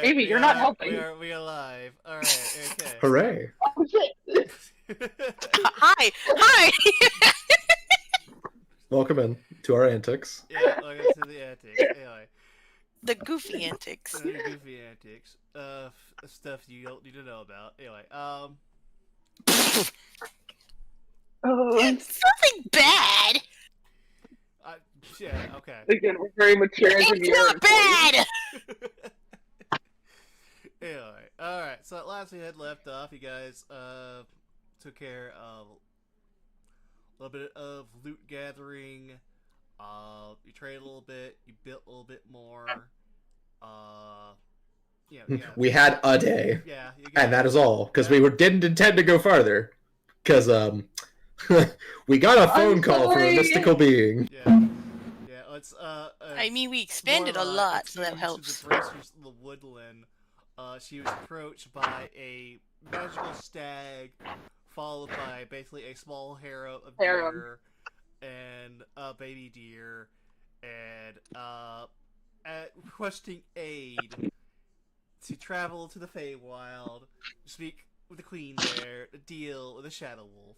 Davey, you're not helping. We are live. Alright, okay. Hooray! Oh shit! Hi! Hi! Welcome in to our antics. Yeah, welcome to the antics. Anyway. The goofy antics. The goofy antics. Stuff you don't need to know about. Anyway, Something bad! yeah, okay. Again, we're very mature as a It's not bad! Anyway, alright, so last we had left off, you guys, took care of a little bit of loot gathering, you traded a little bit, you built a little bit more, yeah. We had a day. Yeah, and that is all, because we didn't intend to go farther. Because, we got a phone call from a mystical being. Yeah, it's, I mean, we expanded a lot, so that helps. To the bracers of the woodland, she was approached by a magical stag, followed by basically a small harem of deer, and a baby deer, and, requesting aid to travel to the Feywild, speak with the Queen there, to deal with the Shadow Wolf.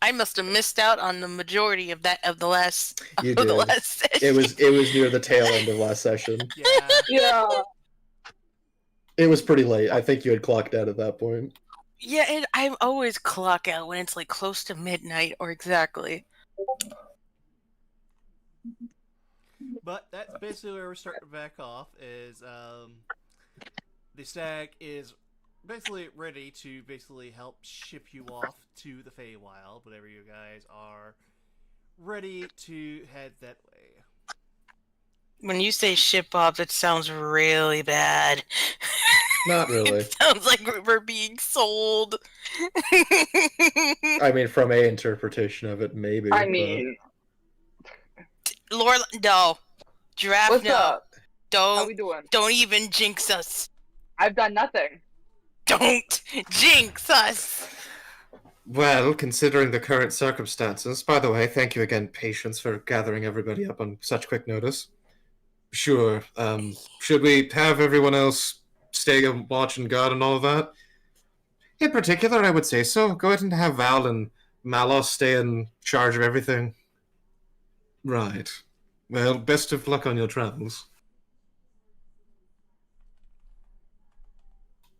I must have missed out on the majority of that of the last You of the did. last session. It was near the tail end of last session. Yeah. It was pretty late. I think you had clocked out at that point. Yeah, and I always clock out when it's like close to midnight or exactly. But that's basically where we're starting back off, is, the stag is basically ready to basically help ship you off to the Feywild, whenever you guys are ready to head that way. When you say ship off, it sounds really bad. Not really. It sounds like we're being sold. I mean, from a interpretation of it, maybe. I mean, Laura, no. Giraffe, what's no. up? How we Don't, doing? don't even jinx us. I've done nothing. Don't jinx us. Well, considering the current circumstances, by the way, thank you again, Patience, for gathering everybody up on such quick notice. Sure. Should we have everyone else stay and watch and guard and all of that? In particular, I would say so. Go ahead and have Val and Malos stay in charge of everything. Right. Well, best of luck on your travels.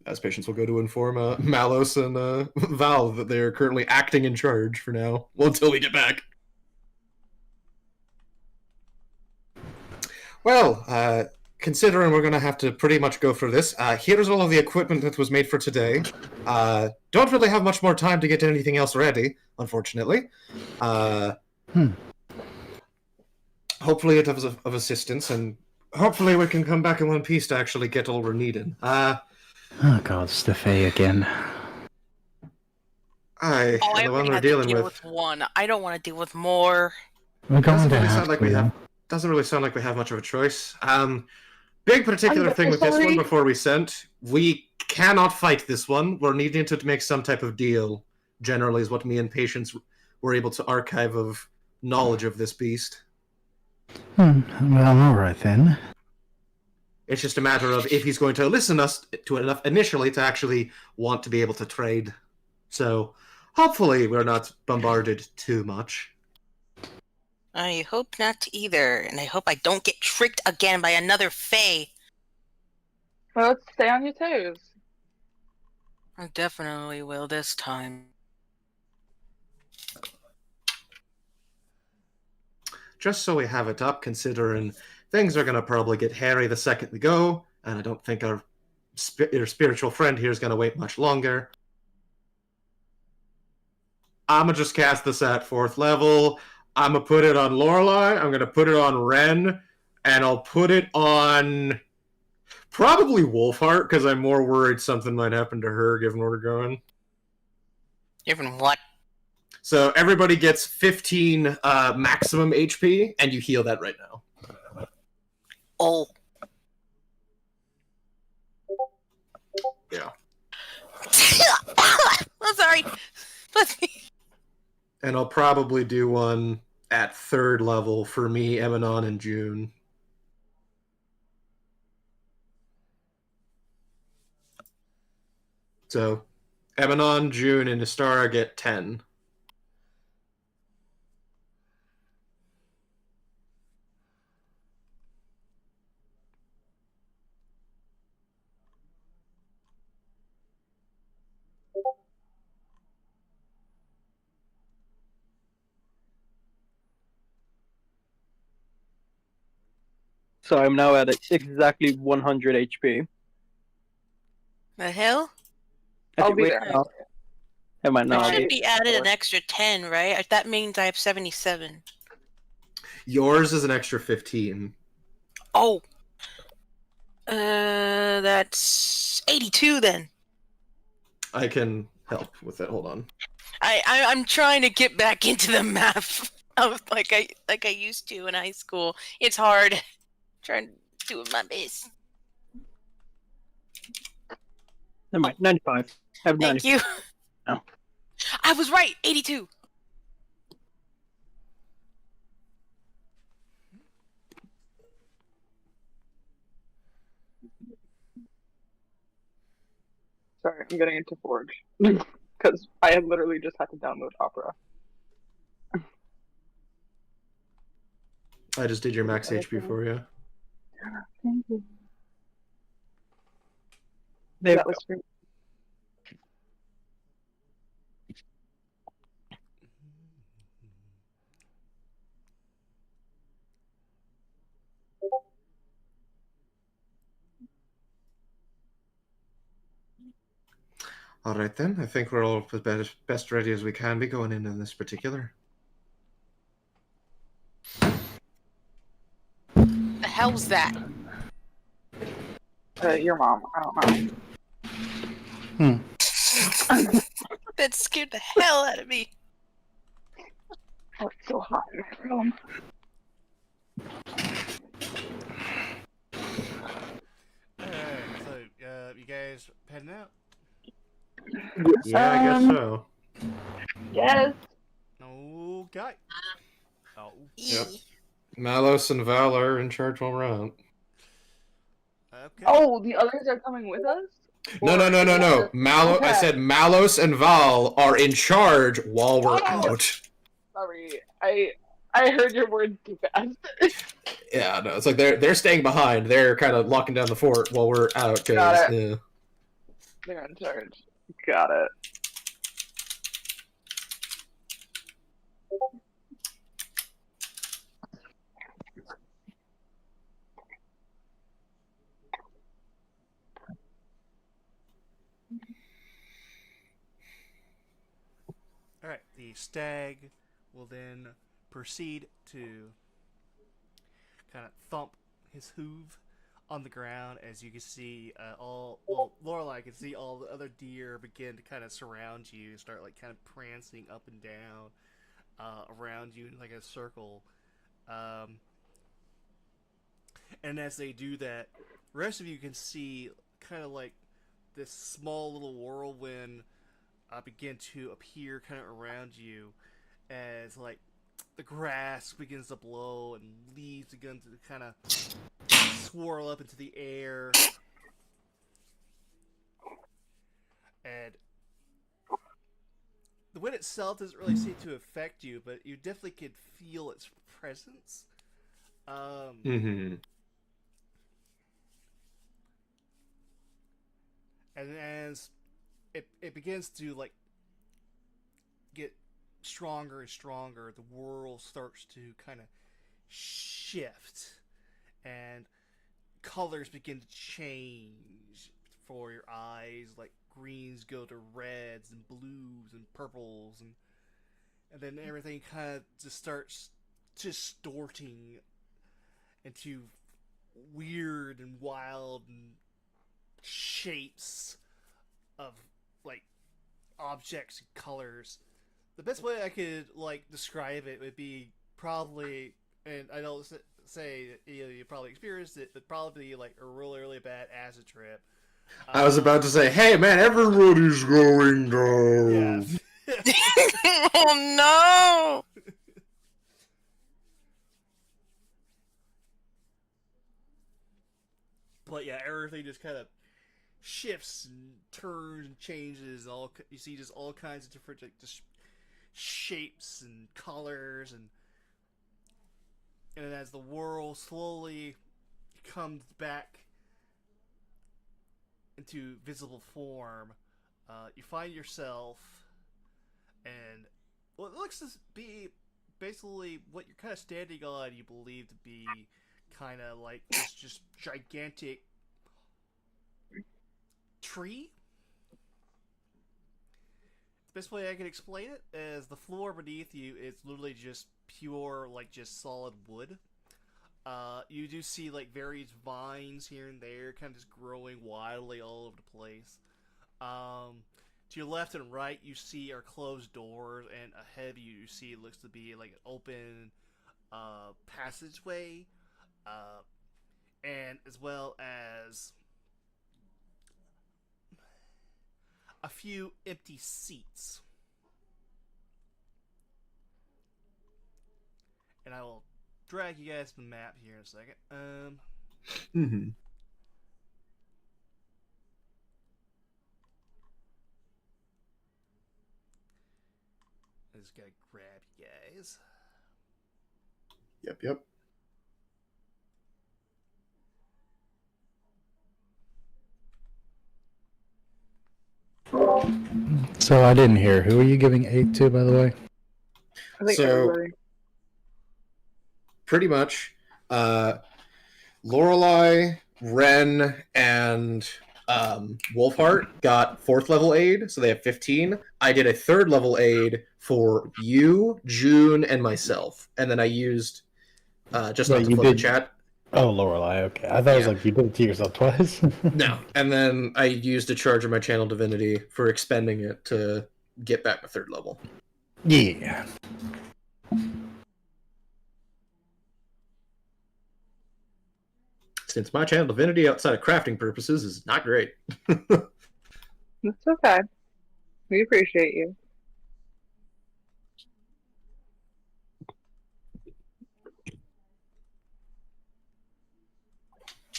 As Patience will go to inform Malos and Val that they are currently acting in charge for now, well, until we get back. Well, considering we're going to have to pretty much go for this, here's all of the equipment that was made for today. Don't really have much more time to get anything else ready, unfortunately. Hopefully it was of assistance, and hopefully we can come back in one piece to actually get all we're needing. Oh god, it's the Fae again. I the one already we're have to dealing deal with. with one. I don't want to deal with more. We're going Doesn't to really have sound like to. we have. Doesn't really sound like we have much of a choice. Big particular thing with this one before we sent, we cannot fight this one. We're needing to make some type of deal. Generally, is what me and Patience were able to archive of knowledge of this beast. Well, alright then. It's just a matter of if he's going to listen us to enough initially to actually want to be able to trade. So, hopefully we're not bombarded too much. I hope not either, and I hope I don't get tricked again by another Fae. Well, let's stay on your toes. I definitely will this time. Just so we have it up, considering things are going to probably get hairy the second we go, and I don't think our spiritual friend here is going to wait much longer. I'm going to just cast this at 4th level. I'm going to put it on Lorelei, I'm going to put it on Ren, and I'll put it on probably Wolfheart, because I'm more worried something might happen to her given where we're going. Given what? So everybody gets 15 maximum HP, and you heal that right now. Oh. Yeah. I'm sorry. Bless me. And I'll probably do one at 3rd level for me, Emanon, and June. So, Emanon, June, and Istara get 10. So I'm now at exactly 100 HP. The hell? I'll Okay, be wait, there. no. It might I not should be. be added an extra 10, right? That means I have 77. Yours is an extra 15. Oh. That's 82 then. I can help with it. Hold on. I'm trying to get back into the math of like I used to in high school. It's hard. Trying to do my best. Never mind, 95. I have Thank 95. you. No. I was right. 82. Sorry, I'm getting into Forge. Because I have literally just had to download Opera. I just did your max HP for you. Thank you. There That we was for All right then. I think we're all as best ready as we can be going in this particular. The hell's that? your mom. I don't know. That scared the hell out of me. Oh, it's so hot in my room. Alright, so, you guys heading out? Yeah, I guess so. Yes. Okay. Oh. Yep. Malos and Val are in charge while we're out. Okay. Oh, the others are coming with us? No. Or- I Okay. said Malos and Val are in charge while we're Oh! out. Sorry, I heard your words too fast. Yeah, no, it's like they're staying behind. They're kind of locking down the fort while we're out. Got Yeah. They're in charge. Got it. Alright, the stag will then proceed to kind of thump his hoof on the ground as you can see Lorelai can see all the other deer begin to kind of surround you, start like kind of prancing up and down around you in like a circle. And as they do that, the rest of you can see kind of like this small little whirlwind begin to appear kind of around you as like the grass begins to blow and leaves begin to kind of swirl up into the air, and the wind itself doesn't really seem to affect you, but you definitely can feel its presence. Mm-hmm. And as it begins to like get stronger and stronger, the world starts to kind of shift and colors begin to change for your eyes. Like greens go to reds and blues and purples, and then everything kind of just starts distorting into weird and wild and shapes of like objects and colors. The best way I could like describe it would be probably, and I don't say you probably experienced it, but probably like a really bad acid trip. I was about to say, hey man, everybody's going down. Yeah. Oh no! But yeah, everything just kind of shifts and turns and changes. You see just all kinds of different like, just shapes and colors, and as the world slowly comes back into visible form, you find yourself and what looks to be basically what you're kind of standing on. You believe to be kind of like this just gigantic tree. The best way I can explain it is the floor beneath you is literally just pure, like just solid wood. You do see like various vines here and there, kind of just growing wildly all over the place. To your left and right, you see are closed doors, and ahead of you, you see it looks to be like an open passageway, and as well as a few empty seats. And I will drag you guys to the map here in a second. Mm-hmm. I just gotta grab you guys. Yep. So I didn't hear. Who are you giving 8 to, by the way? I think So- everybody. Pretty much. Lorelei, Ren, and Wolfheart got 4th level aid, so they have 15. I did a 3rd level aid for you, June, and myself, and then I used just Wait, not to you flip the did- chat. Oh, Lorelei. Okay, I thought it was Yeah. like you did it to yourself twice. No, and then I used a charge of my channel divinity for expending it to get back to 3rd level. Yeah. Since my channel divinity outside of crafting purposes is not great. It's okay. We appreciate you.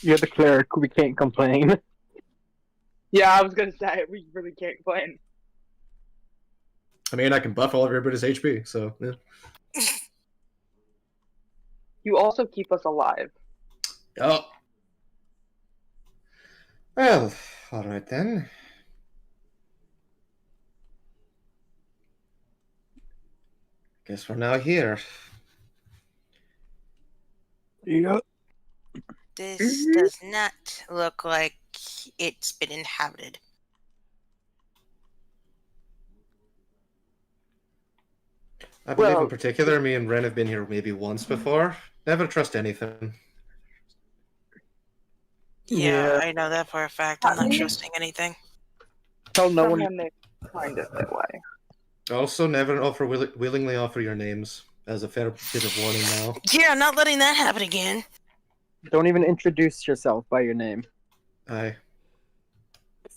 You're the cleric. We can't complain. Yeah, I was gonna say we really can't complain. I mean, I can buff all everybody's HP, so yeah. You also keep us alive. Oh. Well, alright then. Guess we're now here. Yep. This does not look like it's been inhabited. I believe Well- in particular, me and Ren have been here maybe once before. Never trust anything. Yeah, Yeah. I know that for a fact. I'm not trusting anything. Tell no From one. when they find it that way. Also, never willingly offer your names as a fair bit of warning now. Yeah, I'm not letting that happen again. Don't even introduce yourself by your name. Aye.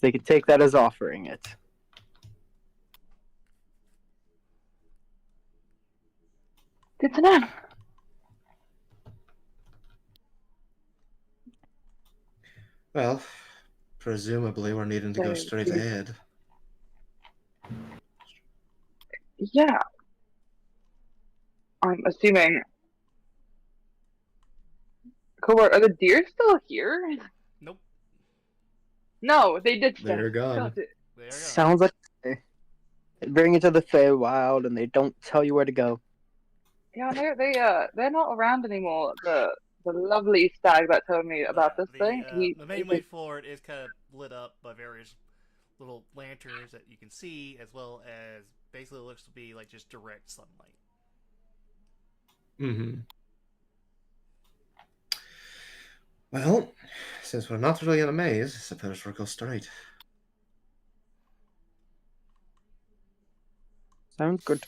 They could take that as offering it. Good to know. Well, presumably we're needing to go Very straight cute. ahead. Yeah. I'm assuming. Cobart, are the deer still here? Nope, No, they did stay. They're gone. Got it. there you go. Sounds like they bring you to the Feywild and they don't tell you where to go. Yeah, they're not around anymore. The lovely stag that told me about this thing. The main way forward is kind of lit up by various little lanterns that you can see, as well as basically looks to be like just direct sunlight. Mm-hmm. Well, since we're not really in a maze, I suppose we'll go straight. Sounds good.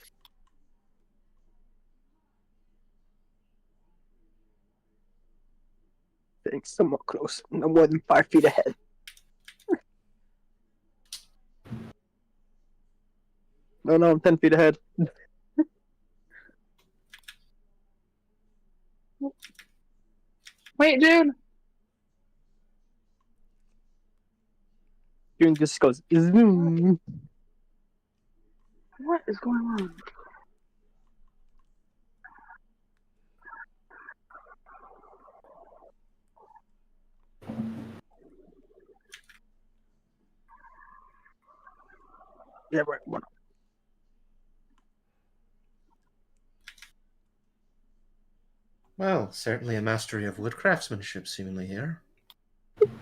Getting somewhat close. No more than 5 feet ahead. No, I'm 10 feet ahead. Wait, June. June just goes zoom. What is going on? Yeah, right. What? Well, certainly a mastery of wood craftsmanship, seemingly here.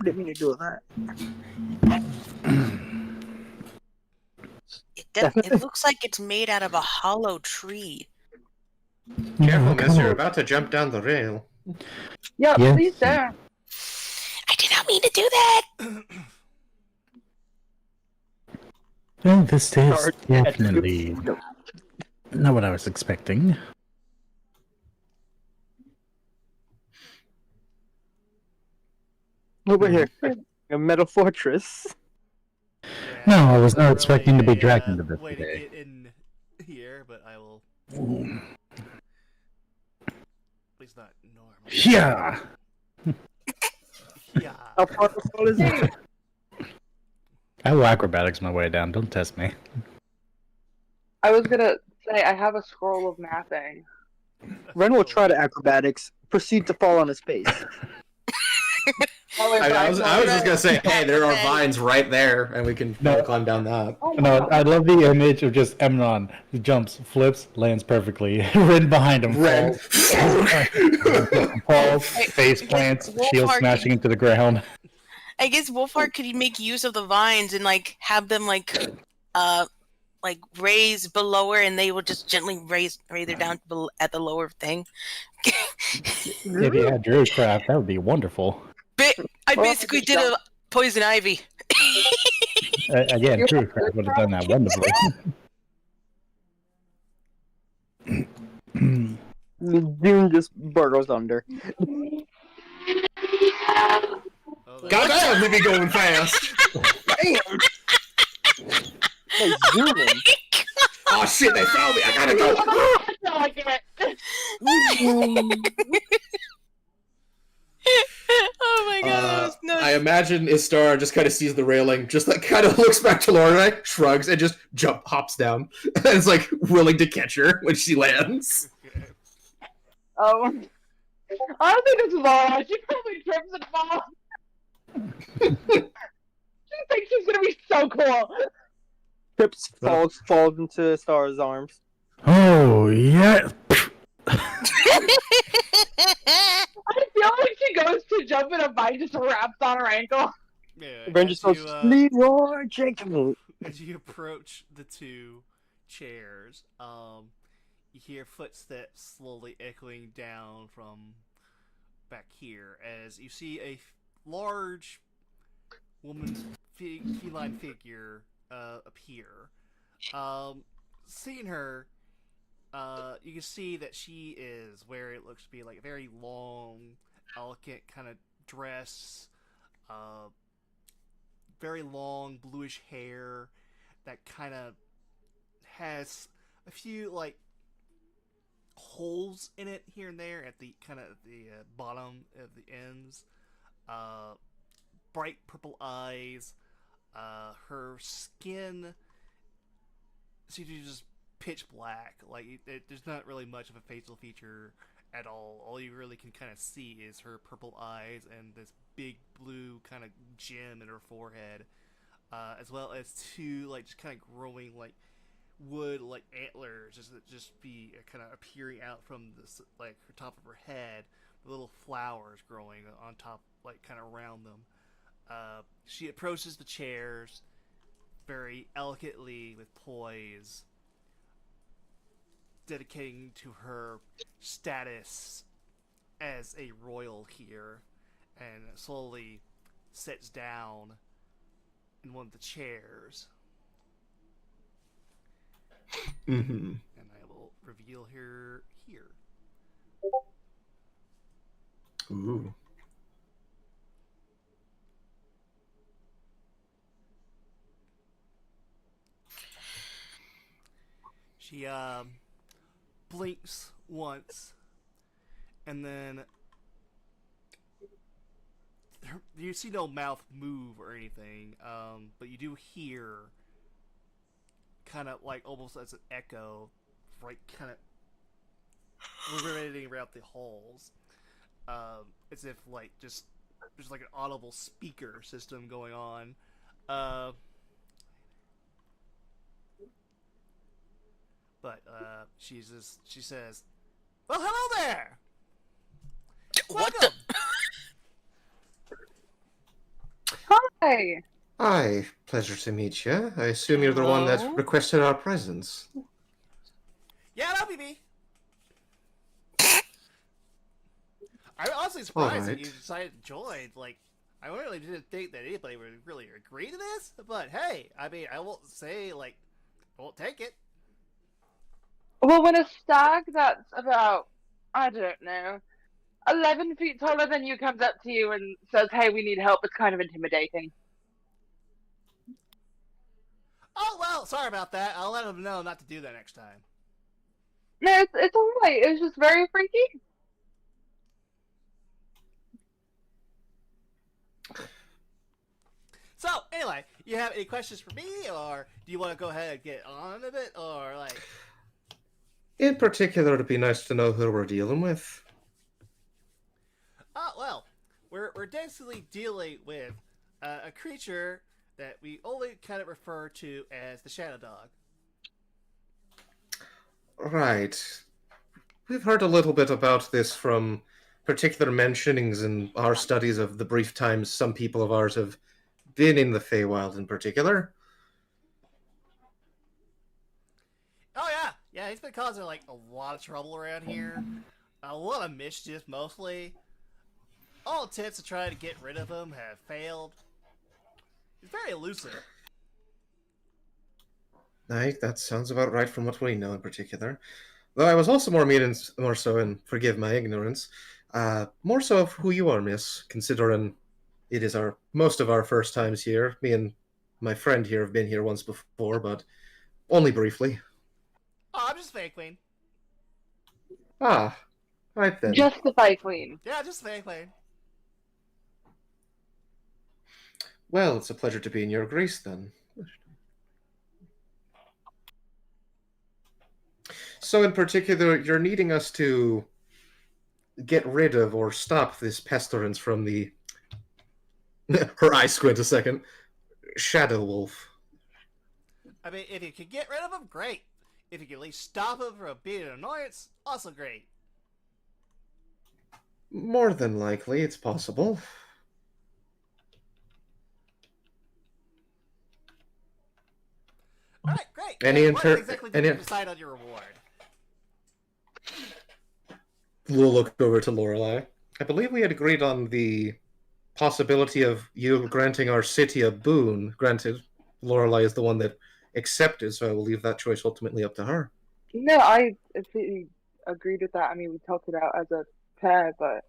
Didn't mean to do that. It looks like it's made out of a hollow tree. Careful, what miss, kind you're of- about to jump down the rail. Yeah, Yes. please don't. I did not mean to do that. Well, this is Start- definitely not what I was expecting. Over here, a metal fortress. No, I was not Really expecting to be a, dragged into this way today. to get in here, but I will. At least not normal. Yeah. Yeah. How far the fall is it? I will acrobatics my way down. Don't test me. I was gonna say I have a scroll of mapping. Ren will try to acrobatics, proceed to fall on his face. Oh, wait, I was just gonna say, hey, there are Okay. vines right there, and we can No. climb down that. Oh my No, God. I love the image of just Emnon. He jumps, flips, lands perfectly. Ren behind him Ren. falls, face plants, Wolfhard shield can- smashing into the ground. I guess Wolfhard could make use of the vines and like have them like raise below her, and they will just gently raise her down at the lower thing. If you had Druidcraft, that would be wonderful. I Well, basically did a poison ivy. Again, Druidcraft would have done that wonderfully. June just burrows under. Oh, Goddamn, we be going fast. Damn! Hey, zooming. Oh shit, they found me. I gotta go. Oh my god, that was nuts. I imagine Istar just kind of sees the railing, just like kind of looks back to Lorelei, shrugs, and just hops down. And is like willing to catch her when she lands. okay. Oh. I don't think this is all. She probably trips and falls. She thinks she's gonna be so cool. Trips, falls into Star's arms. Oh, yeah. I feel like she goes to jump and a bite just wraps on her ankle. Yeah, Ren just as goes, you, Leroy Jenkins. as you approach the two chairs, you hear footsteps slowly echoing down from back here as you see a large woman feline figure appear. Seeing her, you can see that she is wearing it looks to be like a very long, elegant kind of dress. Very long bluish hair that kind of has a few like holes in it here and there at the kind of the bottom of the ends. Bright purple eyes. Her skin seems to be just pitch black. Like there's not really much of a facial feature at all. All you really can kind of see is her purple eyes and this big blue kind of gem in her forehead, as well as two like just kind of growing like wood like antlers, just be kind of appearing out from this like her top of her head, with little flowers growing on top, like kind of around them. She approaches the chairs very elegantly with poise, dedicating to her status as a royal here, and slowly sits down in one of the chairs. Mm-hmm. And I will reveal her here. Ooh. She blinks once, and then you see no mouth move or anything, but you do hear kind of like almost as an echo, right, kind of reverberating around the halls, as if like just there's like an audible speaker system going on. But she says, "Well, hello there. What the? Hi. Hi, pleasure to meet you. I assume you're the one that Hello? requested our presence. Yeah, that'll be me." I'm honestly surprised that you Alright. decided to join. Like, I really didn't think that anybody would really agree to this. But hey, I mean, I won't say like, I won't take it. Well, when a stag that's about, I don't know, 11 feet taller than you comes up to you and says, "Hey, we need help," it's kind of intimidating. Oh well, sorry about that. I'll let them know not to do that next time. No, it's alright. It was just very freaky. So anyway, you have any questions for me, or do you want to go ahead and get on a bit, or like? In particular, it'd be nice to know who we're dealing with. Oh well, we're basically dealing with a creature that we only kind of refer to as the Shadow Dog. Right. We've heard a little bit about this from particular mentionings in our studies of the brief times some people of ours have been in the Feywild in particular. Oh yeah, he's been causing like a lot of trouble around here, a lot of mischief mostly. All attempts to try to get rid of him have failed. He's very elusive. Aye, that sounds about right from what we know in particular. Though I was also more so, and forgive my ignorance, more so of who you are, miss, considering it is most of our first times here. Me and my friend here have been here once before, but only briefly. Oh, I'm just Fae Queen. Ah, right then. Just the Fae Queen. Yeah, just Fae Queen. Well, it's a pleasure to be in your grace then. So in particular, you're needing us to get rid of or stop this pestilence from the... Her eyes squint a second. Shadow Wolf. I mean, if you can get rid of him, great. If you can at least stop him from being an annoyance, also great. More than likely, it's possible. Alright, great. Any And what exactly did any- you decide on your reward? We'll look over to Lorelei. I believe we had agreed on the possibility of you granting our city a boon. Granted, Lorelei is the one that accepted, so I will leave that choice ultimately up to her. No, I completely agreed with that. I mean, we talked it out as a pair, but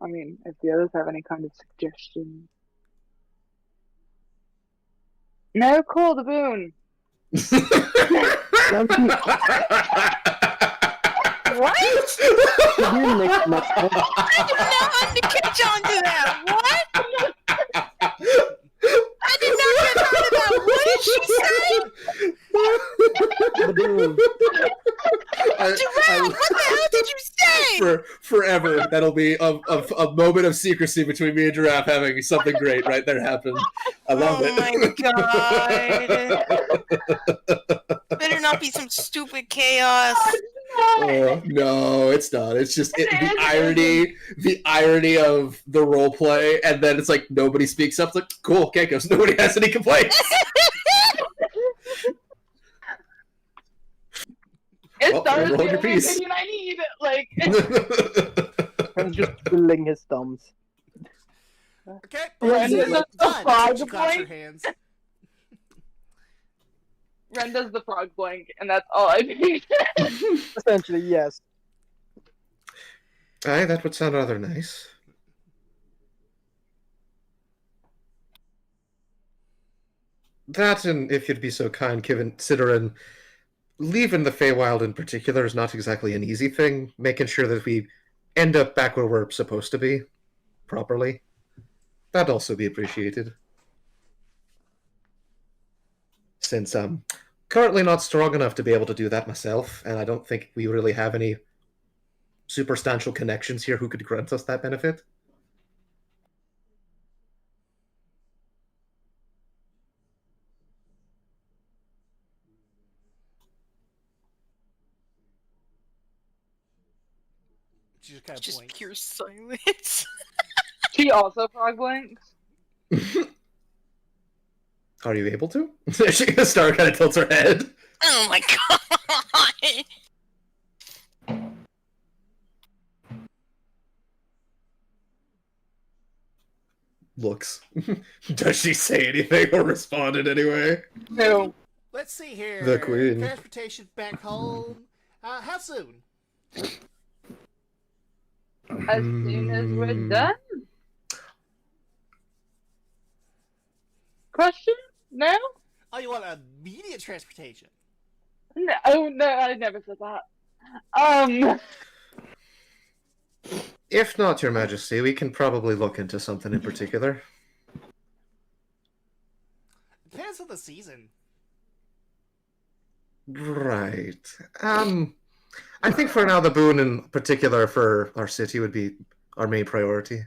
I mean, if the others have any kind of suggestions. No, call the boon. What? You mixed my stuff. I did not catch on to that. What? I did not catch on to that. What did she say? Badoom. Jarrell, what the hell did you say? For forever, that'll be a moment of secrecy between me and Giraffe having something great right there happen. I love it. Oh my god. Better not be some stupid chaos. Oh, no, it's not. It's just the irony of the role play, and then it's like nobody speaks up. It's like, cool, okay, because nobody has any complaints. It's Well, that is roll the your only piece. opinion I need. Like, I'm just twiddling his thumbs. Okay, Ren boys, does the done. frog She claps her blank. hands. Ren does the frog blank, and that's all I need. Essentially, yes. Aye, that would sound rather nice. That, and if you'd be so kind, considering leaving the Feywild in particular is not exactly an easy thing, making sure that we end up back where we're supposed to be, properly. that'd also be appreciated. Since I'm currently not strong enough to be able to do that myself, and I don't think we really have any substantial connections here who could grant us that benefit. She just kind of Just points. pure silence. She also frog blinks. Are you able to? Star kind of tilts her head. Oh my god! Looks. Does she say anything or respond in any way? No. Let's see here. The queen. Transportation back home. How soon? As soon as we're done. Question? No? Oh, you want immediate transportation? No, oh, no, I never said that. If not, Your Majesty, we can probably look into something in particular. Depends on the season. Right. I think for now the boon in particular for our city would be our main priority.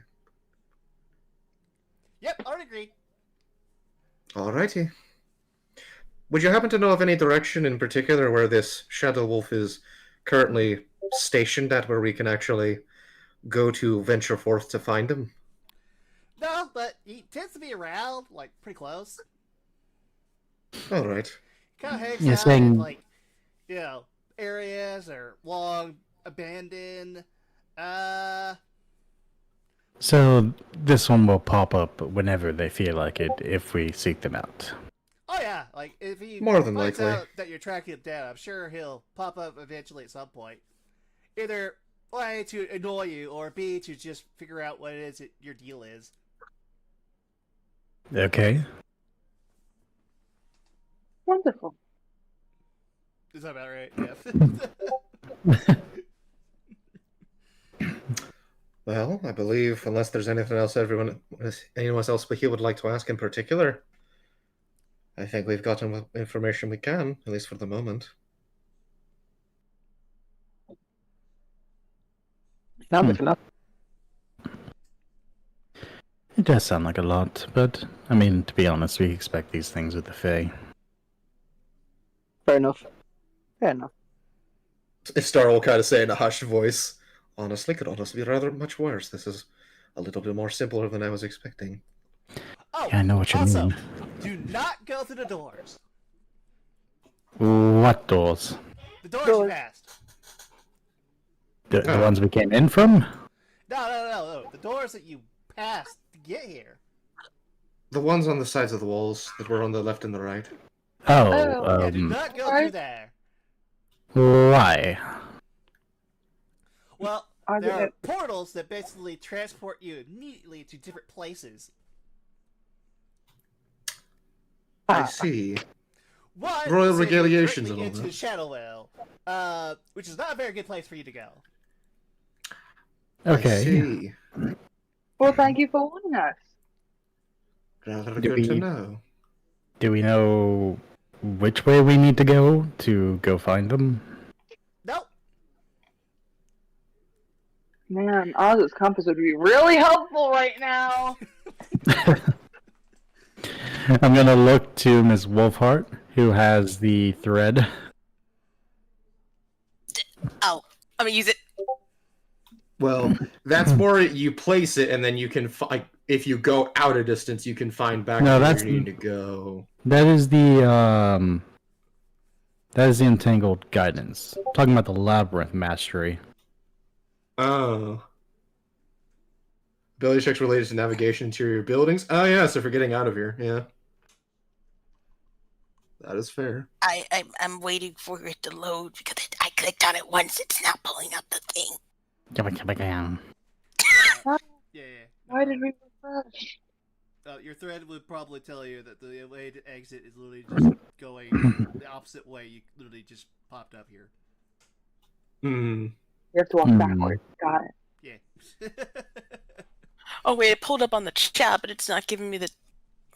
Yep, already agreed. Alrighty. Would you happen to know of any direction in particular where this Shadow Wolf is currently stationed at, where we can actually go to venture forth to find him? No, but he tends to be around, like, pretty close. Alright. Kind of hangs You're out saying- in, like, you know, areas or long abandoned. So this one will pop up whenever they feel like it if we seek them out. Oh yeah, like if he More than finds likely. out that you're tracking him down, I'm sure he'll pop up eventually at some point. Either A, to annoy you, or B, to just figure out what it is that your deal is. Okay. Wonderful. Is that about right? Yeah. Well, I believe, unless there's anything else anyone else but he would like to ask in particular, I think we've gotten what information we can, at least for the moment. Now it's enough. It does sound like a lot, but I mean, to be honest, we expect these things with the Fae. Fair enough. Fair enough. Star will kind of say in a hushed voice, honestly, could honestly be rather much worse. This is a little bit more simpler than I was expecting. Oh, Yeah, I know what you also, mean. do not go through the doors. What doors? The doors you Doors. passed. The Oh. ones we came in from? No. The doors that you passed to get here. The ones on the sides of the walls that were on the left and the right. Oh, Yeah, do not go Sorry? through there. why? Well, Are there they- are portals that basically transport you immediately to different places. I see. One Royal sends you regaliations directly and all into that. Shadowvale, which is not a very good place for you to go. I Okay. see. Well, thank you for warning us. Rather Do good to we- know. Do we know which way we need to go find them? Nope. Man, Oz's compass would be really helpful right now. I'm gonna look to Miss Wolfheart, who has the thread. Oh, I'm gonna use it. Well, that's more you place it, and then you can find. If you go out a distance, you can find back No, where that's- you need to go. That is the entangled guidance. Talking about the labyrinth mastery. Oh. Ability checks related to navigation, interior buildings. Oh yeah, so for getting out of here, yeah. That is fair. I'm waiting for it to load because I clicked on it once. It's not pulling up the thing. Yeah. Why did we refresh? Your thread would probably tell you that the way to exit is literally just going the opposite way. You literally just popped up here. Hmm. You have to walk Hmm. backwards. Got it. Yeah. Oh wait, it pulled up on the chat, but it's not giving me the.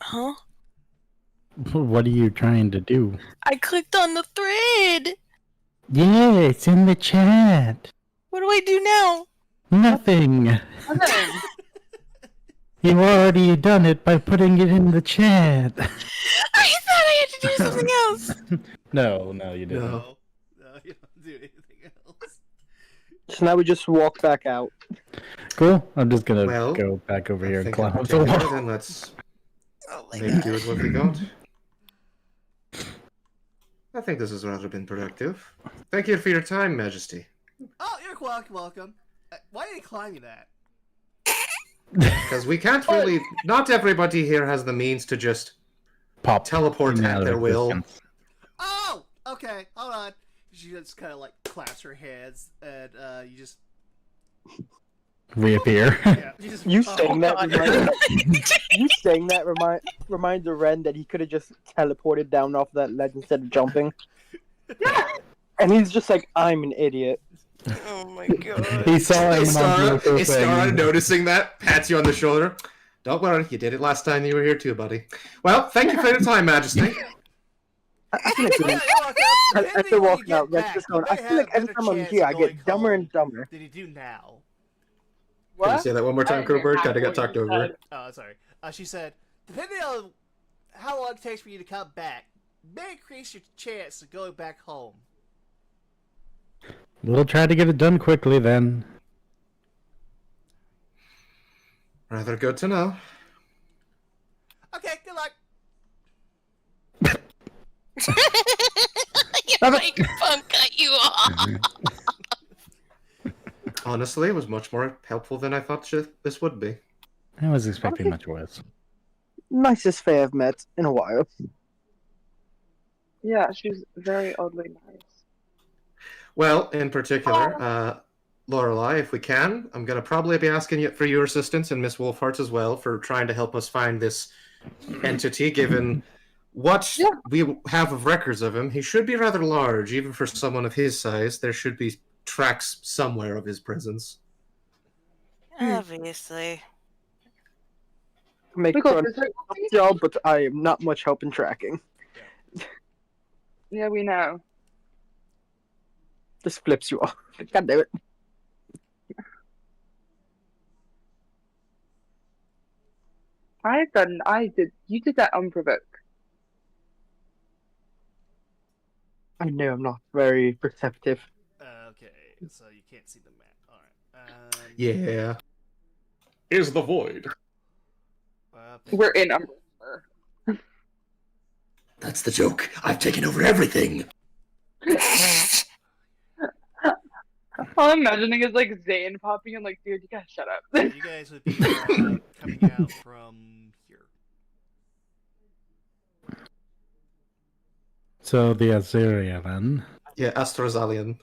Huh? What are you trying to do? I clicked on the thread. Yeah, it's in the chat. What do I do now? Nothing. Okay. You already done it by putting it in the chat. I thought I had to do something else. No, you didn't. No, you don't do anything else. So now we just walk back out. Cool. I'm just gonna Well, go back over here I and think climb in up the particular, wall. then let's Oh my make god. do with what we got. I think this has rather been productive. Thank you for your time, Majesty. Oh, you're welcome. Why are you climbing that? Because we can't really. Not everybody here has the means to just Pop. teleport in at out of their will. existence. Oh, okay. Hold on. She just kind of like clasps her hands, and you just Reappear. yeah. You just You oh, saying that God. reminds Ren that he could have just teleported down off that ledge instead of jumping. And he's just like, I'm an idiot. Oh my god. He saw him on beautiful Istara, thing. noticing that, pats you on the shoulder. Don't worry, you did it last time you were here too, buddy. Well, thank you for your time, Majesty. I feel like, Yeah, you're welcome. as Depending they're when you walking get out, Ren's back, just you going, I may feel like have every a time I'm chance here, I going get dumber home and dumber. than you do now. Can you What? say that one more time, I didn't hear Cooper? half Kinda got what you talked over. said. Oh, sorry. She said, depending on how long it takes for you to come back, may increase your chance of going back home. We'll try to get it done quickly then. Rather good to know. Okay, good luck. Your microphone cut you off. Honestly, it was much more helpful than I thought this would be. I was expecting Okay. much worse. Nicest fair I've met in a while. Yeah, she's very oddly nice. Well, in particular, Lorelei, if we can, I'm going to probably be asking you for your assistance and Miss Wolfhart as well for trying to help us find this entity, given what we have of records of him. He should be rather large, even for someone of his size. There should be tracks somewhere of his presence. Obviously. Make We got fun this, right? job, but I am not much help in tracking. Yeah, we know. Just flips you off. God damn it. You did that unprovoked. I know I'm not very perceptive. Okay, so you can't see the map. Alright. Yeah. Is the void. We're in Umber. That's the joke. I've taken over everything. All I'm imagining is like Zane popping in, like, dude, you gotta shut up. You guys would be coming out from here. So the Azuria then. Yeah, Astrazalian.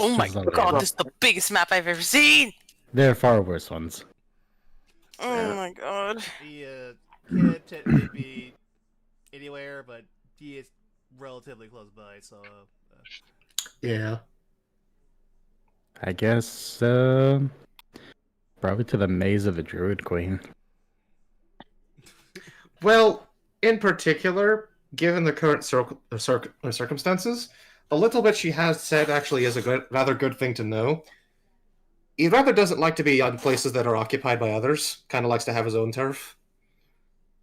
Oh my god, this is the biggest map I've ever seen! There are far worse ones. Oh my god. He can't technically be anywhere, but he is relatively close by, so... Yeah. I guess, probably to the maze of the Druid Queen. Well, in particular, given the current circumstances, the little bit she has said actually is a rather good thing to know. He rather doesn't like to be on places that are occupied by others. Kind of likes to have his own turf.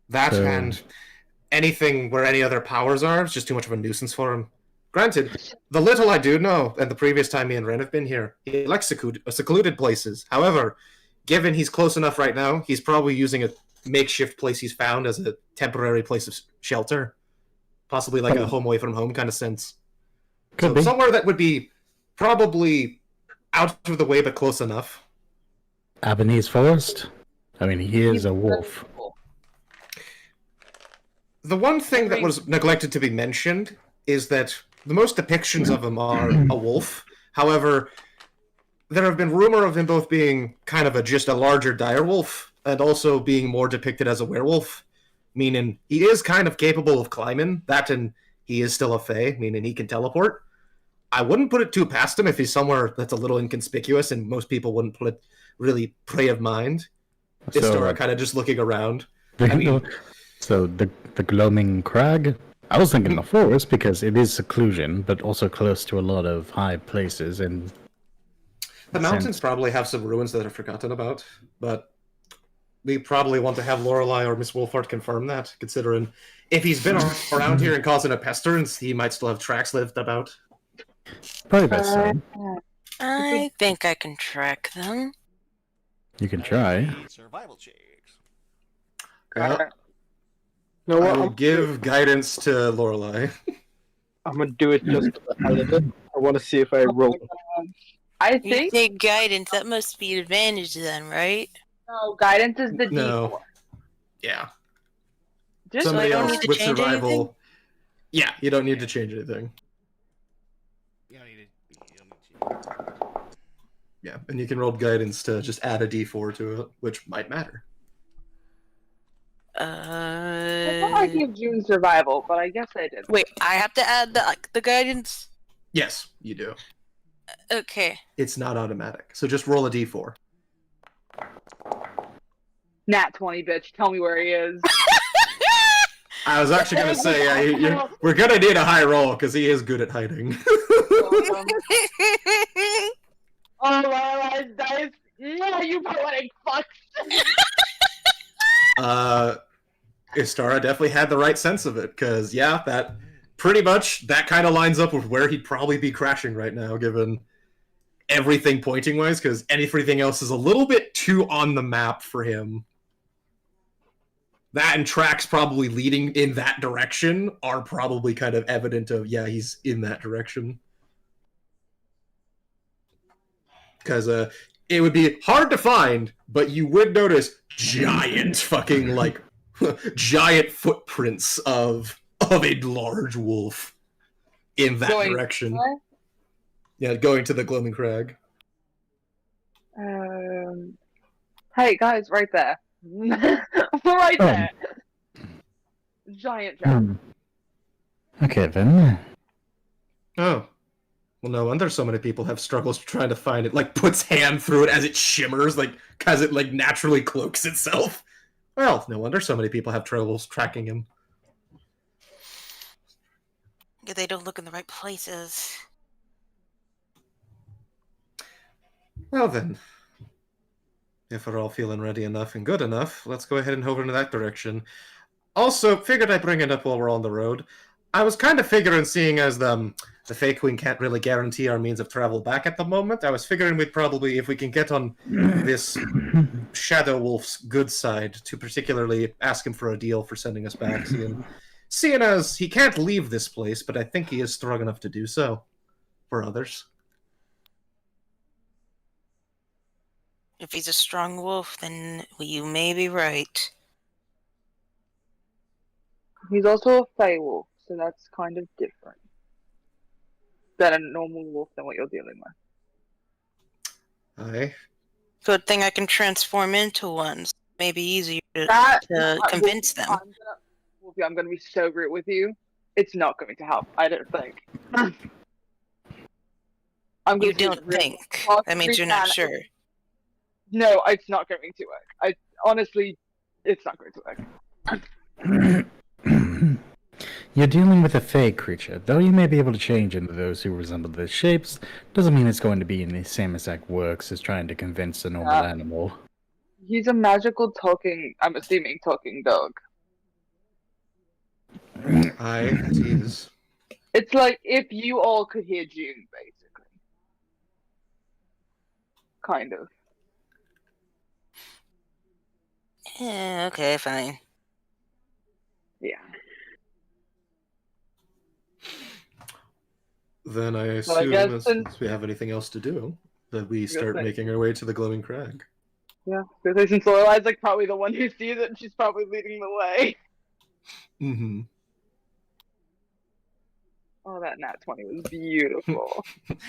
That and anything where any other powers are is just too much of a nuisance for him. Granted, the little I do know, and the previous time me and Ren have been here, he likes secluded places. However, given he's close enough right now, he's probably using a makeshift place he's found as a temporary place of shelter. Possibly like a home away from home kind of sense. Could be. Somewhere that would be probably out of the way but close enough. Abenese Forest? I mean, he is a wolf. The one thing that was neglected to be mentioned is that the most depictions of him are a wolf. However, there have been rumor of him both being kind of just a larger dire wolf and also being more depicted as a werewolf, meaning he is kind of capable of climbing. That and he is still a fae, meaning he can teleport. I wouldn't put it too past him if he's somewhere that's a little inconspicuous and most people wouldn't put it really prey of mind. Istora kind of just looking around. The, I mean- so the gloaming crag. I was thinking the forest because it is seclusion, but also close to a lot of high places. And The mountains probably have some ruins that are forgotten about, but we probably want to have Lorelei or Miss Wolfhard confirm that, considering if he's been around here and causing a pestilence, he might still have tracks left about. probably best so. I think I can track them. You can try. Survival checks. Yeah, No, I what? will give guidance to Lorelei. I'm gonna do it just for the hell of it. I want to see if I roll. I You think say guidance, that must be advantage then, right? no, guidance is the No. D4. Yeah. Just So I Somebody don't else need to with change survival. anything? Yeah, you don't need to change anything. You don't need to. Yeah, and you can roll guidance to just add a d4 to it, which might matter. I thought I gave June survival, but I guess I did. Wait, I have to add the guidance? Yes, you do. Okay. It's not automatic, so just roll a d4. Nat 20, bitch. Tell me where he is. I was actually gonna say we're gonna need a high roll because he is good at hiding. Oh, Lorelai's dice. You poetic fucks. Istara definitely had the right sense of it, because yeah, that pretty much that kind of lines up with where he'd probably be crashing right now, given everything pointing wise, because everything else is a little bit too on the map for him. That and tracks probably leading in that direction are probably kind of evident of, yeah, he's in that direction. Because it would be hard to find, but you would notice giant fucking, like, giant footprints of a large wolf in that Going direction. what? Yeah, going to the Gloaming Crag. Hey, guys, right there. Right there. Giant jump. Okay then. Oh. Well, no wonder so many people have struggles trying to find it. Like, puts hand through it as it shimmers, like, because it, like, naturally cloaks itself. Well, no wonder so many people have troubles tracking him. Yeah, they don't look in the right places. Well then, if we're all feeling ready enough and good enough, let's go ahead and hover in that direction. Also, figured I'd bring it up while we're on the road. I was kind of figuring, seeing as the Fae Queen can't really guarantee our means of travel back at the moment, I was figuring we'd probably, if we can get on this Shadow Wolf's good side, to particularly ask him for a deal for sending us back, seeing as he can't leave this place, but I think he is strong enough to do so for others. If he's a strong wolf, then you may be right. He's also a Fey wolf, so that's kind of different than a normal wolf than what you're dealing with. Aye. Good thing I can transform into one. So maybe easier to That convince them. I'm gonna be so rude with you. It's not going to help. I don't think. I'm You gonna don't be real. think. Well, That means you're not sure. No, it's not going to work. I honestly, it's not going to work. You're dealing with a fey creature. Though you may be able to change into those who resemble their shapes, doesn't mean it's going to be in the same exact works as trying to convince a normal animal. He's a magical talking, I'm assuming, talking dog. Aye, jeez. It's like if you all could hear June, basically. Kind of. Yeah, okay, fine. Yeah. Then I Well, I assume, guess since we have anything else to do, that we start thing. making our way to the Glowing Crag. Yeah. Because since Lorelai's like probably the one who sees it, she's probably leading the way. Mm-hmm. Oh, that nat 20 was beautiful.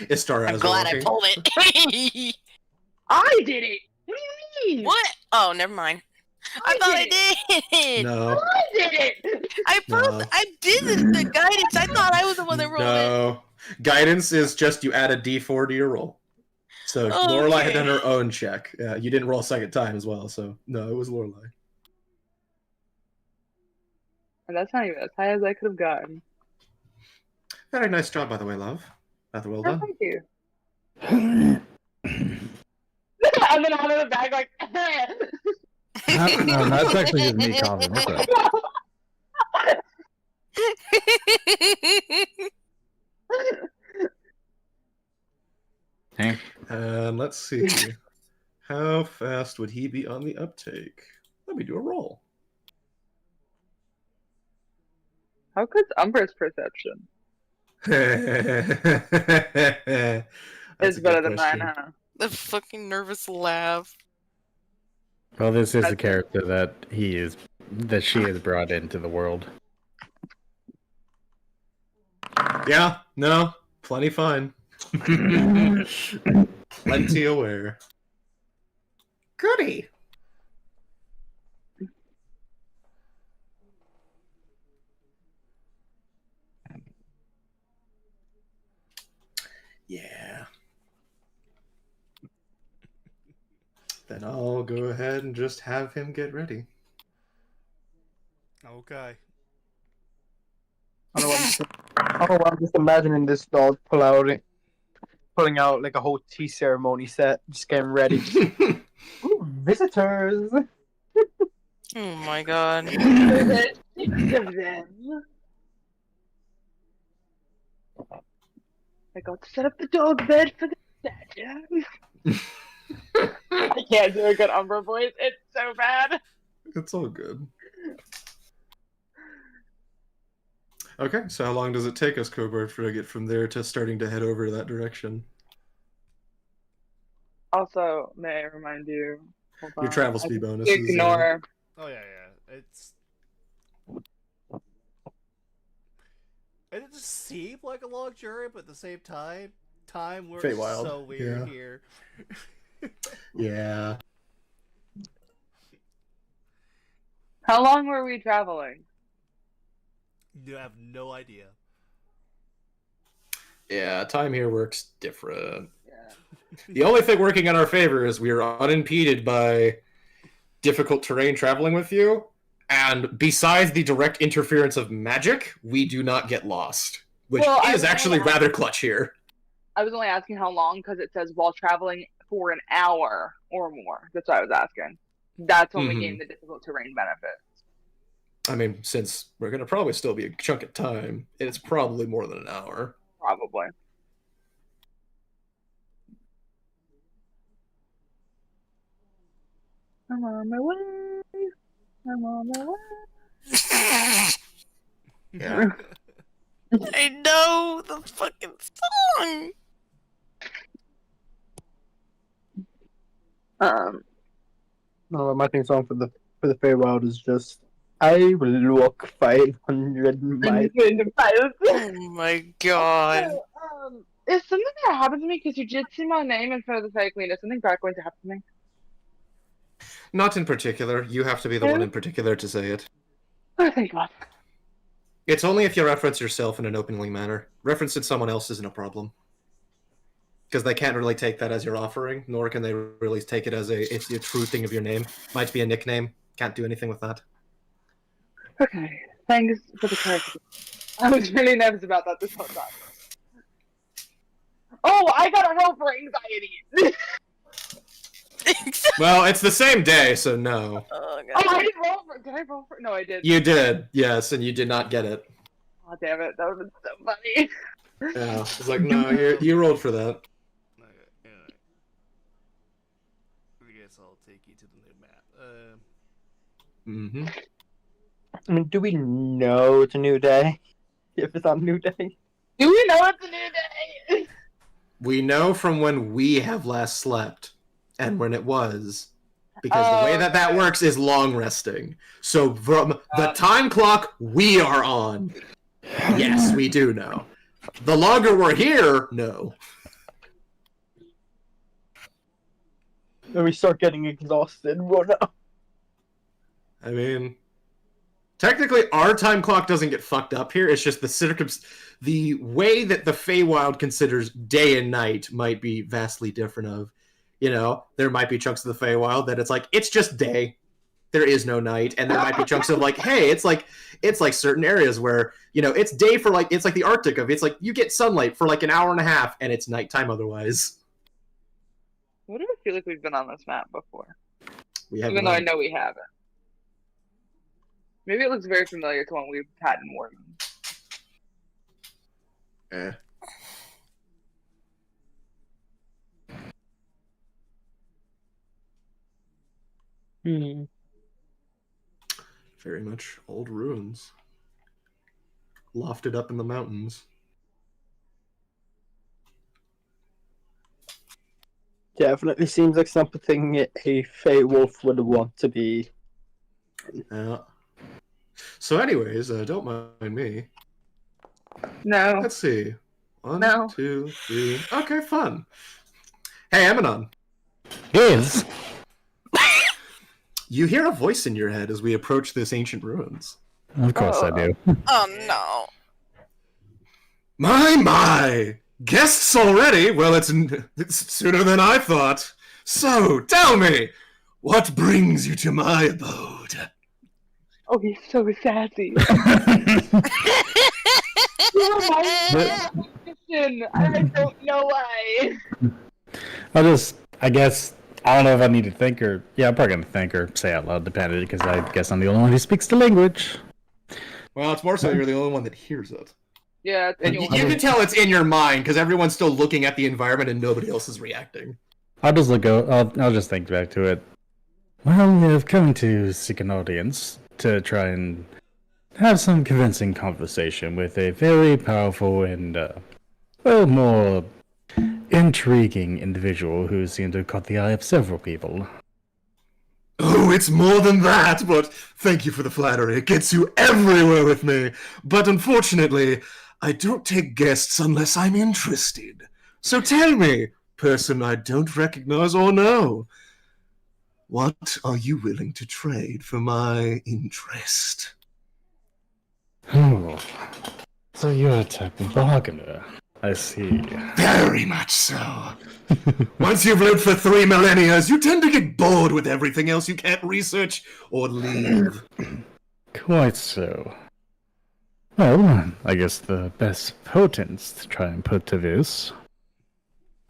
Istara I'm as glad I walking. pulled it. I did it! What do you mean? What? Oh, never mind. I thought I did. No. I did it! No. I did the guidance. I thought I was the one that rolled it. No. Guidance is just you add a d4 to your roll. So Okay. Lorelai had done her own check. You didn't roll a second time as well, so no, it was Lorelai. And that's not even as high as I could have gotten. Very nice job, by the way, love. Rather well Oh, done. thank you. And then out of the bag, like. No, that's actually just me coughing. What's up? Hey, And let's see. How fast would he be on the uptake? Let me do a roll. How good's Umbra's perception? That's It's a good better than mine, question. huh? The fucking nervous laugh. well, this is the That's- character that she has brought into the world. Yeah, no, plenty fine. Plenty aware. Goody. Yeah. Then I'll go ahead and just have him get ready. Okay. I don't know why I'm just imagining this dog pulling out like a whole tea ceremony set, just getting ready. Ooh, visitors. Oh my god. There's 6 of them. I got to set up the dog bed for the statue. I can't do a good Umbra voice. It's so bad. It's all good. Okay, so how long does it take us, Cobart, to get from there to starting to head over that direction? Also, may I remind you? Hold Your on, travel I speed can bonus is, Ignore. Oh yeah, yeah. It just seemed like a long journey, but at the same time works Feywild, so weird yeah. here. Yeah. How long were we traveling? You have no idea. Yeah, time here works different. Yeah. The only thing working in our favor is we are unimpeded by difficult terrain traveling with you, and besides the direct interference of magic, we do not get lost, which Well, I is was actually gonna rather clutch here. I was only asking how long because it says while traveling for an hour or more. That's what I was asking. That's when we gain the difficult terrain benefit. I mean, since we're going to probably still be a chunk of time, it's probably more than an hour. Probably. I'm on my way. I'm on my way. Yeah. I know the fucking song. No, my theme song for the Feywild is just I will walk 500 miles. Oh my god. Is something gonna happen to me? Because you did see my name in front of the Fey Queen. Is something bad going to happen to me? Not in particular. You have to be the one in particular to say it. Oh, thank God. It's only if you reference yourself in an openly manner. Referencing someone else isn't a problem. Because they can't really take that as your offering, nor can they really take it as it's a true thing of your name. Might be a nickname. Can't do anything with that. Okay. Thanks for the clarification. I was really nervous about that this whole time. Oh, I got a roll for anxiety. Well, it's the same day, so no. Oh Oh, god. I didn't roll for. Did I roll for? No, I did. You did, yes, and you did not get it. Oh, damn it. That would have been so funny. Yeah, it's like, no, you rolled for that. Okay, anyway. I guess I'll take you to the new map. I mean, do we know it's a new day? If it's on a new day? Do we know it's a new day? We know from when we have last slept, and when it was. Because the way that Okay. works is long resting. So from the time clock we are on, yes, we do know. The longer we're here, no. When we start getting exhausted, well, no. I mean, Technically, our time clock doesn't get fucked up here. It's just the way that the Feywild considers day and night might be vastly different. Of, there might be chunks of the Feywild that it's just day. There is no night, and there might be chunks of hey, it's like certain areas where it's day for it's like the Arctic you get sunlight for an hour and a half, and it's nighttime otherwise. What do I feel like we've been on this map before? We have Even though I know we haven't. Maybe it looks very familiar to one we've had in Warman. Very much old ruins. Lofted up in the mountains. Definitely seems like something a Fey Wolf would want to be. Yeah. So anyways, don't mind me. No. Let's see. 1, No. 2, 3. Okay, fun. Hey, Amanon. Yes. You hear a voice in your head as we approach this ancient ruins. Of course I do. Oh no. My! Guests already? Well, it's sooner than I thought. So, tell me, what brings you to my abode? Oh, he's so sassy. You remind me of a musician. I don't know why. I guess, I don't know if I need to think or, I'm probably going to think or say out loud, depending, because I guess I'm the only one who speaks the language. Well, it's more so you're the only one that hears it. Yeah, And you can tell it's in your mind, because everyone's still looking at the environment and nobody else is reacting. I'll just think back to it. Well, we have come to seek an audience to try and have some convincing conversation with a very powerful and, more intriguing individual who seemed to have caught the eye of several people. Oh, it's more than that, but thank you for the flattery. It gets you everywhere with me. But unfortunately, I don't take guests unless I'm interested. So tell me, person I don't recognize or know, what are you willing to trade for my interest? Oh, so you're a type of bargainer. I see. Very much so. Once you've lived for 3 millennia, you tend to get bored with everything else you can't research or leave. Quite so. Well, I guess the best potence to try and put to this.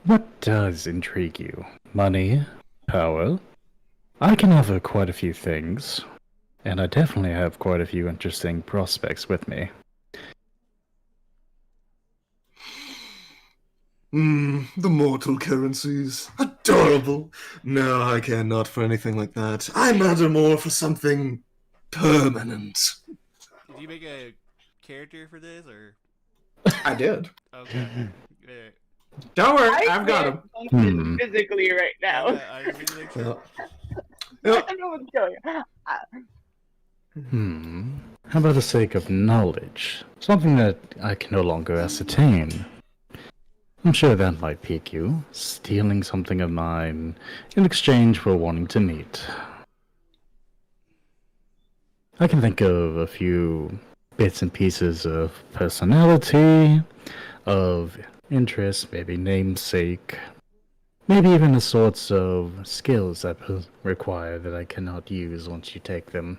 What does intrigue you? Money? Power? I can offer quite a few things, and I definitely have quite a few interesting prospects with me. The mortal currencies. Adorable. No, I care not for anything like that. I matter more for something permanent. Did you make a character for this, or? I did. Okay. Yeah. Don't worry, I've got him. Function physically right now. I really think so. Yeah. I don't know what's going on. How about the sake of knowledge? Something that I can no longer ascertain. I'm sure that might pique you, stealing something of mine in exchange for wanting to meet. I can think of a few bits and pieces of personality, of interest, maybe namesake, maybe even the sorts of skills that require that I cannot use once you take them.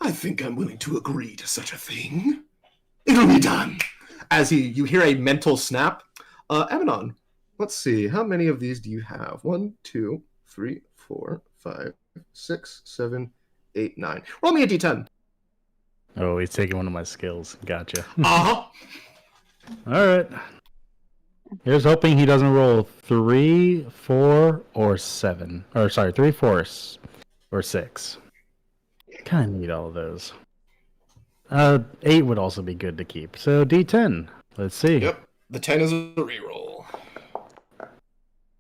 I think I'm willing to agree to such a thing. It'll be done. As you hear a mental snap. Amanon, let's see. How many of these do you have? 1, 2, 3, 4, 5, 6, 7, 8, 9. Roll me a d10. Oh, he's taking one of my skills. Gotcha. Uh-huh. Alright. Here's hoping he doesn't roll 3, 4, or 7. Or, sorry, 3, 4, or 6. Kind of need all of those. 8 would also be good to keep. So, D10. Let's see. Yep. The 10 is a reroll.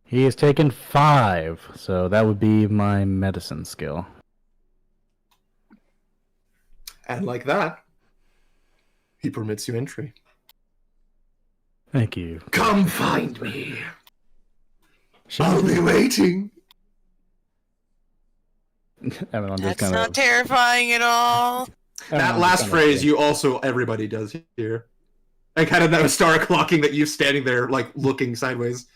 He has taken 5. So, that would be my medicine skill. And like that, he permits you entry. Thank you. Come find me. I'll be waiting. Avalon just That's kind not of. terrifying at all. That last phrase, you also everybody does hear. And kind of that star clocking that you standing there, like looking sideways.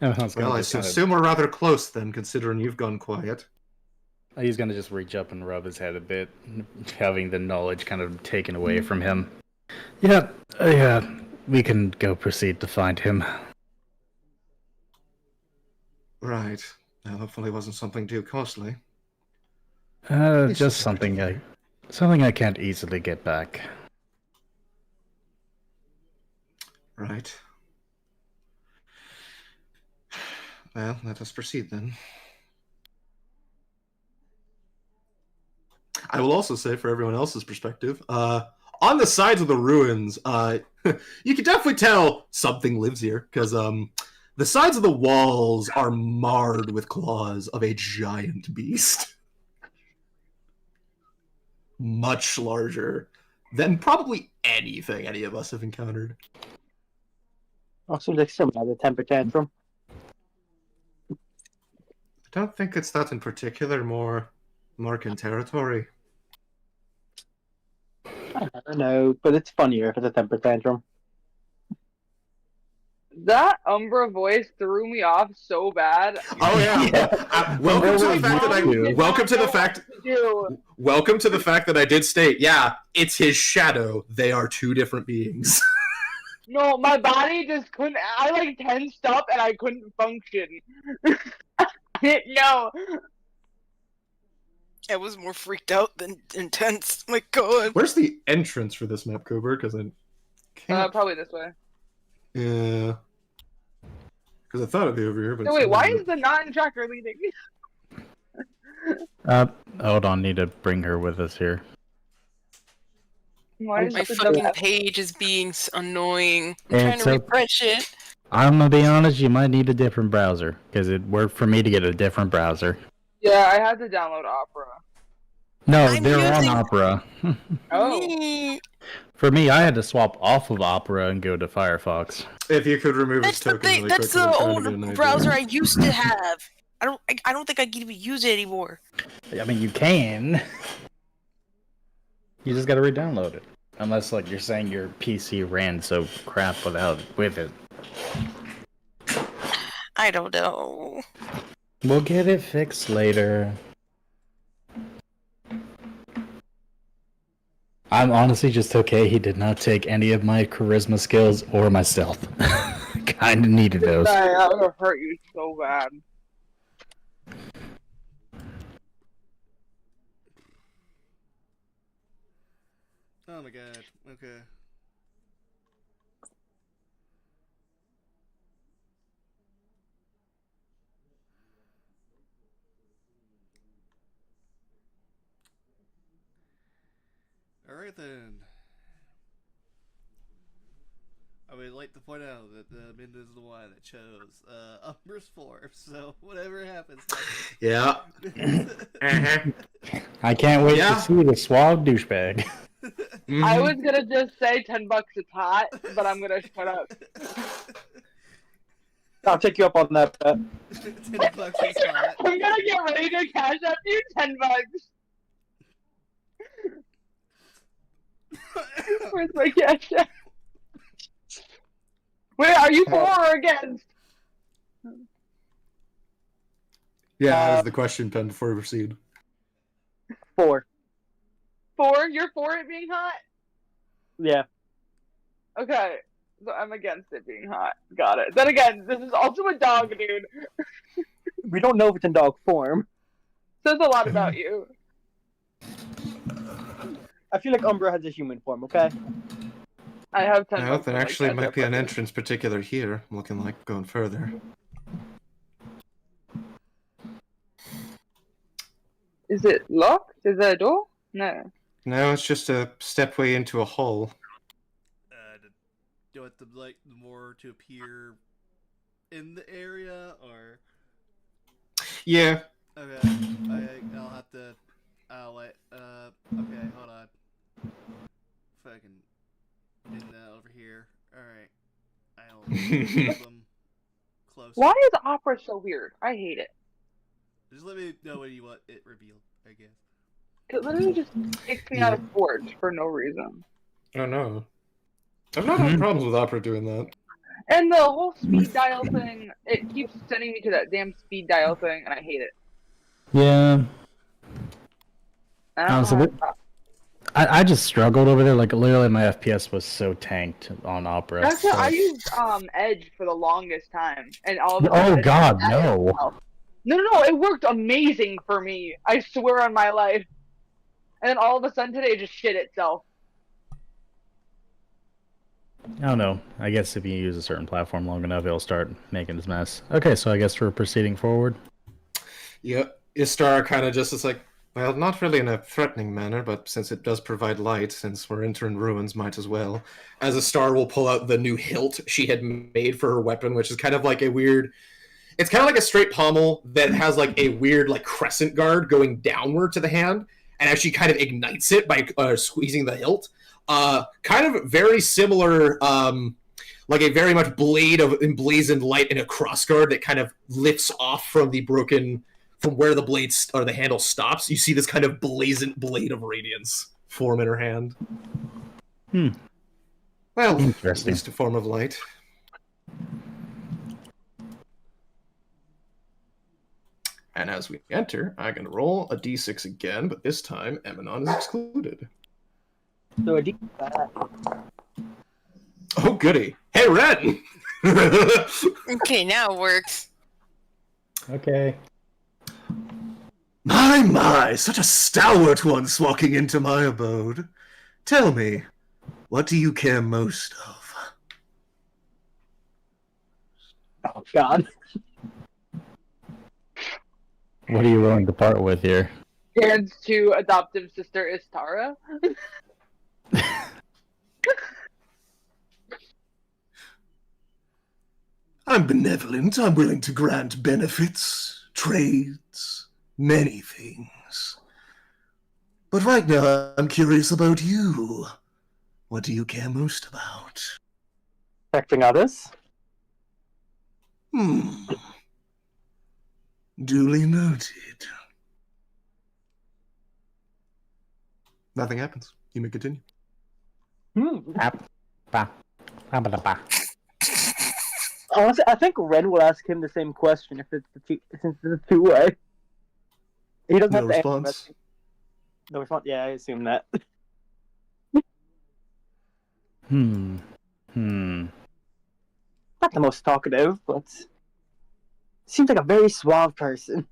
Avalon's Well, I assume we're rather close then, considering you've gone quiet. He's gonna just reach up and rub his head a bit, having the knowledge kind of taken away from him. Yeah, we can go proceed to find him. Right. Now, hopefully, it wasn't something too costly. Just something I can't easily get back. Right. Well, let us proceed then. I will also say, for everyone else's perspective, on the sides of the ruins, you can definitely tell something lives here, because the sides of the walls are marred with claws of a giant beast. Much larger than probably anything any of us have encountered. Also, like some other temper tantrum. I don't think it's that in particular, more Markan territory. I don't know, but it's funnier if it's a temper tantrum. That Umbra voice threw me off so bad. Oh yeah. Welcome to the fact that I welcome to the fact welcome to the fact that I did state, yeah, it's his shadow. They are two different beings. No, my body just couldn't. I like tensed up and I couldn't function. I didn't know. I was more freaked out than intense. My God. Where's the entrance for this map, Cooper? Because I can't. Probably this way. Yeah. Because I thought it'd be over here, but No, it's wait, not. why is the non-tracker leading? Hold on, need to bring her with us here. Why is My the fucking dog- page is being annoying. I'm And trying to so- refresh it. I'm gonna be honest, you might need a different browser, because it worked for me to get a different browser. Yeah, I had to download Opera. No, I'm they're on using- Opera. Oh. Mm, For me, I had to swap off of Opera and go to Firefox. If you could remove his That's the token thing. really That's quick, 'cause I'm the trying to get an old idea. browser I used to have. I don't think I can even use it anymore. I mean, you can. You just gotta re-download it. Unless, like, you're saying your PC ran so crap with it. I don't know. We'll get it fixed later. I'm honestly just okay he did not take any of my charisma skills or my stealth. Kinda needed those. That would have hurt you so bad. Oh my god. Okay. Alright then. I would like to point out that Minda is the one that chose Umbra's form, so whatever happens. Yeah. happens. I can't wait Yeah. to see the suave douchebag. Mhm. I was gonna just say $10 a tot, but I'm gonna shut up. I'll take you up on that bet. $10 is hot. I'm gonna get ready to cash out you $10. Where's my cash app? Wait, are you for or against? Yeah, that is the question, Pen, before we proceed. 4. For? You're for it being hot? Yeah. Okay, so I'm against it being hot. Got it. Then again, this is also a dog, dude. We don't know if it's in dog form. Says a lot about you. I feel like Umbra has a human form, okay? I have 10 Now, bucks there on my actually cash might app be an bucket. entrance particular here, looking like going further. Is it locked? Is there a door? No. No, it's just a stepway into a hall. Do you want the like more to appear in the area or? Yeah. Okay, I'll have to. I'll wait. Okay, hold on. Fucking in over here. All right, I'll move them close. Why is opera so weird? I hate it. Just let me know when you want it revealed, I guess. It literally just kicks me out of Forge for no reason. Oh no. I've not had problems with Opera doing that. And the whole speed dial thing, it keeps sending me to that damn speed dial thing, and I hate it. Yeah. I don't So know I just struggled over there. Like literally, my FPS was so tanked on Opera. That's what so- I used Edge for the longest time, and all of a Oh sudden, God, no! no, it worked amazing for me. I swear on my life. And then all of a sudden today, it just shit itself. I don't know. I guess if you use a certain platform long enough, it'll start making this mess. Okay, so I guess we're proceeding forward. Yep. Istar kind of just is like, well, not really in a threatening manner, but since it does provide light, since we're entering ruins, might as well. As Istar will pull out the new hilt she had made for her weapon, which is kind of like a weird... It's kind of like a straight pommel that has like a weird like crescent guard going downward to the hand, and as she kind of ignites it by squeezing the hilt, kind of very similar, like a very much blade of emblazoned light in a crossguard that kind of lifts off from the broken... From where the blade or the handle stops, you see this kind of blazoned blade of radiance form in her hand. Well, at Interesting. least a form of light. And as we enter, I'm going to roll a d6 again, but this time Emanon is excluded. So a D. Oh, goody. Hey, Ren! Okay, now it works. Okay. My, such a stalwart once walking into my abode. Tell me, what do you care most of? Oh God. What are you willing to part with here? Hands to adoptive sister Istara. I'm benevolent. I'm willing to grant benefits, trades, many things. But right now, I'm curious about you. What do you care most about? Protecting others. Duly noted. Nothing happens. You may continue. Honestly, I think Ren will ask him the same question if it's since it's a two-way. He doesn't No have to answer response. that. No response. Yeah, I assume that. Not the most talkative, but seems like a very suave person.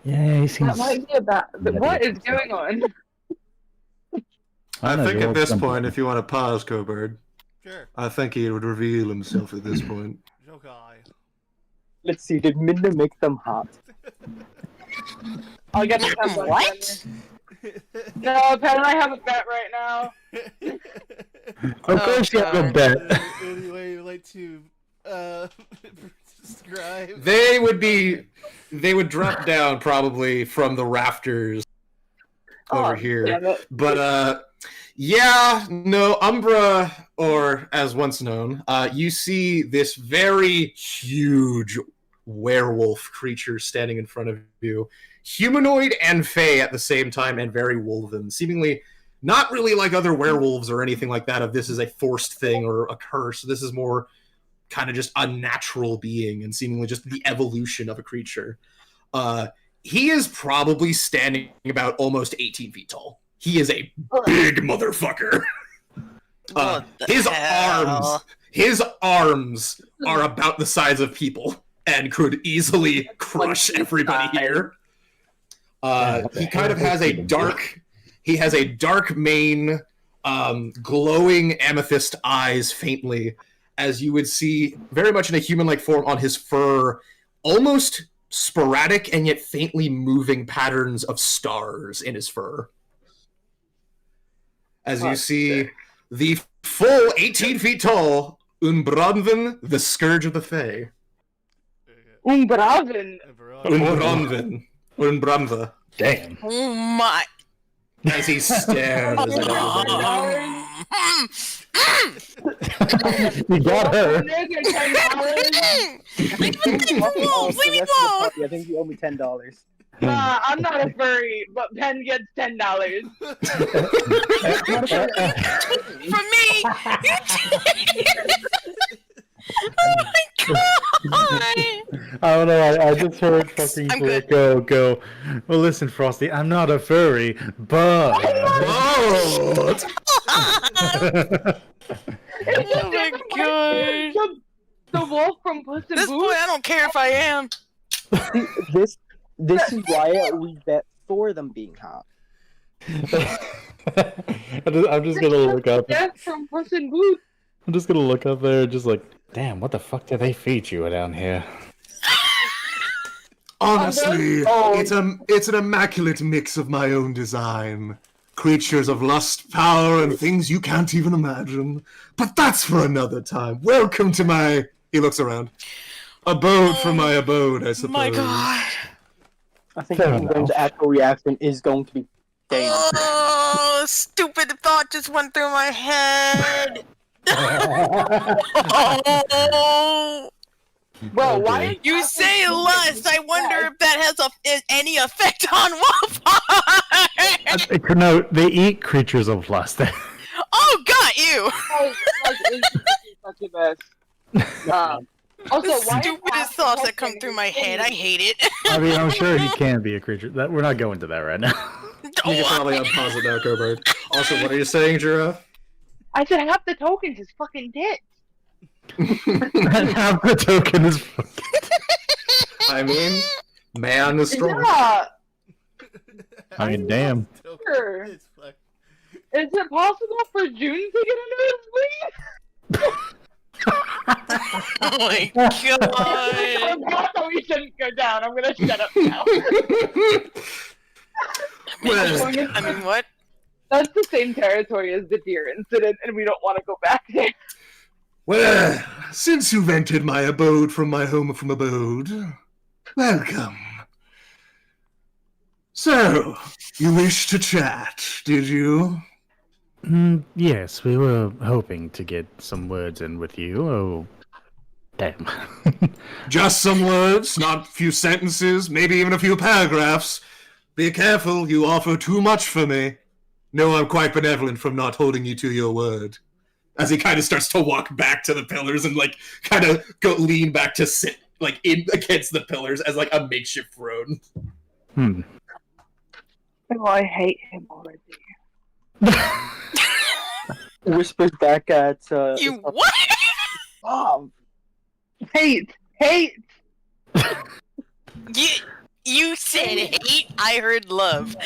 Yeah, he That seems. might be a bad. Yeah, What yeah. is going on? I don't know, think he at looks this something. point, if you want to pause, Cobird, Sure. I think he would reveal himself at this point. Okay. Let's see, did Minda make them hot? I'll get the template. What? No, Pen and I have a bet right now. Of course, you have a God. bet. Anyway, you'd like to describe? They would drop down probably from the rafters over Oh, here. damn it. But yeah, no, Umbra, or as once known, you see this very huge werewolf creature standing in front of you. Humanoid and fey at the same time, and very wolven. Seemingly not really like other werewolves or anything like that, if this is a forced thing or a curse. This is more kind of just a natural being and seemingly just the evolution of a creature. He is probably standing about almost 18 feet tall. He is a big motherfucker. What the His hell? arms are about the size of people and could easily crush everybody here. He kind of has a dark mane, glowing amethyst eyes faintly, as you would see very much in a human-like form on his fur, almost sporadic and yet faintly moving patterns of stars in his fur. As you see the full 18 feet tall Unbranven, the Scourge of the Fae. Umbraven. Unbranva. Damn. Oh my. As he stares at everybody. You got her. There's your $10. Leave me alone! Leave me alone! I think you owe me $10. I'm not a furry, but Pen gets $10. From me! Oh my god! I don't know. I just heard fucking I'm good. Draco go. Well, listen, Frosty. I'm not a furry, but. What? Oh my god! The wolf from Puss in This Boots. point, I don't care if I am. This is why we bet for them being hot. I'm just gonna look up. Death from Puss in Boots. I'm just gonna look up there, just like, damn, what the fuck do they feed you down here? Honestly, Oh. it's an immaculate mix of my own design. Creatures of lust, power, and things you can't even imagine. But that's for another time. Welcome to my... He looks around. Abode for my abode, I suppose. My god. I think Fair England's enough. actual reaction is going to be Dana. Oh, stupid thought just went through my head. Oh, Bro, why? you say lust. I wonder if that has any effect on Wolfheart. No, they eat creatures of lust. Oh, got you. Such a mess. Also, The why? stupidest thoughts that come through my head. I hate it. I mean, I'm sure he can be a creature. That we're not going to that right now. You can probably unpause it now, Cobra. Also, what are you saying, Giraffe? I said half the tokens is fucking tits. Half the token is. I mean, man is strong. Yeah. I mean, damn. Sure. It's fuck. Is it possible for June to get into this, please? Oh my god. I thought we shouldn't go down. I'm gonna shut up now. Well, I mean, what? That's the same territory as the deer incident, and we don't want to go back there. well, since you've entered my abode from my home from abode, welcome. So, you wish to chat, did you? Yes, we were hoping to get some words in with you. Oh, damn. Just some words, not a few sentences, maybe even a few paragraphs. Be careful, you offer too much for me. No, I'm quite benevolent from not holding you to your word. As he kind of starts to walk back to the pillars and, like, kind of lean back to sit, like, in against the pillars as, like, a makeshift throne. Oh, I hate him already. Whispers back at You what? Bob. Hate! You said hate, I heard love.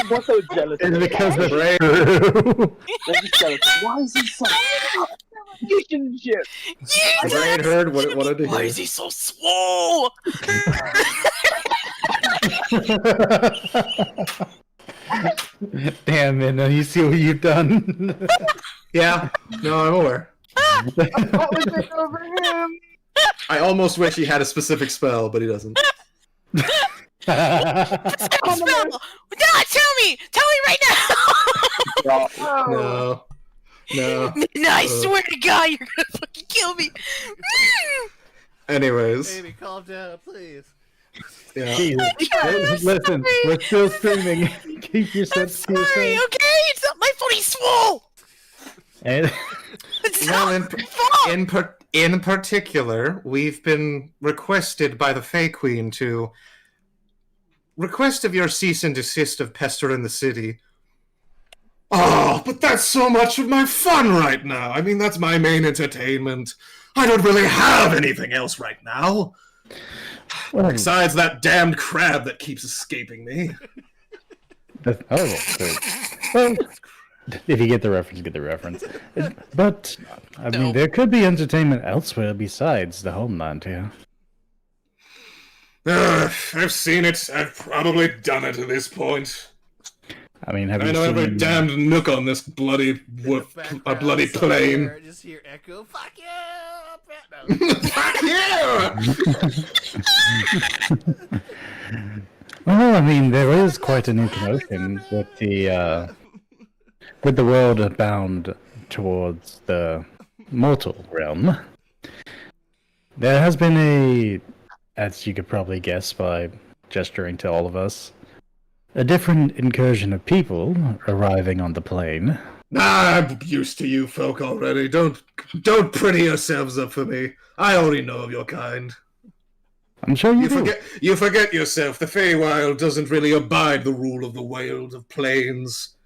What's so jealous? It's because of Right. They're just jealous. Why is he so? Relationship. The brain heard what it wanted to Why hear. is he so swole? Damn it! Now you see what you've done. Yeah, no, I'm aware. What was it over him? I almost wish he had a specific spell, but he doesn't. Spell! No, tell me right now! Oh. No. No, I swear to God, you're gonna fucking kill me. Anyways, Baby, calm down, please. yeah. Jesus. Listen, sorry. we're still streaming. Keep your I'm sense to sorry, yourself. okay? It's not my fault he's swole! And It's Well, not my fault! in particular, we've been requested by the Fey Queen to request of your cease and desist of pestering the city. Oh, but that's so much of my fun right now. I mean, that's my main entertainment. I don't really have anything else right now. Besides that damned crab that keeps escaping me. well, if you get the reference, get the reference. But I mean, No. there could be entertainment elsewhere besides the homeland here. I've seen it. I've probably done it at this point. I mean, have I you know every seen? damned nook on this bloody In the background bloody somewhere, plane. Just hear echo. Fuck you! Fuck you! Well, I mean, there is quite a new commotion with the world-bound towards the mortal realm, there has been a, as you could probably guess by gesturing to all of us, a different incursion of people arriving on the plane. I'm used to you folk already. Don't pretty yourselves up for me. I already know of your kind. I'm sure you do. You forget yourself. The Feywild doesn't really abide the rule of the Wild of Plains.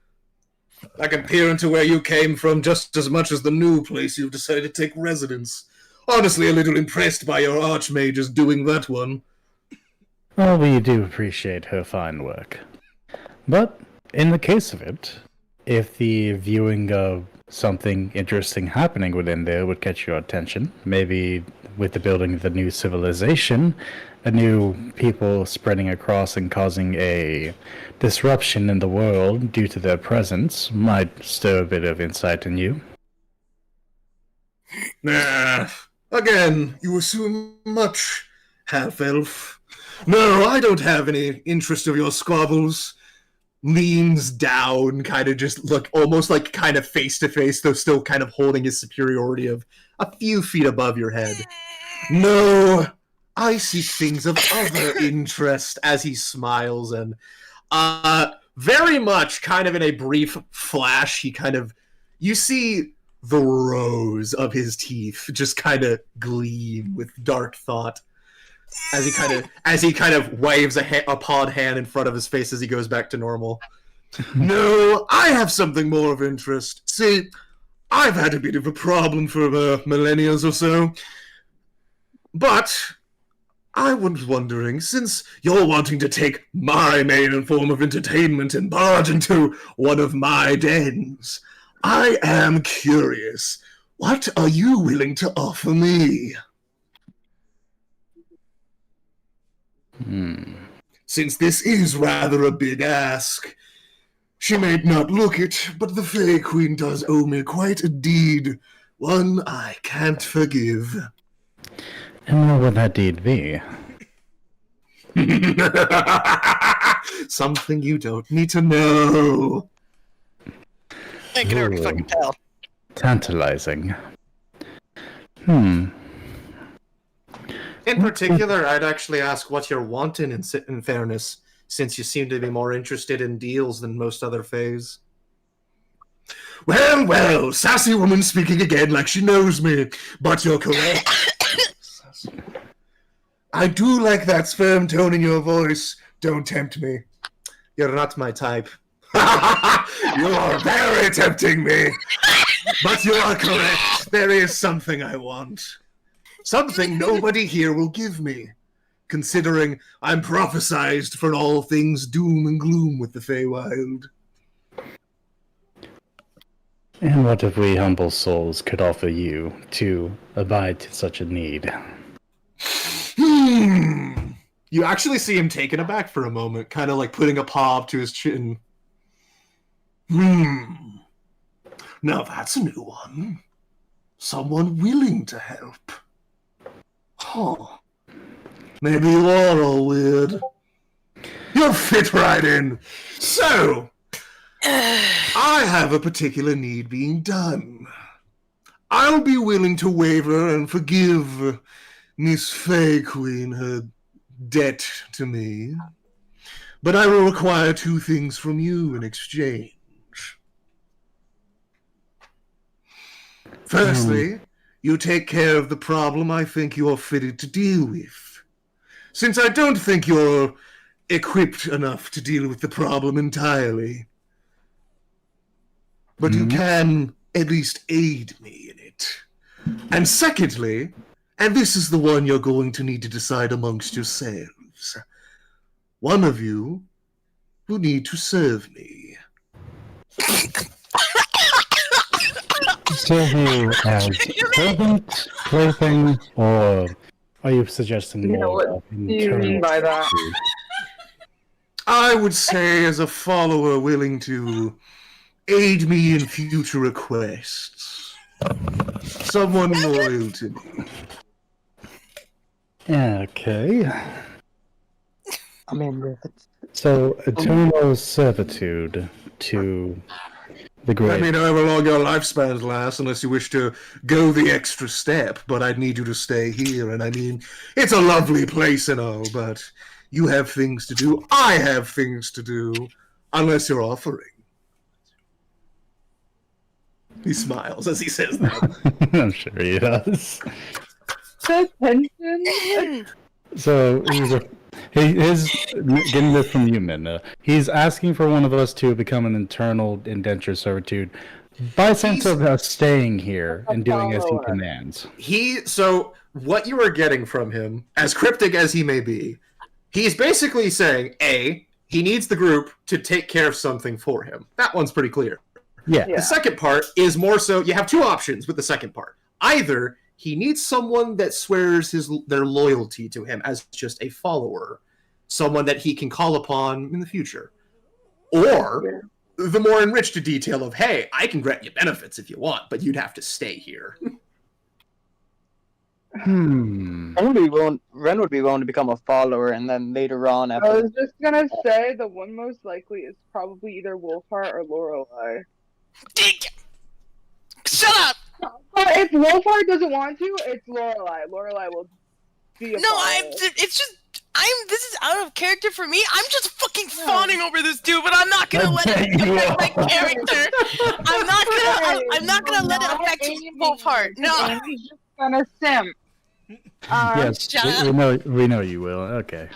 I can peer into where you came from just as much as the new place you've decided to take residence. Honestly, a little impressed by your archmages doing that one. Well, we do appreciate her fine work. But, in the case of it, if the viewing of something interesting happening within there would catch your attention, maybe with the building of the new civilization, a new people spreading across and causing a disruption in the world due to their presence might stir a bit of insight in you. Nah, again, you assume much, half-elf. No, I don't have any interest of your squabbles. Leans down, kind of just look almost like kind of face to face, though still kind of holding his superiority of a few feet above your head. No, I seek things of other interest, as he smiles, and very much kind of in a brief flash, you see the rows of his teeth just kind of gleam with dark thought. As he kind of waves a pawed hand in front of his face as he goes back to normal. No, I have something more of interest. See, I've had a bit of a problem for millennia or so. But I was wondering, since you're wanting to take my main form of entertainment and barge into one of my dens, I am curious. What are you willing to offer me? Since this is rather a big ask, she may not look it, but the Fey Queen does owe me quite a deed, one I can't forgive. And what would that deed be? Something you don't need to know. I can already fucking tell. Tantalizing. In particular, I'd actually ask what you're wanting in fairness, since you seem to be more interested in deals than most other Fays. Well, sassy woman speaking again like she knows me, but you're correct. I do like that firm tone in your voice. Don't tempt me. You're not my type. You are very tempting me. But you are correct. There is something I want. Something nobody here will give me, considering I'm prophesized for all things doom and gloom with the Feywild. And what if we humble souls could offer you to abide to such a need? You actually see him taken aback for a moment, kind of like putting a paw up to his chin. Now that's a new one. Someone willing to help. Huh. Maybe you are all weird. You'll fit right in. So, I have a particular need being done. I'll be willing to waver and forgive Miss Fey Queen her debt to me. But I will require two things from you in exchange. Firstly, you take care of the problem I think you're fitted to deal with. Since I don't think you're equipped enough to deal with the problem entirely. But you can at least aid me in it. And secondly, and this is the one you're going to need to decide amongst yourselves, one of you will need to serve me. Serve you as servant, plaything, or are you suggesting more? What do you mean by that? I would say as a follower willing to aid me in future requests. Someone loyal to me. Okay. I mean, So, eternal servitude to The great. I mean, however long your lifespans last, unless you wish to go the extra step, but I'd need you to stay here, and I mean, it's a lovely place and all, but you have things to do, I have things to do, unless you're offering. He smiles as he says that. I'm sure he does. The tension. So he's getting this from you, Minna. He's asking for one of us to become an internal indenture servitude by sense of us staying here and doing as he commands. So what you are getting from him, as cryptic as he may be, he's basically saying, A, he needs the group to take care of something for him. That one's pretty clear. Yeah. The second part is more so, you have two options with the second part. Either he needs someone that swears their loyalty to him as just a follower, someone that he can call upon in the future. Or the more enriched detail of, hey, I can grant you benefits if you want, but you'd have to stay here. Hmm. Ren would be willing to become a follower, and then later on, I after was just gonna say the one most likely is probably either Wolfheart or Lorelei. Shut up! But if Wolfheart doesn't want to, it's Lorelei. Lorelei will be a No, follower. This is out of character for me. I'm just fucking fawning over this dude, but I'm not gonna let it affect my character. I'm not gonna let it affect Wolfheart. No. He's just gonna simp. Yes, shut we know you will. Okay.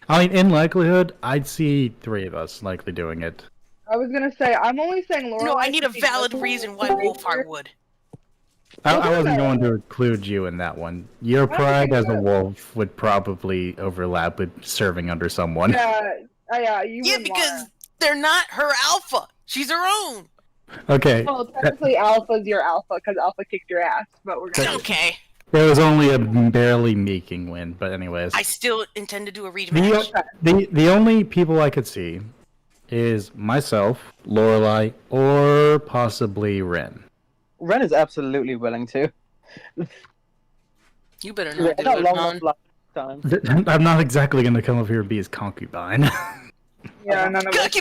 I mean, in likelihood, I'd see 3 of us likely doing it. I was gonna say, I'm only saying Lorelei. No, I need a because valid she's reason why a Wolfheart would. I wasn't going to include you in that one. Your pride as a wolf would probably overlap with serving under someone. Yeah, Yeah, wouldn't because wanna. they're not her alpha. She's her own. Okay, Well, technically, Alpha's your alpha because Alpha kicked your ass, but we're gonna. Okay. there was only a barely meeking win, but anyways. I still intend to do a rematch. The only people I could see is myself, Lorelei, or possibly Ren. Ren is absolutely willing to. You better Yeah, not do not it, long man. enough lifetime. I'm not exactly going to come up here and be his concubine. Yeah, none of us.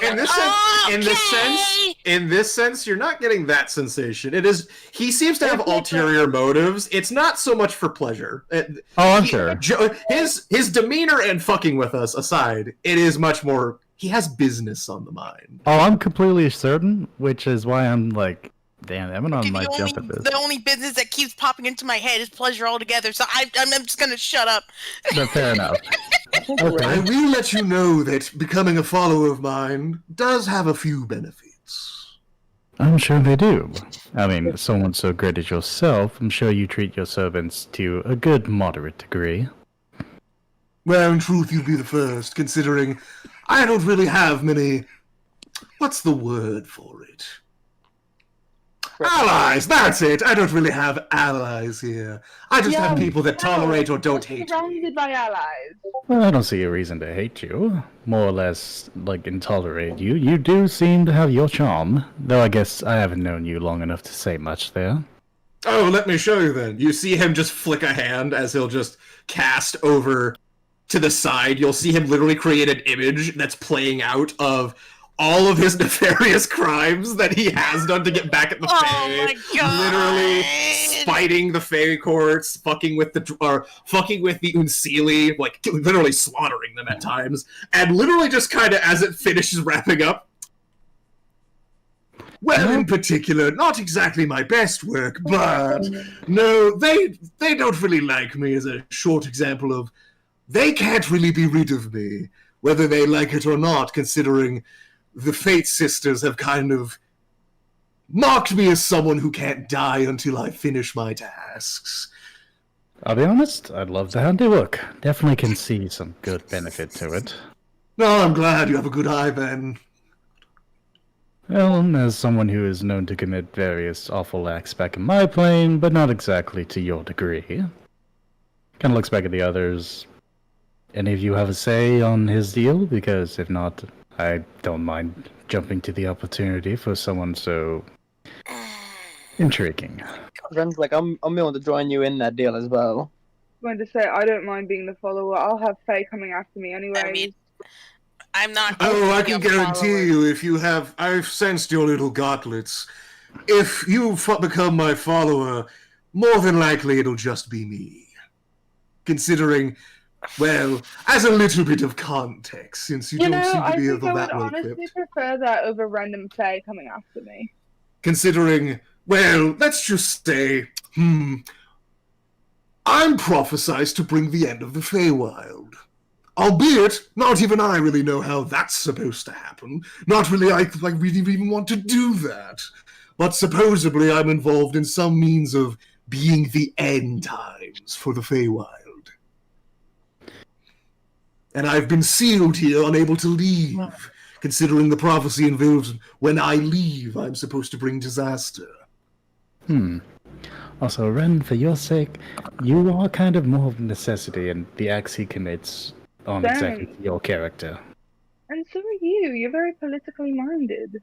In this sense, you're not getting that sensation. It is. He seems to have ulterior motives. It's not so much for pleasure. I'm sure. His demeanor and fucking with us aside, it is much more. He has business on the mind. Oh, I'm completely certain, which is why I'm like, damn, Emanon might jump at this. The only business that keeps popping into my head is pleasure altogether, so I'm just gonna shut up. But fair enough. Okay. I will let you know that becoming a follower of mine does have a few benefits. I'm sure they do. I mean, someone so great as yourself, I'm sure you treat your servants to a good moderate degree. Well, in truth, you'd be the first, considering I don't really have many... What's the word for it? Allies, that's it! I don't really have allies here. I just have people that tolerate or don't hate me. Surrounded by allies. Well, I don't see a reason to hate you. More or less, like, intolerate you. You do seem to have your charm. Though I guess I haven't known you long enough to say much there. Oh, let me show you then. You see him just flick a hand as he'll just cast over to the side. You'll see him literally create an image that's playing out of all of his nefarious crimes that he has done to get back at the Oh Fae. my god! Literally spiting the Fae courts, fucking with the Unseelie, like literally slaughtering them at times, and literally just kind of as it finishes wrapping up. Well, in particular, not exactly my best work, but no, they don't really like me as a short example of they can't really be rid of me, whether they like it or not, considering the Fate Sisters have kind of marked me as someone who can't die until I finish my tasks. I'll be honest, I'd love the handiwork. Definitely can see some good benefit to it. No, I'm glad you have a good eye, then. Well, as someone who is known to commit various awful acts back in my plane, but not exactly to your degree. Kinda looks back at the others. Any of you have a say on his deal? Because if not, I don't mind jumping to the opportunity for someone so intriguing. Ren's like, I'm willing to join you in that deal as well. I'm going to say, I don't mind being the follower. I'll have Faye coming after me anyway. I mean, I'm not. Oh, I can be a guarantee follower. you, if you have, I've sensed your little gauntlets. If you become my follower, more than likely it'll just be me. Considering, well, as a little bit of context, since you You don't know, seem to I be think I would that well honestly equipped. prefer that over random Fae coming after me. Considering, well, let's just say, I'm prophesized to bring the end of the Feywild. Albeit, not even I really know how that's supposed to happen. Not really like we even want to do that. But supposedly I'm involved in some means of being the end times for the Feywild. And I've been sealed here, unable to leave, considering the prophecy involves when I leave, I'm supposed to bring disaster. Also, Ren, for your sake, you are kind of more of a necessity, and the acts he commits aren't exactly Dang. your character. And so are you. You're very politically minded.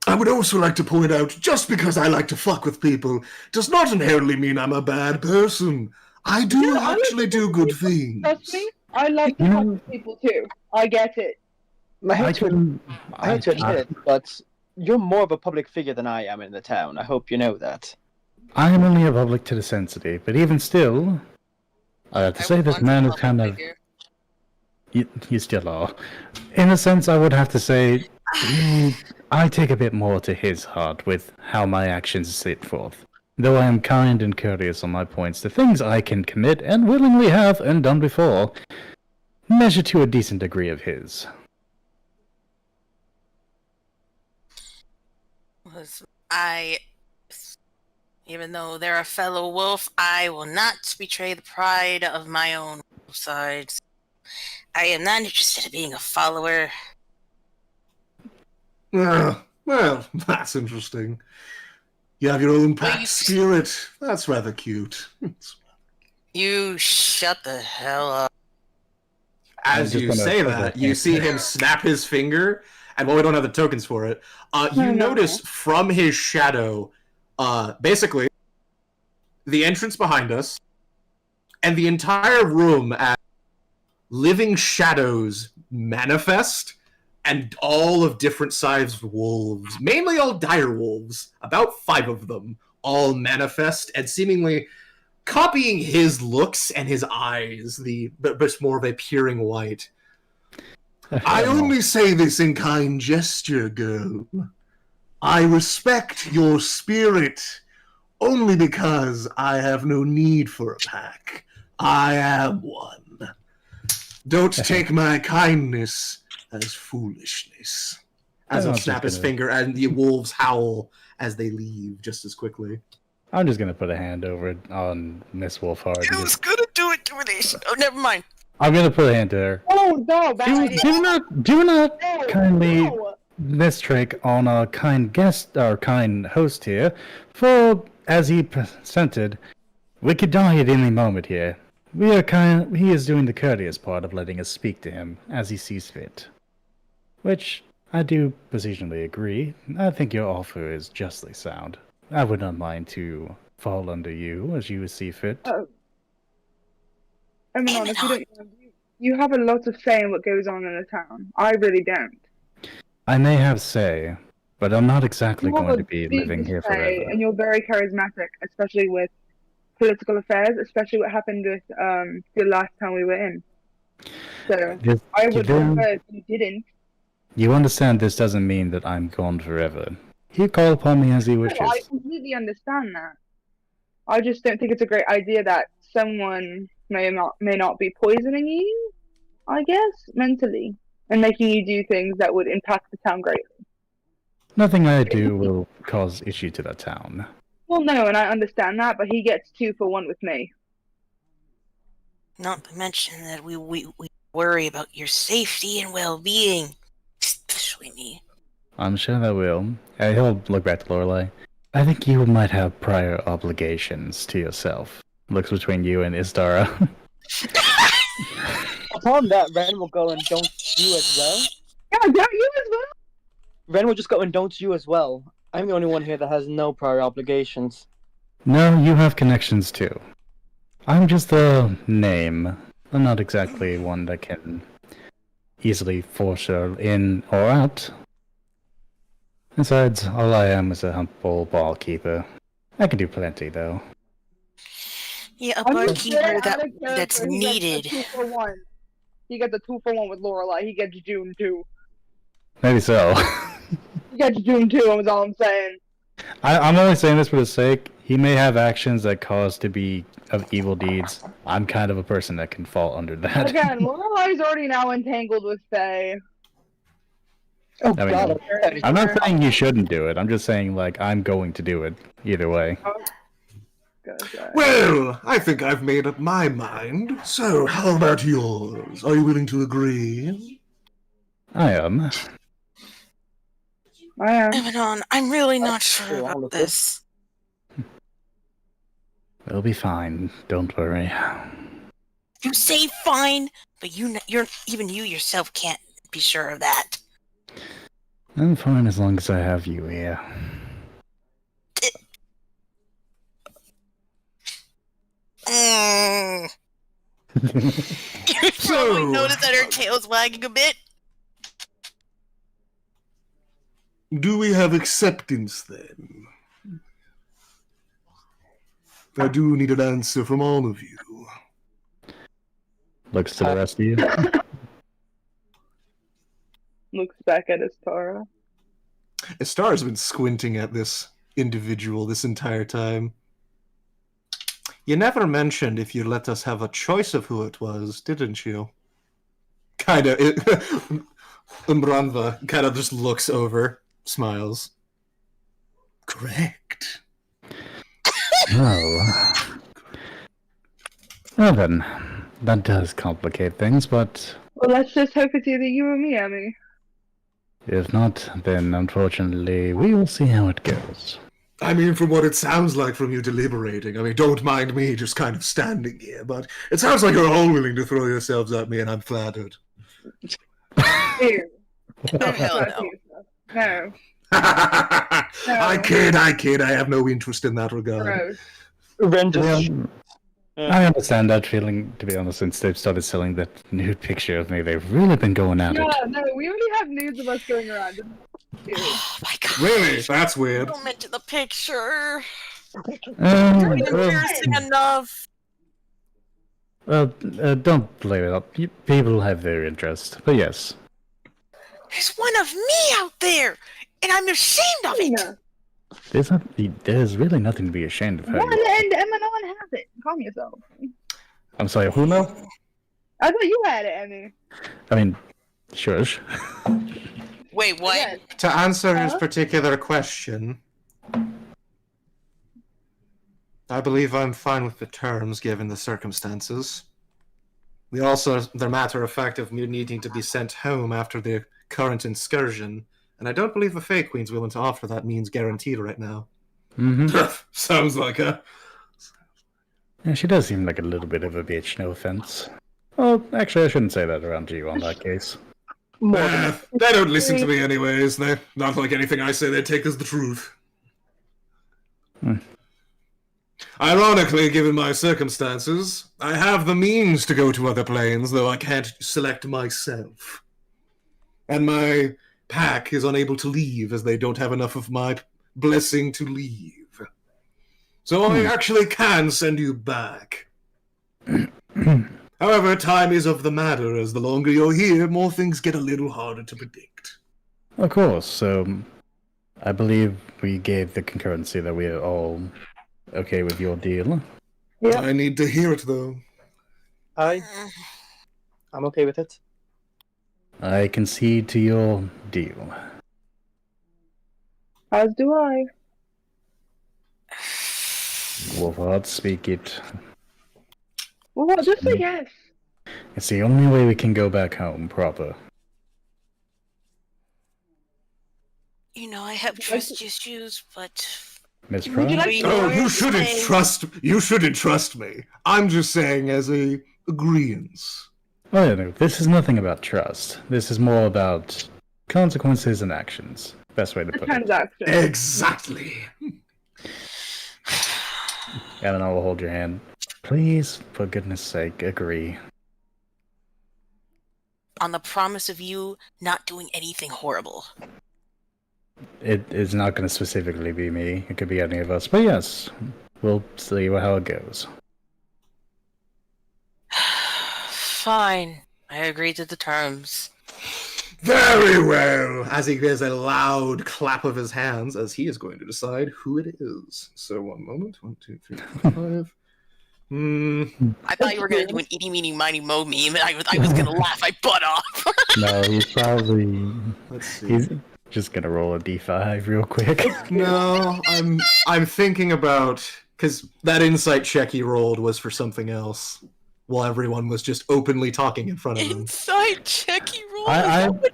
I would also like to point out, just because I like to fuck with people does not inherently mean I'm a bad person. I do No, I like actually to do fuck good people. things. Trust me, I like to talk to people too. I get it. I I hate to can. admit it, but you're more of a public figure than I am in the town. I hope you know that. I am only a public to the sensitive, but even still, I have to say this man is kind of. You still are. In a sense, I would have to say, I take a bit more to his heart with how my actions sit forth. Though I am kind and courteous on my points, the things I can commit and willingly have and done before measure to a decent degree of his. Even though they're a fellow wolf, I will not betray the pride of my own sides. I am not interested in being a follower. Well, that's interesting. You have your own pack Please. spirit. That's rather cute. You shut the hell up. As I'm you just gonna say put that, that you in. see him snap his finger, and while we don't have the tokens for it, you No. notice from his shadow, basically, the entrance behind us, and the entire room as living shadows manifest, and all of different sized wolves, mainly all dire wolves, about 5 of them, all manifest and seemingly copying his looks and his eyes, but it's more of a peering white. I only say this in kind gesture, girl. I respect your spirit only because I have no need for a pack. I am one. Don't take my kindness as foolishness. As I'm I just snap his gonna- finger and the wolves howl as they leave just as quickly. I'm just gonna put a hand over it on Miss Wolfhard. and I was just- gonna do intimidation. Oh, never mind. I'm gonna put a hand to her. Oh no, bad idea. Do not No, kindly no. mistrick on our kind guest, our kind host here, for, as he presented, we could die at any moment here. He is doing the courteous part of letting us speak to him as he sees fit. Which, I do positionally agree. I think your offer is justly sound. I would not mind to fall under you as you see fit. I mean, honestly, you have a lot of say in what goes on in the town. I really don't. I may have say, but I'm not exactly You have going a to be big living here say, forever. and you're very charismatic, especially with political affairs, especially what happened with the last time we were in. So This- I you would don't- prefer if you didn't. You understand this doesn't mean that I'm gone forever. He call upon me as he wishes. No, I completely understand that. I just don't think it's a great idea that someone may not be poisoning you, I guess, mentally, and making you do things that would impact the town greatly. Nothing I do will cause issue to the town. Well, no, and I understand that, but he gets 2 for 1 with me. Not to mention that we worry about your safety and well-being, especially me. I'm sure that will. He'll look back to Lorelei. I think you might have prior obligations to yourself. Looks between you and Istara. Upon that, Ren will go and don't you as well. Yeah, don't you as well? Ren will just go and don't you as well. I'm the only one here that has no prior obligations. No, you have connections too. I'm just a name. I'm not exactly one that can easily force her in or out. Besides, all I am is a humble ballkeeper. I can do plenty, though. Yeah, a I'm just saying, barkeeper out of that's character, he needed. gets a 2-for-1. He gets a 2-for-1 with Lorelai. He gets June too. Maybe so. He gets June too. Is all I'm saying. I'm only saying this for the sake. He may have actions that cause to be of evil deeds. I'm kind of a person that can fall under that. Again, Lorelai's already now entangled with Faye. Oh I mean, god. I'm not saying you shouldn't do it. I'm just saying, like, I'm going to do it either way. Well, I think I've made up my mind. So, how about yours? Are you willing to agree? I am. I am. Emanon, I'm really not sure about this. We'll be fine. Don't worry. You say fine, but you're even you yourself can't be sure of that. I'm fine as long as I have you here. You probably noticed that her tail's wagging a bit. Do we have acceptance then? I do need an answer from all of you. Looks to the rest of you. Looks back at Astara. Astara's been squinting at this individual this entire time. You never mentioned if you let us have a choice of who it was, didn't you? Kinda. Umbranva kind of just looks over, smiles. Correct. Oh. Well then, that does complicate things, but Well, let's just hope it's either you or me, Emmy. if not, then unfortunately, we will see how it goes. I mean, from what it sounds like from you deliberating, I mean, don't mind me just kind of standing here, but it sounds like you're all willing to throw yourselves at me, and I'm flattered. Ew. Oh, hell no. No. I kid, I have no interest in that regard. Gross. Ren just I understand that feeling, to be honest, since they've started selling that nude picture of me. They've really been going at Yeah, it. no, we already have nudes of us going around. Ew. Oh my god. Really? That's weird. Don't mention the picture. Well, Embarrassing enough. don't blame it up. People have their interest, but yes. There's one of me out there, and I'm ashamed of it. Yeah. There's really nothing to be ashamed of. One Harry. and Emanon has it. Calm yourself. I'm sorry, who now? I thought you had it, Emmy. I mean, shush. Wait, what? Yes. To answer his particular question, I believe I'm fine with the terms given the circumstances. The matter of fact of me needing to be sent home after the current excursion, and I don't believe the Fae Queen's willing to offer that means guaranteed right now. Mm-hmm. Sounds like a... Yeah, she does seem like a little bit of a bitch, no offense. Well, actually, I shouldn't say that around you on that case. They don't listen to me anyways. They're not like anything I say they take as the truth. Ironically, given my circumstances, I have the means to go to other planes, though I can't select myself. And my pack is unable to leave, as they don't have enough of my blessing to leave. So I actually can send you back. However, time is of the matter, as the longer you're here, more things get a little harder to predict. Of course, so I believe we gave the concurrency that we are all okay with your deal. Yeah. I need to hear it, though. I'm okay with it. I concede to your deal. As do I. Wolfhard, speak it. Well, what? Just say yes. It's the only way we can go back home proper. You know, I have trust issues, but Miss Would you Pratt? like- Oh, Where you is shouldn't my- trust. You shouldn't trust me. I'm just saying as a agreeance. Oh, yeah, no, this is nothing about trust. This is more about consequences and actions. Best way to The put it. transaction. Exactly. And I will hold your hand. Please, for goodness sake, agree. on the promise of you not doing anything horrible. It is not going to specifically be me. It could be any of us. But yes, we'll see how it goes. Fine. I agree to the terms. Very well. As he gives a loud clap of his hands, as he is going to decide who it is. So 1 moment. 1, 2, 3, 4, 5. I thought you were going to do an eaty meeny miny mo meme, and I was going to laugh my butt off. No, he's probably... Let's see. He's just going to roll a d5 real quick. No, I'm thinking about... Because that insight check he rolled was for something else, while everyone was just openly talking in front of him. Inside checky roll.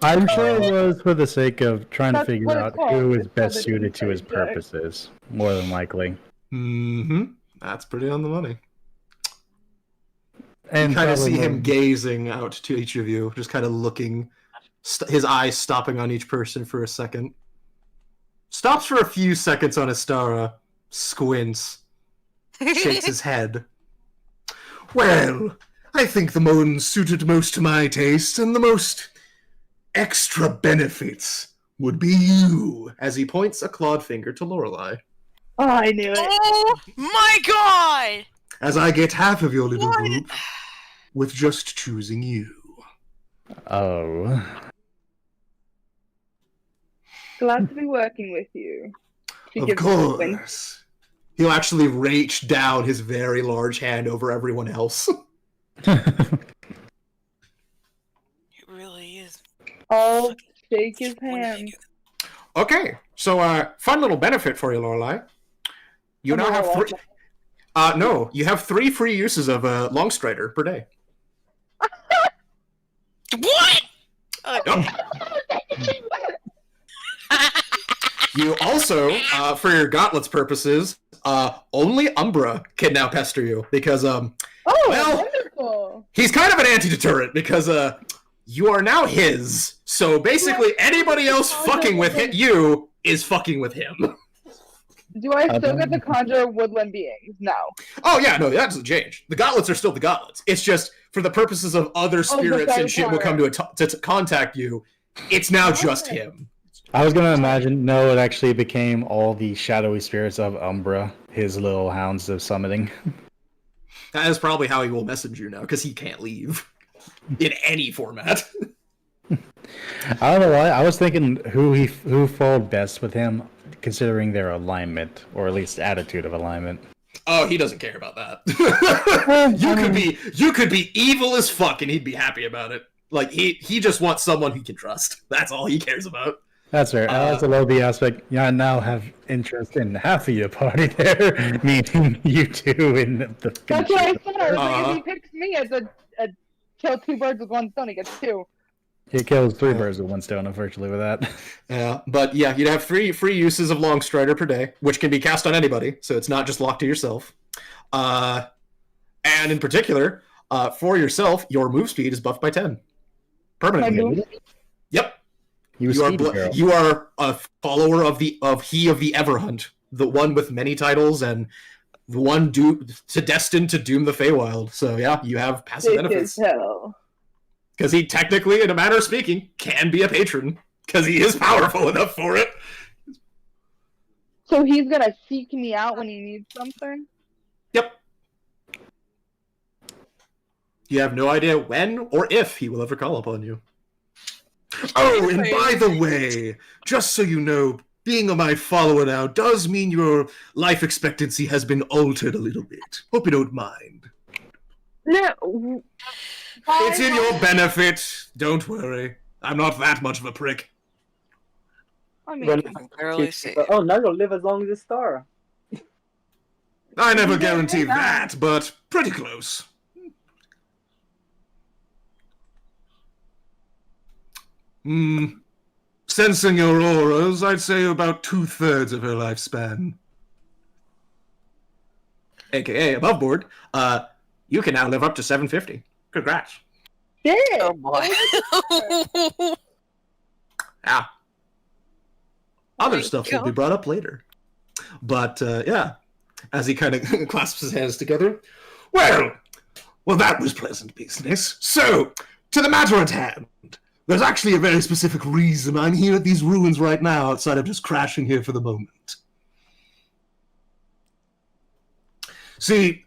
I'm sure it was for the sake of trying to That's figure what out it's called. who is It's best called an suited to his insight check. purposes, more than likely. Mm-hmm. That's pretty on the money. And Kind of probably see him more- gazing out to each of you, just kind of looking, his eyes stopping on each person for a second. Stops for a few seconds on Astara, squints, shakes his head. Well, I think the one suited most to my taste and the most extra benefits would be you, as he points a clawed finger to Lorelei. Oh, I knew it. Oh my god! As I get half of your little What? group with just choosing you. Oh. Glad to be working with you. She Of gives me a wink. course. He'll actually reach down his very large hand over everyone else. It really is. I'll shake his One hand. thing. Okay, so fun little benefit for you, Lorelei. You I'm now not have gonna three. No, you have 3 free uses of Longstrider per day. What? Yep. You also, for your gauntlets purposes, only Umbra can now pester you because Oh, Well- wonderful. he's kind of an anti-deterrent because you are now his. So basically, anybody else fucking with you is fucking with him. Do I still get to conjure woodland beings? No. Oh yeah, no, that doesn't change. The gauntlets are still the gauntlets. It's just for the purposes of other spirits and shit will come to contact you. It's now just Okay. him. I was gonna imagine, no, it actually became all the shadowy spirits of Umbra, his little hounds of summoning. That is probably how he will message you now, because he can't leave in any format. I don't know why. I was thinking who followed best with him, considering their alignment, or at least attitude of alignment. Oh, he doesn't care about that. you could be evil as fuck, and he'd be happy about it. Like he just wants someone he can trust. That's all he cares about. That's fair. That's a low B aspect. Yeah, I now have interest in half of your party there, meaning you two in the. That's what I said. I was like, Uh-huh. if he picks me as a kill 2 birds with 1 stone, he gets 2. He kills 3 birds with 1 stone, unfortunately, with that. Yeah, but yeah, you'd have 3 free uses of Longstrider per day, which can be cast on anybody, so it's not just locked to yourself. And in particular, for yourself, your move speed is buffed by 10 My permanently. move. Yep. You You are speedy girl. you are a follower of the Everhunt, the one with many titles and the one destined to doom the Feywild. So yeah, you have passive Sick as benefits hell. because he technically, in a manner of speaking, can be a patron because he is powerful enough for it. So he's gonna seek me out when he needs something? Yep. You have no idea when or if he will ever call upon you. Oh, and by the way, just so you know, being my follower now does mean your life expectancy has been altered a little bit. Hope you don't mind. No. It's in your benefit. Don't worry. I'm not that much of a prick. I mean, Well, I can barely see. Oh, now you'll live as long as a star. I never You don't guarantee say that. that, but pretty close. Sensing your auras, I'd say about 2/3 of her lifespan. AKA above board, you can now live up to 750. Congrats. shit. Oh boy. Yeah. Other My stuff will be brought up later. But, yeah, as he kind of clasps his hands together. Well, that was pleasant business. So, to the matter at hand. There's actually a very specific reason I'm here at these ruins right now, outside of just crashing here for the moment. See,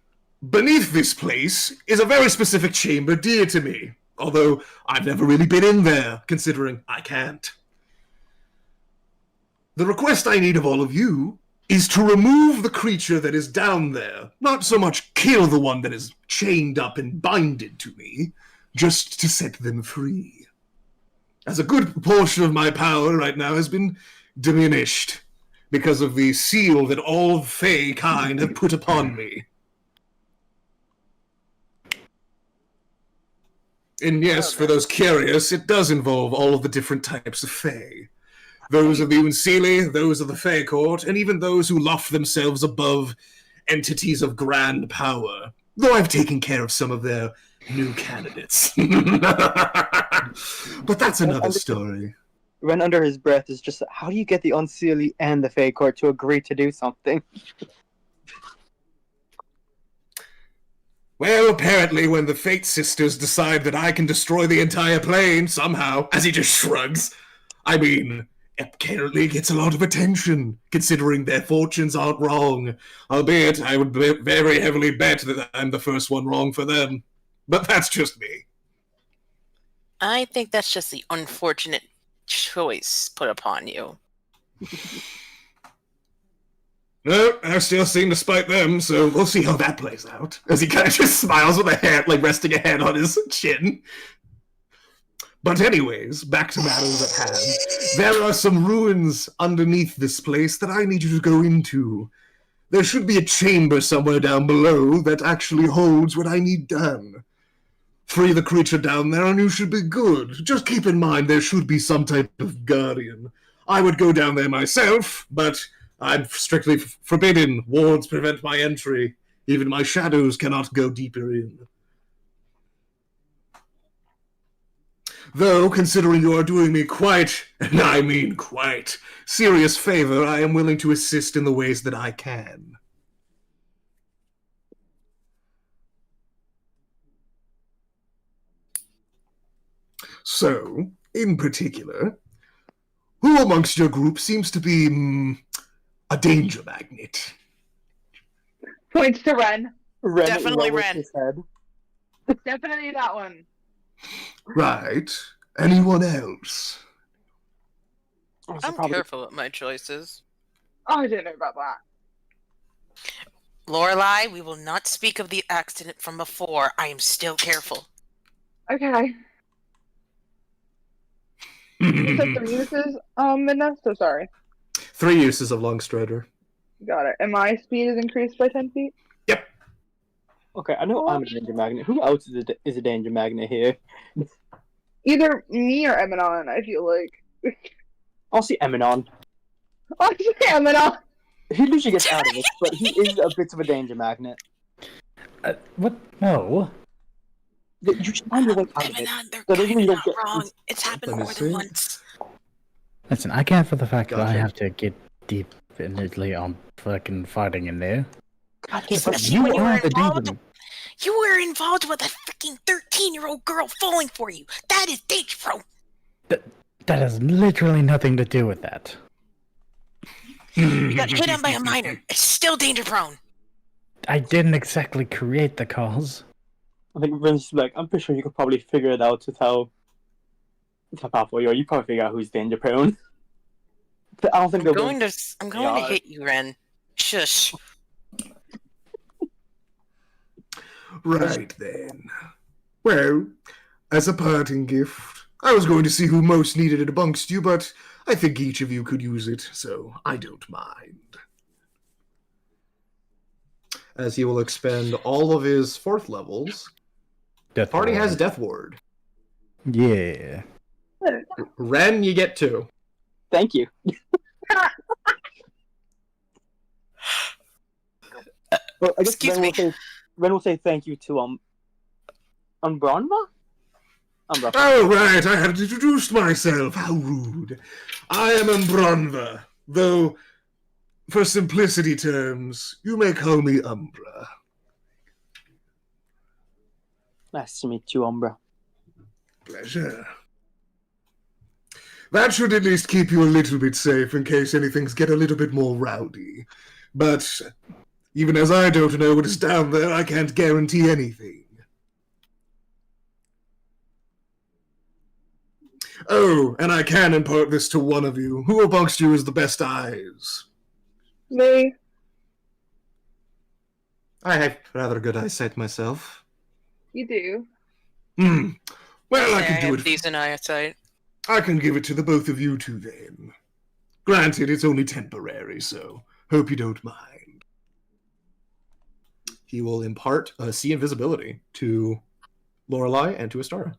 beneath this place is a very specific chamber dear to me, although I've never really been in there, considering I can't. The request I need of all of you is to remove the creature that is down there, not so much kill the one that is chained up and binded to me, just to set them free. As a good portion of my power right now has been diminished because of the seal that all Fey kind have put upon me. And yes, for those curious, it does involve all of the different types of Fey. Those of the Unsili, those of the Fey Court, and even those who luff themselves above entities of grand power, though I've taken care of some of their new candidates. But that's another story. Ren under his breath is just, how do you get the Unseelie and the Fey Court to agree to do something? Well, apparently when the Fate Sisters decide that I can destroy the entire plane somehow, as he just shrugs, I mean, apparently it gets a lot of attention, considering their fortunes aren't wrong. Albeit, I would very heavily bet that I'm the first one wrong for them. But that's just me. I think that's just the unfortunate choice put upon you. No, I still seem to spite them, so we'll see how that plays out. As he kind of just smiles with a hand, like resting a hand on his chin. But anyways, back to matters at hand. There are some ruins underneath this place that I need you to go into. There should be a chamber somewhere down below that actually holds what I need done. Free the creature down there and you should be good. Just keep in mind there should be some type of guardian. I would go down there myself, but I'm strictly forbidden. Wards prevent my entry. Even my shadows cannot go deeper in. Though, considering you are doing me quite, and I mean quite, serious favor, I am willing to assist in the ways that I can. So, in particular, who amongst your group seems to be a danger magnet? Points to Ren. Ren Definitely lowers Ren. his head. Definitely that one. Right. Anyone else? I'm careful with my choices. Oh, I didn't know about that. Lorelai, we will not speak of the accident from before. I am still careful. Okay. You said 3 uses, Midna? So sorry. 3 uses of Longstrider. Got it. And my speed is increased by 10 feet? Yep. Okay, I know I'm a danger magnet. Who else is a danger magnet here? Either me or Eminon, I feel like. I'll see Eminon. Oh, yeah, Eminon! He usually gets out of it, but he is a bit of a danger magnet. What? No. You should find your way out of it. Eminon, they're So they really kind of don't get- wrong. It's happened Let me more see. than once. Listen, I can't for the fact that I Gotcha. have to get definitely on fucking fighting in there. God, Especially You when you are were the involved. danger. You were involved with a freaking 13-year-old girl falling for you. That is danger prone. That has literally nothing to do with that. You got hit on by a minor. It's still danger prone. I didn't exactly create the cause. I think Vince is like, I'm pretty sure you could probably figure it out with how powerful you are. You probably figure out who's danger prone. But I don't think I'm they'll going to hit you, Ren. Shush. Right then. Well, as a parting gift, I was going to see who most needed it amongst you, but I think each of you could use it, so I don't mind. As he will expend all of his 4th levels, Death party Ward. has Death Ward. Yeah. Ren, you get 2. Thank you. Well, I guess Excuse me. Ren will say thank you to Umbranva? Umbra. Oh, right, I hadn't introduced myself. How rude. I am Umbranva, though, for simplicity terms, you may call me Umbra. Nice to meet you, Umbra. pleasure. That should at least keep you a little bit safe in case anything's get a little bit more rowdy. But even as I don't know what is down there, I can't guarantee anything. Oh, and I can impart this to one of you. Who amongst you has the best eyes? Me. I have rather good eyesight myself. You do. Well, I Yeah, can do have it. decent eyesight. I can give it to the both of you two then. Granted, it's only temporary, so hope you don't mind. He will impart see invisibility to Lorelei and to Astara.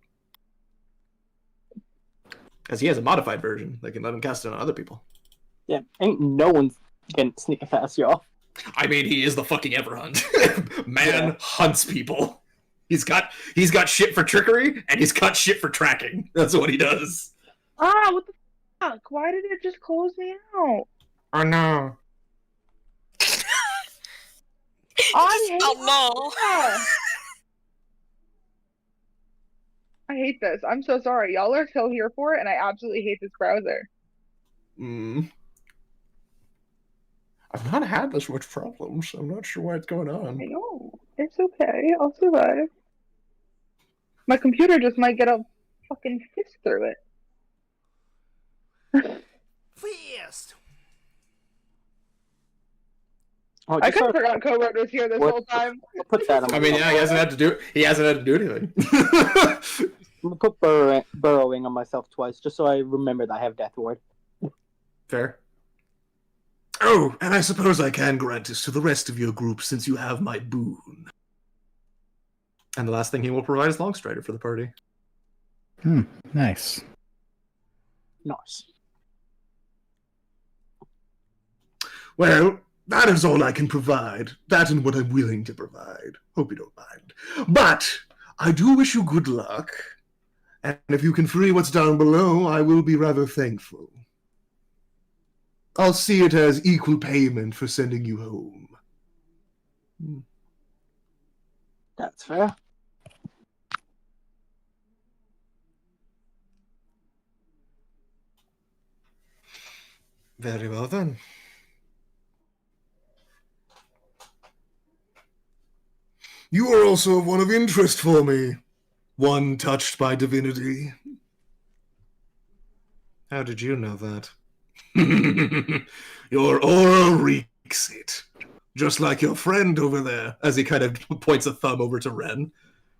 As he has a modified version that can let him cast it on other people. Yeah, ain't no one's getting sneak past y'all. I mean, he is the fucking Everhunt. Man hunts people. He's got shit for trickery, and he's got shit for tracking. That's what he does. Ah, what the fuck? Why did it just close me out? Oh no. I hate this. I'm so sorry. Y'all are so here for it, and I absolutely hate this browser. I've not had this much problems. I'm not sure what's going on. I know. It's okay. I'll survive. My computer just might get a fucking fist through it. Fist. Oh, I just kind of sort of- forgot Cobra was here this What- whole time. I'll put that on. I mean, yeah, he hasn't had to do anything. I'm gonna put burrowing on myself twice, just so I remember that I have Death Ward. Fair. Oh, and I suppose I can grant this to the rest of your group since you have my boon. And the last thing he will provide is Longstrider for the party. Nice. Nice. Well, that is all I can provide. That and what I'm willing to provide. Hope you don't mind. But I do wish you good luck. And if you can free what's down below, I will be rather thankful. I'll see it as equal payment for sending you home. That's fair. Very well then. You are also of one of interest for me. One touched by divinity. How did you know that? Your aura reeks it. Just like your friend over there, as he kind of points a thumb over to Ren.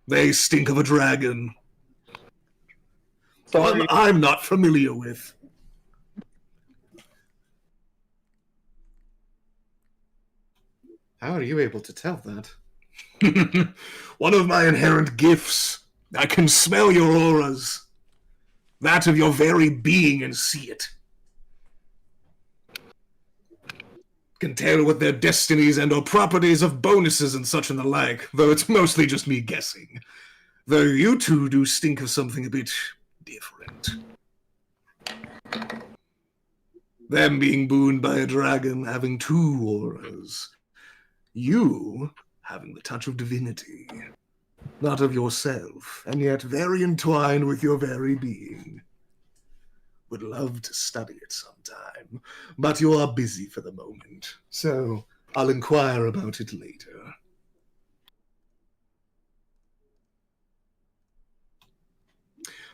They stink of a dragon. Sorry. I'm not familiar with. How are you able to tell that? One of my inherent gifts. I can smell your auras. That of your very being and see it. Can tell what their destinies and or properties of bonuses and such and the like, though it's mostly just me guessing. Though you two do stink of something a bit different. Them being booned by a dragon, having two auras. You having the touch of divinity. Not of yourself, and yet very entwined with your very being. Would love to study it sometime, but you are busy for the moment, so I'll inquire about it later.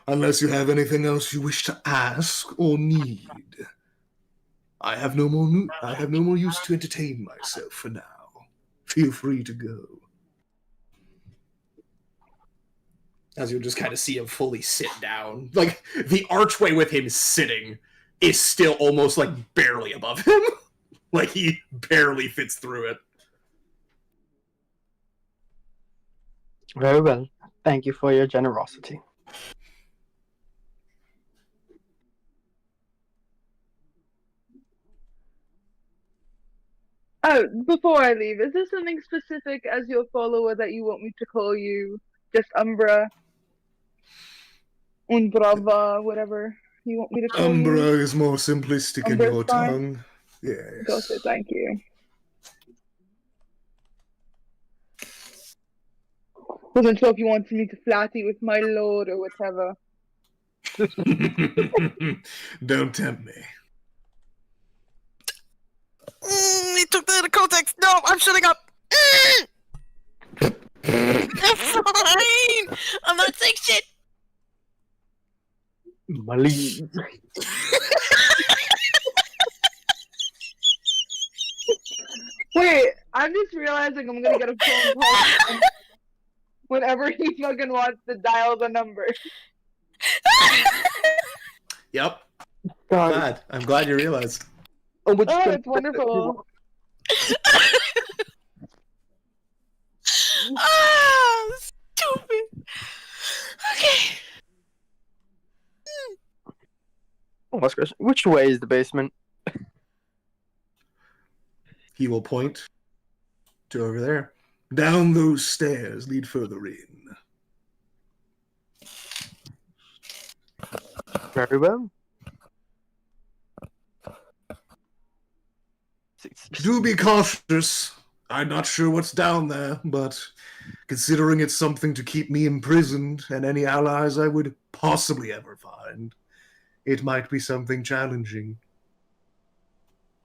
Unless you have anything else you wish to ask or need. I have no more use to entertain myself for now. Feel free to go. As you'll just kind of see him fully sit down. Like, the archway with him sitting is still almost, like, barely above him. Like, he barely fits through it. Very well. Thank you for your generosity. Oh, before I leave, is there something specific as your follower that you want me to call you? Just Umbra? Umbrava, whatever you want me to call Umbra you? is more simplistic in Umbra's your fine. tongue. Yes. Got it, thank you. Wasn't sure if you wanted me to flatty with my lord or whatever. Don't tempt me. He took that out of context. No, I'm shutting up. Fine. I'm not saying shit. Mali. Wait, I'm just realizing I'm gonna get a phone call whenever he fucking wants to dial the number. Yep. God. I'm glad you realized. Oh, but Oh, it's wonderful. Ah, stupid. Okay. Oh, Oscar, which way is the basement? He will point to over there. Down those stairs lead further in. Very well. Do be cautious. I'm not sure what's down there, but considering it's something to keep me imprisoned and any allies I would possibly ever find, it might be something challenging.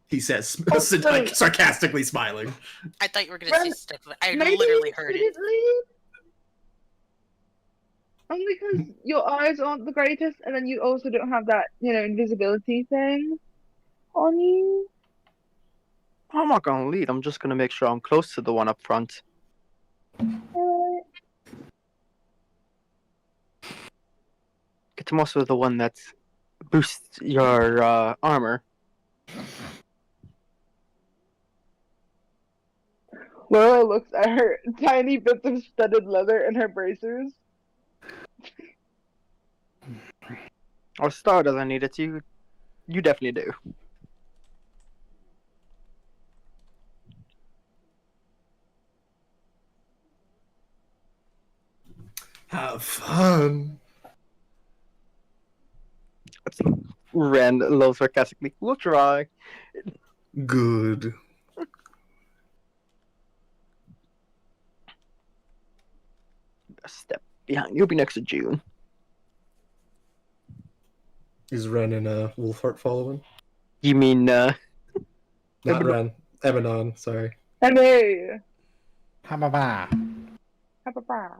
He says, like, sarcastically smiling. I thought you were gonna say stuff. I Maybe literally heard it. Only because your eyes aren't the greatest, and then you also don't have that, invisibility thing on you. I'm not gonna lead. I'm just gonna make sure I'm close to the one up front. Get to most of the one that boosts your armor. Laura looks at her tiny bits of studded leather and her bracers. Or Star doesn't need it. You definitely do. Have fun. Ren a little sarcastically. We'll try. Good. A step behind. You'll be next to June. Is Ren and Wolfheart following? You mean Not Ren. Ebonon, sorry. Hey! Ha-ba-ba. Ha-ba-ba.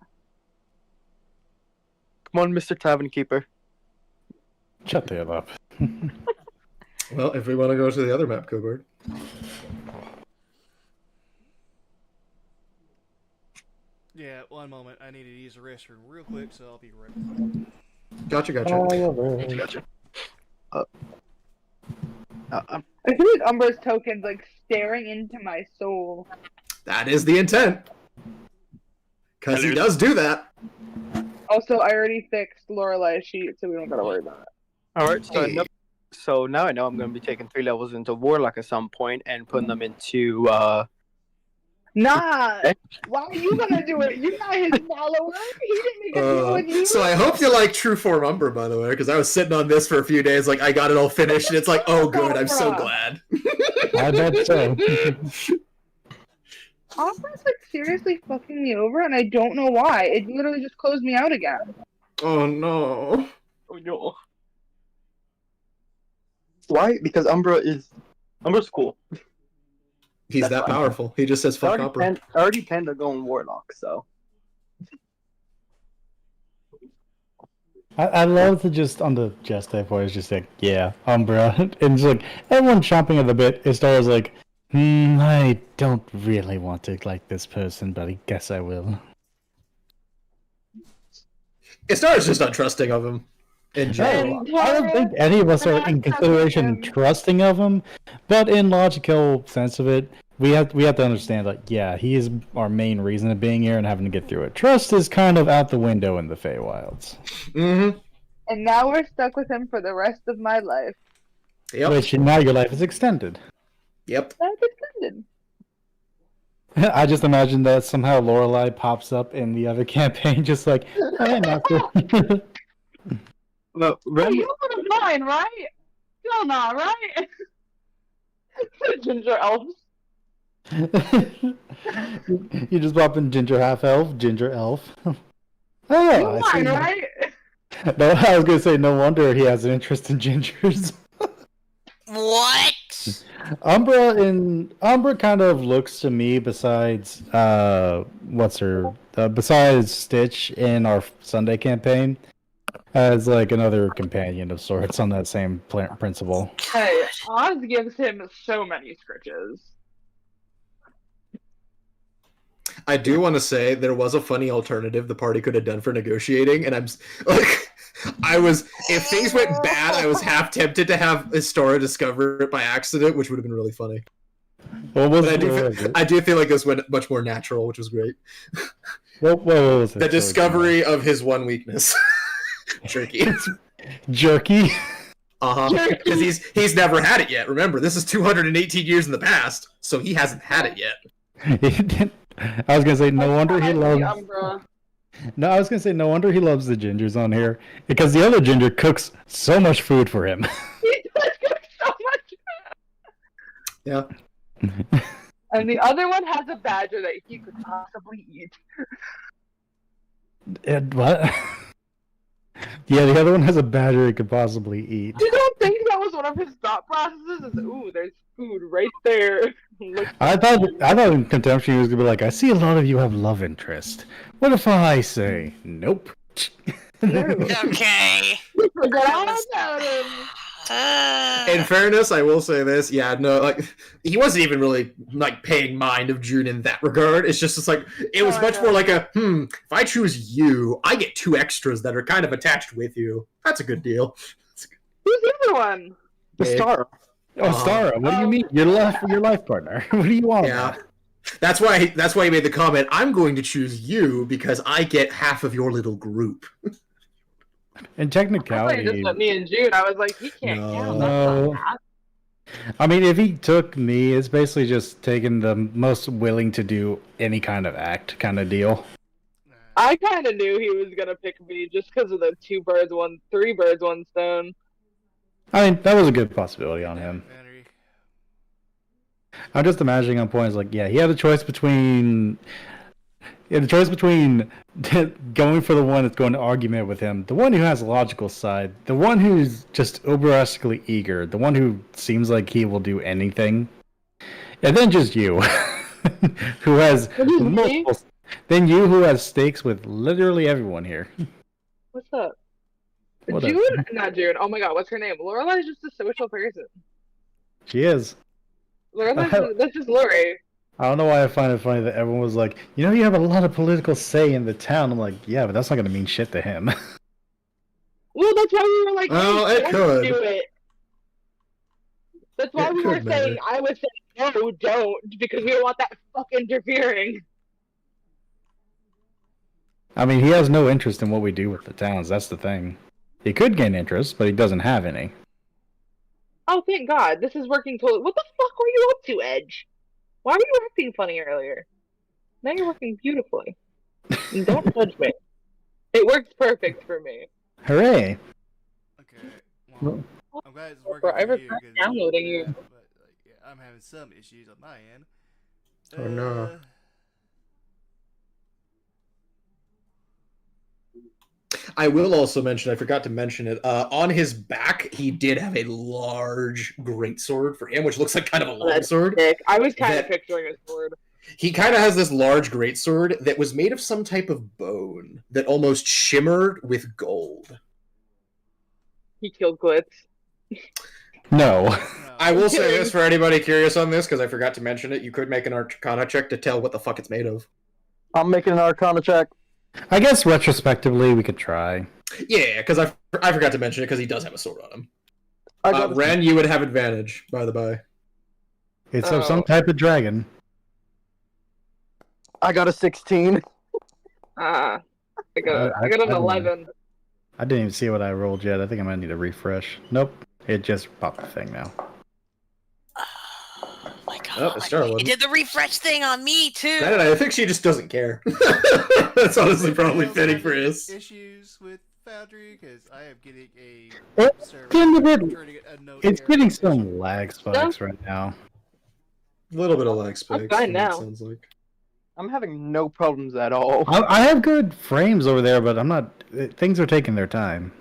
Come on, Mr. Tavern Keeper. Shut the hell up. Well, if we want to go to the other map, Cobard. Yeah, one moment. I need to use the restroom real quick, so I'll be right back. Gotcha. Gotcha. I feel like Umbra's token's like staring into my soul. That is the intent. Because he does do that. Also, I already fixed Lorelai's sheet, so we don't gotta worry about it. Alright, Hey. so now I know I'm going to be taking 3 levels into Warlock at some point and putting them into, Nah! Why are you gonna do it? You're not his follower! He didn't make a deal with you! So I hope you like True Form Umber, by the way, because I was sitting on this for a few days, like, I got it all finished, and it's like, oh good, I'm so glad. I bet so. Umbra's like seriously fucking me over, and I don't know why. It literally just closed me out again. Oh no. Oh no. Why? Because Umbra's cool. He's That's that fine. powerful. He just says fuck Umbra. I already planned on going Warlock, so. I love to just on the jest type voice, just like, yeah, Umbra. And it's like, everyone chomping at the bit. It starts like, I don't really want to like this person, but I guess I will. Istar's just untrusting of him. In general. And I don't think any of us are in consideration trusting of him, but in logical sense of it, we have to understand, like, yeah, he is our main reason of being here and having to get through it. Trust is kind of out the window in the Feywilds. Mm-hmm. And now we're stuck with him for the rest of my life. Yep. Which now your life is extended. Yep. That's extended. I just imagine that somehow Lorelei pops up in the other campaign, just like, hey, Master. Well, Hey, Ren, you wouldn't mind, right? Still not, right? Ginger elves. You just pop in Ginger half elf, Ginger elf. Oh, You I see mind, now. right? No, I was gonna say, no wonder he has an interest in gingers. What? Umbra kind of looks to me besides besides Stitch in our Sunday campaign as like another companion of sorts on that same principle. Hey, Oz gives him so many scritches. I do want to say there was a funny alternative the party could have done for negotiating, and if things went bad, I was half tempted to have Astora discover it by accident, which would have been really funny. But I do feel like this went much more natural, which was great. What was it? The discovery of his one weakness. Jerky. Jerky? Because he's never had it yet. Remember, this is 218 years in the past, so he hasn't had it yet. I was gonna say, no wonder he loves. Umbra. No, I was gonna say, no wonder he loves the gingers on here because the other ginger cooks so much food for him. He does cook so much. Yeah. And the other one has a badger that he could possibly eat. And what? Yeah, the other one has a badger he could possibly eat. You don't think that was one of his thought processes? Is, ooh, there's food right there. I thought in Contemption he was gonna be like, I see a lot of you have love interest. What if I say nope? Okay. Forget all about him. In fairness, I will say this. Yeah, no, like he wasn't even really like paying mind of June in that regard. It's just like it was much more like a if I choose you, I get 2 extras that are kind of attached with you. That's a good deal. Who's the other one? The star. Oh, Stara, what do you mean? Your life partner. What do you want? Yeah. That's why he made the comment, I'm going to choose you because I get half of your little group. In I thought technicality, he just put me and Jude. I was like, he can't count. No. I mean, if he took me, it's basically just taking the most willing to do any kind of act kind of deal. I kind of knew he was gonna pick me just because of the 3 birds, 1 stone. I mean, that was a good possibility on him. Vannery. I'm just imagining on points like, yeah, he had a choice between going for the one that's going to argument with him, the one who has a logical side, the one who's just uberastically eager, the one who seems like he will do anything, and then just you, who has multiple. Then you, who has stakes with literally everyone here. What's up? What June? Not June. Oh my god, what's her name? Lorelai's just a social person. She is. That's just Lori. I don't know why I find it funny that everyone was like, you know, you have a lot of political say in the town. I'm like, yeah, but that's not going to mean shit to him. Well, that's why we were like, Well, hey, it could. do it. That's why It we were could, saying, maybe. I was saying, no, don't, because we don't want that fuck interfering. I mean, he has no interest in what we do with the towns. That's the thing. He could gain interest, but he doesn't have any. Oh, thank God. This is working totally. What the fuck were you up to, Edge? Why were you acting funny earlier? Now you're working beautifully. And don't judge me. It works perfect for me. Hooray! Okay. Well, I'm glad it's working Bro, I for you. regret 'cause- downloading you. But, like, yeah, I'm having some issues on my end. Oh, no. I will also mention, I forgot to mention it, on his back, he did have a large greatsword for him, which looks like kind of a long That's sword. sick. I was kind of That- picturing a sword. He kind of has this large greatsword that was made of some type of bone that almost shimmered with gold. He killed Glitz. No. No. I will say this for anybody curious on this, because I forgot to mention it, you could make an Arcana check to tell what the fuck it's made of. I'm making an Arcana check. I guess retrospectively we could try. Yeah, because I forgot to mention it, because he does have a sword on him. I got Ren, you would have advantage, by the by. It's of some type of dragon. a 16. I got I an don't know. 11. I didn't even see what I rolled yet. I think I might need a refresh. Nope. It just popped the thing now. Oh my god. Oh, it's Starwood. He did the refresh thing on me too. I think she just doesn't care. That's honestly probably fitting for his. Issues with Foundry because I am getting a It's server getting a bit- turning a note It's error getting issue. some lag spikes right now. A little bit of lag spikes. fine from what it now. Sounds like. I'm having no problems at all. I have good frames over there, but I'm not. Things are taking their time.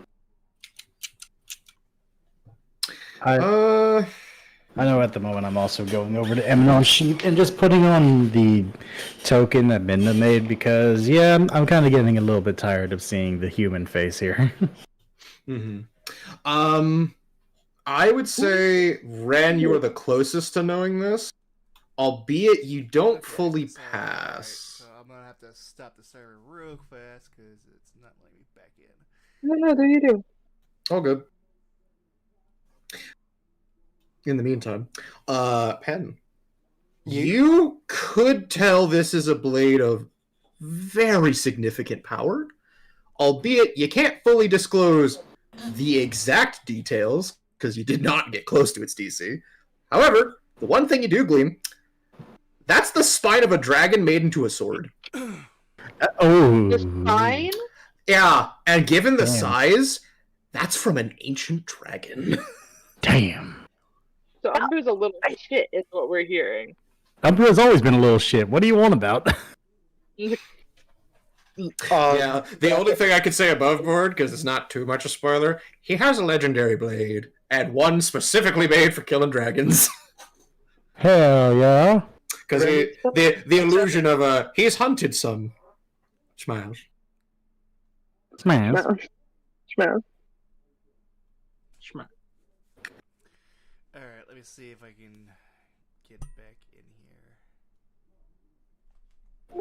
I know at the moment I'm also going over to Eminon Sheep and just putting on the token that Minna made because, yeah, I'm kind of getting a little bit tired of seeing the human face here. I would say, Ren, you are the closest to knowing this, albeit you don't Okay, fully so, pass. alright, so I'm gonna have to stop the server real fast because it's not letting me back in. No, do you do? All good. In the meantime, Pen, you could tell this is a blade of very significant power, albeit you can't fully disclose the exact details because you did not get close to its DC. However, the one thing you do glean, that's the spine of a dragon made into a sword. Oh, The spine? Yeah, and given the Damn. size, that's from an ancient dragon. damn. So Umber's a little shit, is what we're hearing. Umbra's always been a little shit. What do you want about? Yeah, the only thing I could say above board, because it's not too much a spoiler, he has a legendary blade, and one specifically made for killing dragons. Hell yeah. Because the illusion of he's hunted some. Smiles. Smash. Smell. Alright, let me see if I can get back in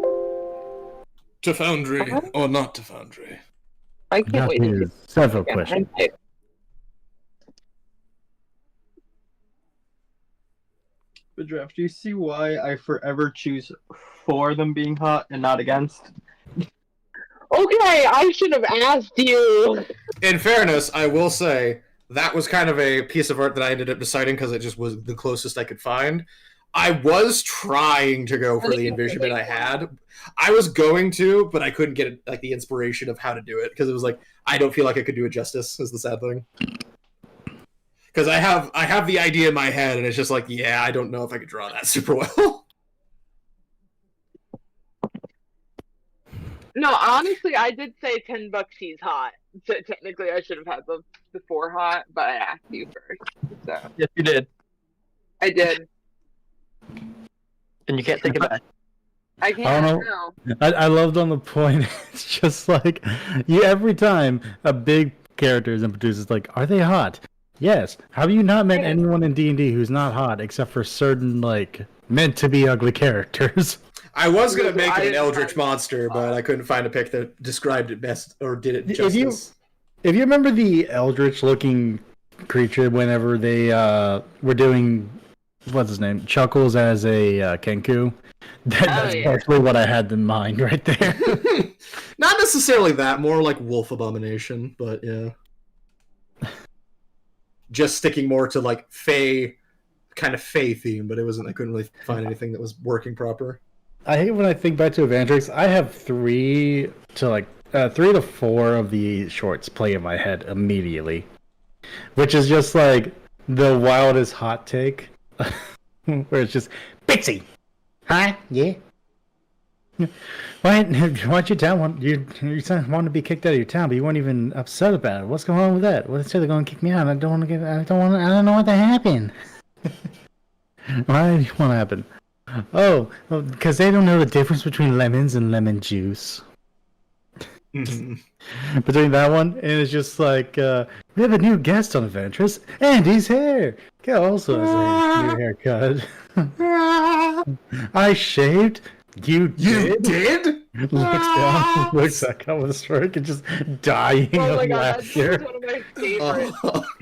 here. To Foundry, or not to Foundry. I can't Got wait to here see several again. questions. The draft. Do you see why I forever choose for them being hot and not against? Okay, I should have asked you. In fairness, I will say that was kind of a piece of art that I ended up deciding because it just was the closest I could find. I was trying to go for the envisionment I had. I was going to, but I couldn't get like the inspiration of how to do it because it was like I don't feel like I could do it justice. Is the sad thing. Because I have the idea in my head, and it's just like, yeah, I don't know if I could draw that super well. No, honestly, I did say $10 he's hot. So technically, I should have had the before hot, but I asked you first. So Yes, you did. I did. And you can't take it back. I can't. don't No. I loved on the point. It's just like you every time a big character is introduced, it's like, are they hot? Yes. Have you not met anyone in D&D who's not hot except for certain like meant to be ugly characters? I was gonna make I it an didn't eldritch find- monster, but I couldn't find a pic that described it best or did it justice. If you remember the eldritch looking creature whenever they were doing what's his name? Chuckles as a Kenku. That's yeah. actually what I had in mind right there. Not necessarily that, more like wolf abomination, but yeah. Just sticking more to like Fey, kind of Fey theme, but it wasn't. I couldn't really find anything that was working proper. I hate when I think back to Evandrix. I have 3 to 4 of the shorts play in my head immediately, which is just like the wildest hot take, where it's just Bixie, hi, yeah. Why don't you tell your son wanted to be kicked out of your town, but you weren't even upset about it? What's going on with that? Well, they said they're going to kick me out. I don't know what that happened. Why do you want to happen? Oh, because they don't know the difference between lemons and lemon juice. Between that one, and it's just like, we have a new guest on Adventures, Andy's hair. He also has a new haircut. I shaved. You did? Looks down, looks back up with a stroke, and just dying Oh my of god, that's laughter. one of my favorites.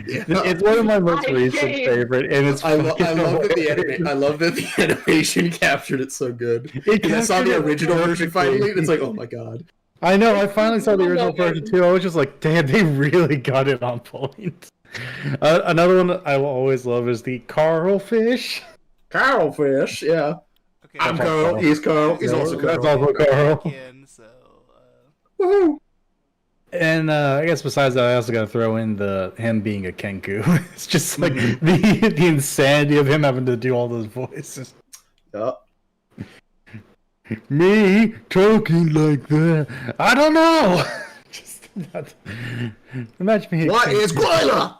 Yeah. It's one of my most I recent shaved. favorite, and it's I love that hilarious. I love that the animation captured it so good. It And I saw captured the it original version perfectly. finally, and it's like, oh my god. I know. I finally saw the original version too. I was just like, "Damn, they really got it on point." Another one I will always love is the Carl fish. Carl Fish, yeah. Okay, I'm That's Carl. Carl. He's Carl. He's Yeah, also that's Carl. also Carl. again, so Woohoo! And I guess besides that, I also got to throw in him being a Kenku. It's just like Mm-hmm. the insanity of him having to do all those voices. Yeah. Me talking like that? I don't know. Just not... Imagine me. What is Gryla?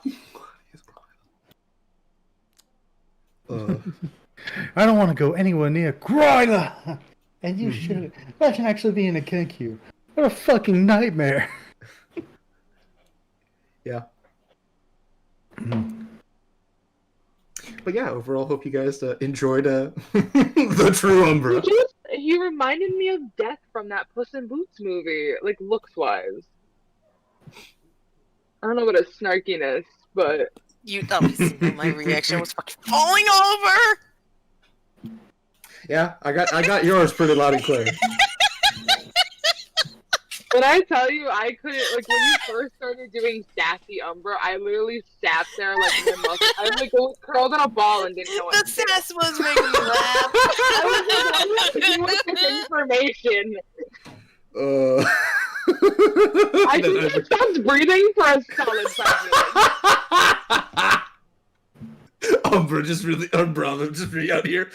I don't want to go anywhere near Gryla. And you should. Imagine actually being a Kenkyu. What a fucking nightmare. Yeah. But yeah, overall, hope you guys enjoyed the True Umbra. He reminded me of Death from that Puss in Boots movie, like looks wise. I don't know what a snarkiness, but My reaction was fucking falling over. Yeah, I got yours pretty loud and clear. when I tell you, I couldn't, like, when you first started doing Sassy Umbra, I literally sat there, like, my muscle, I was, like, curled in a ball and didn't know what The to do. sass was making me laugh. I was like, with this information. I just stopped breathing for a solid 5 minutes. Umbra just really out here.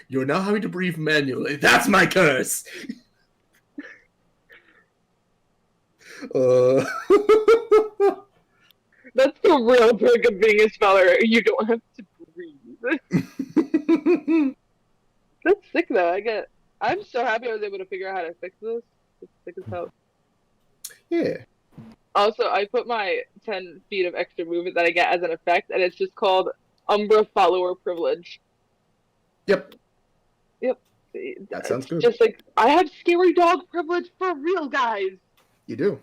You're now having to breathe manually. That's my curse. That's the real perk of being a speller. You don't have to breathe. That's sick though. I'm so happy I was able to figure out how to fix this. It's sick as hell. Yeah. Also, I put my 10 feet of extra movement that I get as an effect, and it's just called Umbra Follower Privilege. Yep. Yep. That sounds good. Just like, I have scary dog privilege for real, guys. You do.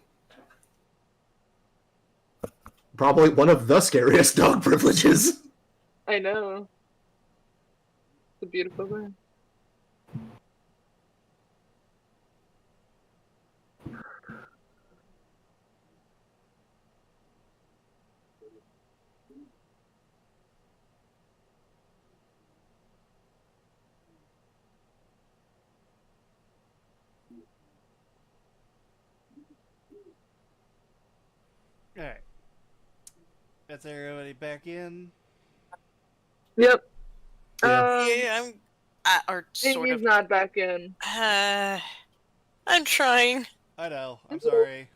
Probably one of the scariest dog privileges. I know. It's a beautiful thing. Alright. That's everybody back in. Yep. Yeah, or sort Amy's of. not back in. I'm trying. I know. I'm sorry.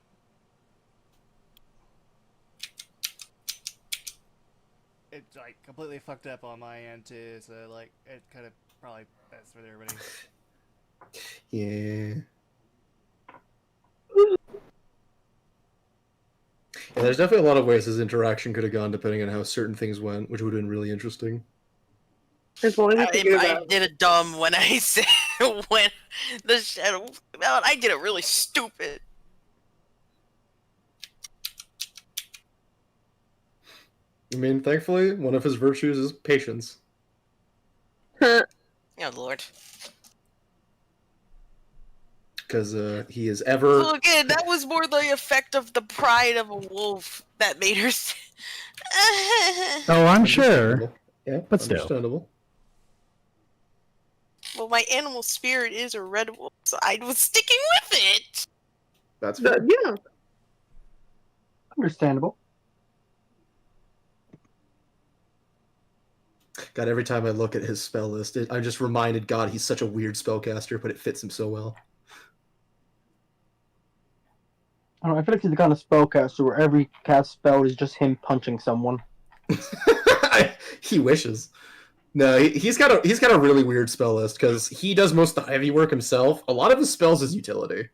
It's like completely fucked up on my end too, so like it kind of probably best for everybody. Yeah. Yeah, there's definitely a lot of ways this interaction could have gone depending on how certain things went, which would have been really interesting. If only we figured it I out. did a dumb when I said when the shadow came out. I did it really stupid. I mean, thankfully, one of his virtues is patience. Oh Lord. Because he is ever... Well, again, that was more the effect of the pride of a wolf that made her. Oh, I'm sure. Yeah, But still. understandable. Well, my animal spirit is a red wolf, so I was sticking with it. That's fair. Yeah. Understandable. God, every time I look at his spell list, I'm just reminded, God, he's such a weird spellcaster, but it fits him so well. I don't know, I feel like he's the kind of spellcaster where every cast spell is just him punching someone. He wishes. No, he's got a really weird spell list because he does most of the heavy work himself. A lot of his spells is utility.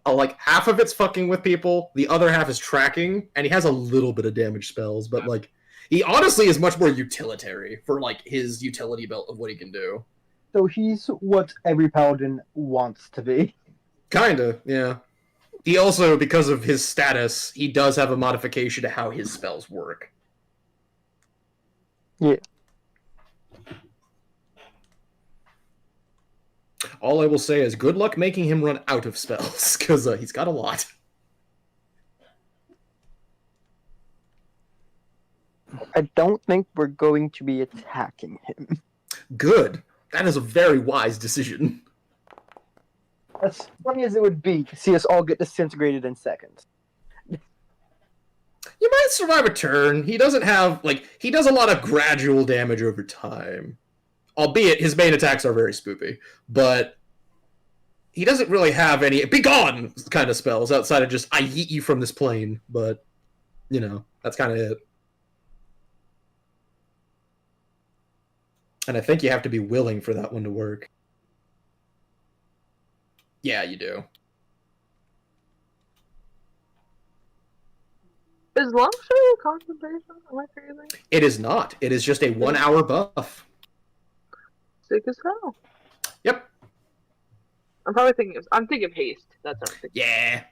Like half of it's fucking with people, the other half is tracking, and he has a little bit of damage spells, but like he honestly is much more utilitarian for like his utility belt of what he can do. So he's what every paladin wants to be. Kinda, yeah. He also, because of his status, he does have a modification to how his spells work. Yeah. All I will say is good luck making him run out of spells, because he's got a lot. I don't think we're going to be attacking him. Good. That is a very wise decision. As funny as it would be to see us all get disintegrated in seconds. You might survive a turn. He doesn't have, like, he does a lot of gradual damage over time. albeit his main attacks are very spoopy, but he doesn't really have any be gone kind of spells outside of just I yeet you from this plane, but you know, that's kind of it. And I think you have to be willing for that one to work. Yeah, you do. Is Longshot concentration? Am I crazy? It is not. It is just a 1 hour buff. Sick as hell. Yep. I'm thinking of haste. That's what I'm thinking. Yeah.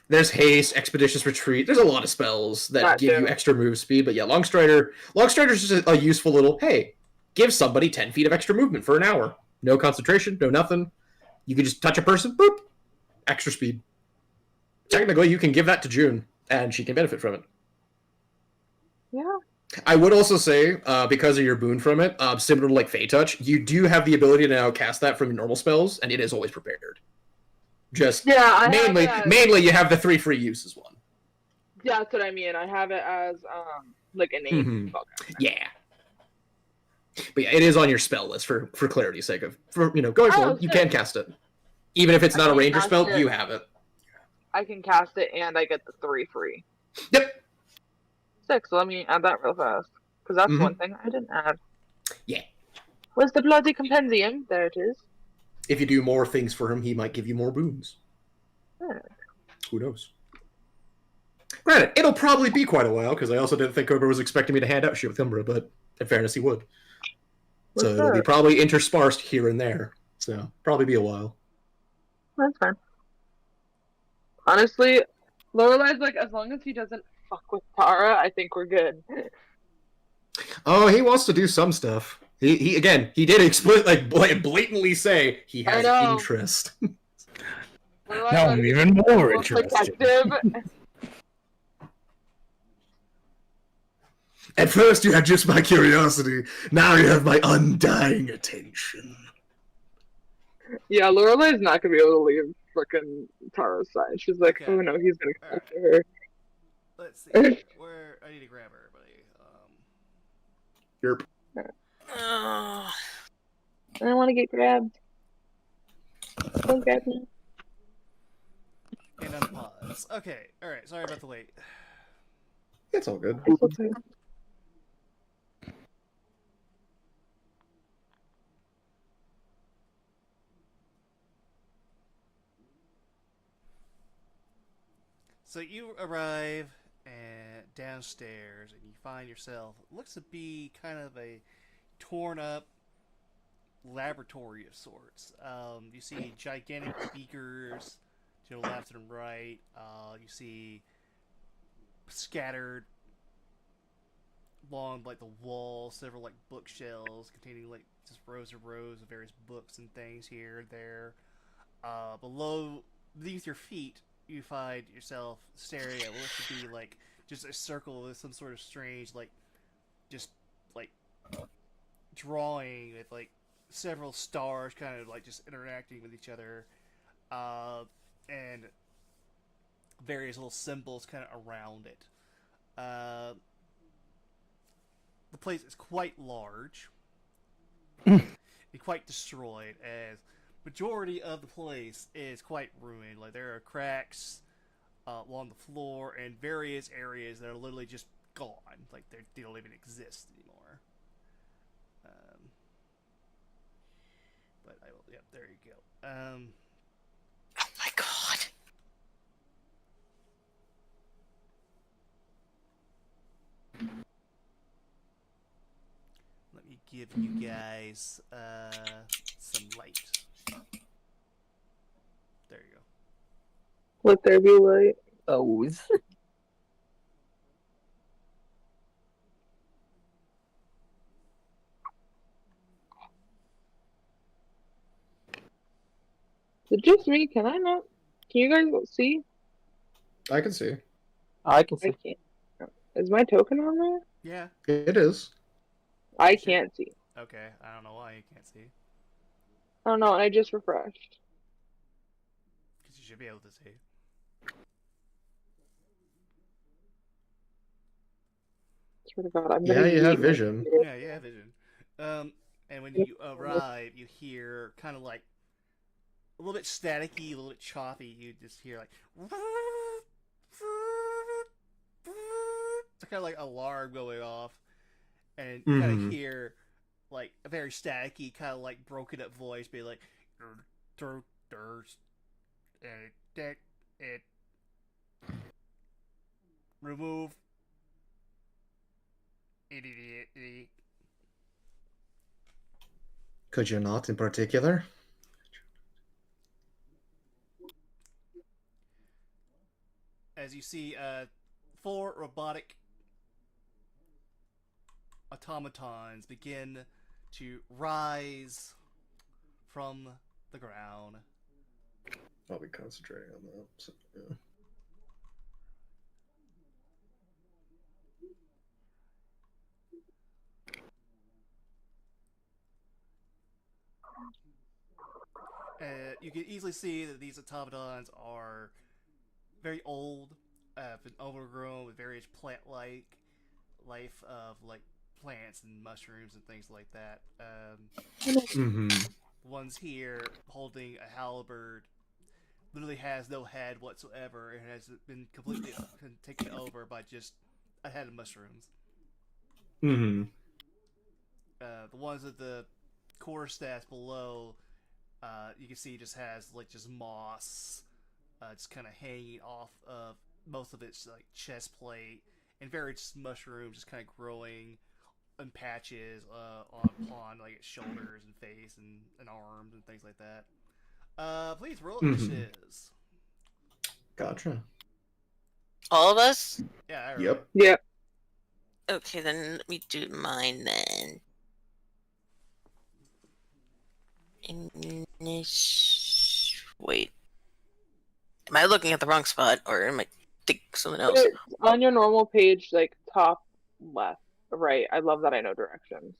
There's haste, expeditious retreat. There's a lot of spells that give you extra move speed. But yeah, Longstrider's just a useful little, hey, give somebody 10 feet of extra movement for an hour. No concentration, no nothing. You can just touch a person, boop, extra speed. Technically, you can give that to June, and she can benefit from it. Yeah. I would also say, because of your boon from it, similar to like Fey Touch, you do have the ability to now cast that from your normal spells, and it is always prepared. Just mainly you have the 3 free uses one. Yeah, that's what I mean. I have it as like innate. Mm-hmm. Yeah. But yeah, it is on your spell list for clarity's sake of going forward. You can cast it, even if it's not a ranger spell. You have it. I can cast it, and I get the 3 free. Yep. 6. So let me add that real fast, because that's one thing I didn't add. Yeah. Where's the bloody compendium? There it is. If you do more things for him, he might give you more boons. Yeah. Who knows? Granted, it'll probably be quite a while, because I also didn't think Cobra was expecting me to hand out shit with Umbra, but in fairness, he would. So it'll be probably interspersed here and there. So probably be a while. That's fine. Honestly, Lorelai's like, as long as he doesn't fuck with Tara, I think we're good. Oh, he wants to do some stuff. He did blatantly say he has interest. Now I'm even more interested. At first you had just my curiosity, now you have my undying attention. Yeah, Lorelai's not gonna be able to leave frickin' Tara's side. She's like, oh no, he's gonna come after her. Let's see. Where I need to grab everybody. Yerp. I don't want to get grabbed. Don't grab me. And unpause. Okay, alright, sorry about the wait. It's all good. It's okay. So you arrive downstairs and you find yourself, it looks to be kind of a torn up laboratory of sorts. You see gigantic beakers to the left and right. You see scattered along like the wall several like bookshelves containing like just rows of various books and things here and there. Beneath your feet, you find yourself staring at what looks to be like just a circle with some sort of strange drawing with like several stars kind of like just interacting with each other, and various little symbols kind of around it. The place is quite large and quite destroyed, as majority of the place is quite ruined. Like there are cracks along the floor and various areas that are literally just gone. Like they don't even exist anymore. But I will. Yep, there you go. Oh my god. Let me give you guys some light. There you go. Let there be light. Oh. Is it just me? Can I not? Can you guys see? I can see. I can see. I can't. Is my token on there? Yeah. It is. I can't see. Okay. I don't know why you can't see. I don't know. I just refreshed. Because you should be able to see. Swear to God, I'm Yeah, gonna you have eat vision. Yeah, you have vision. And when you arrive, you hear kind of like a little bit staticky, a little bit choppy. You just hear like it's kind of like alarm going off, and you kind of hear like a very staticky, kind of like broken up voice, be like, it remove. Could you not, in particular? As you see, 4 robotic automatons begin to rise from the ground. I'll be concentrating on that. So, yeah. You can easily see that these automatons are very old, been overgrown with various plant-like life of like plants and mushrooms and things like that. One's here holding a halberd, literally has no head whatsoever, and has been completely taken over by just a head of mushrooms. The ones at the core stats below, you can see just has like just moss, just kind of hanging off of most of its like chest plate, and various mushrooms just kind of growing in patches upon like its shoulders and face and arms and things like that. Please roll initiatives. Gotcha. All of us? Yeah. Yep. Yep. Okay, then let me do mine then. Wait. Am I looking at the wrong spot, or am I thinking something else? It's on your normal page, like top left, right. I love that I know directions.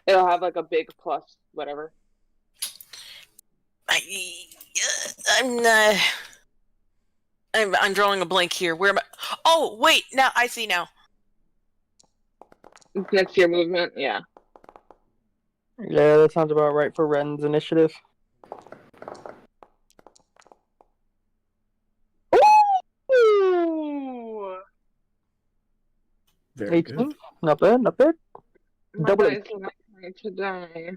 It'll have like a big plus, whatever. I'm drawing a blank here. Where am I? Oh, wait. Now I see now. Next to your movement, yeah. Yeah, that sounds about right for Ren's initiative. Ooh! Very 18? good. Not bad, not bad. My Double dice are not going to die.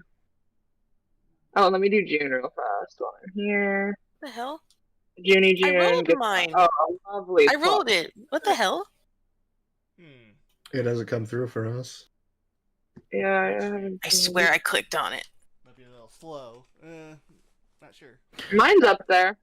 Oh, let me do June real fast while I'm here. What the hell? June. I rolled get- mine. Oh, lovely. I rolled it. What the hell? It hasn't come through for us. Yeah, I haven't I seen swear I clicked on it. Might be a little slow. Not sure. it. Mine's up there.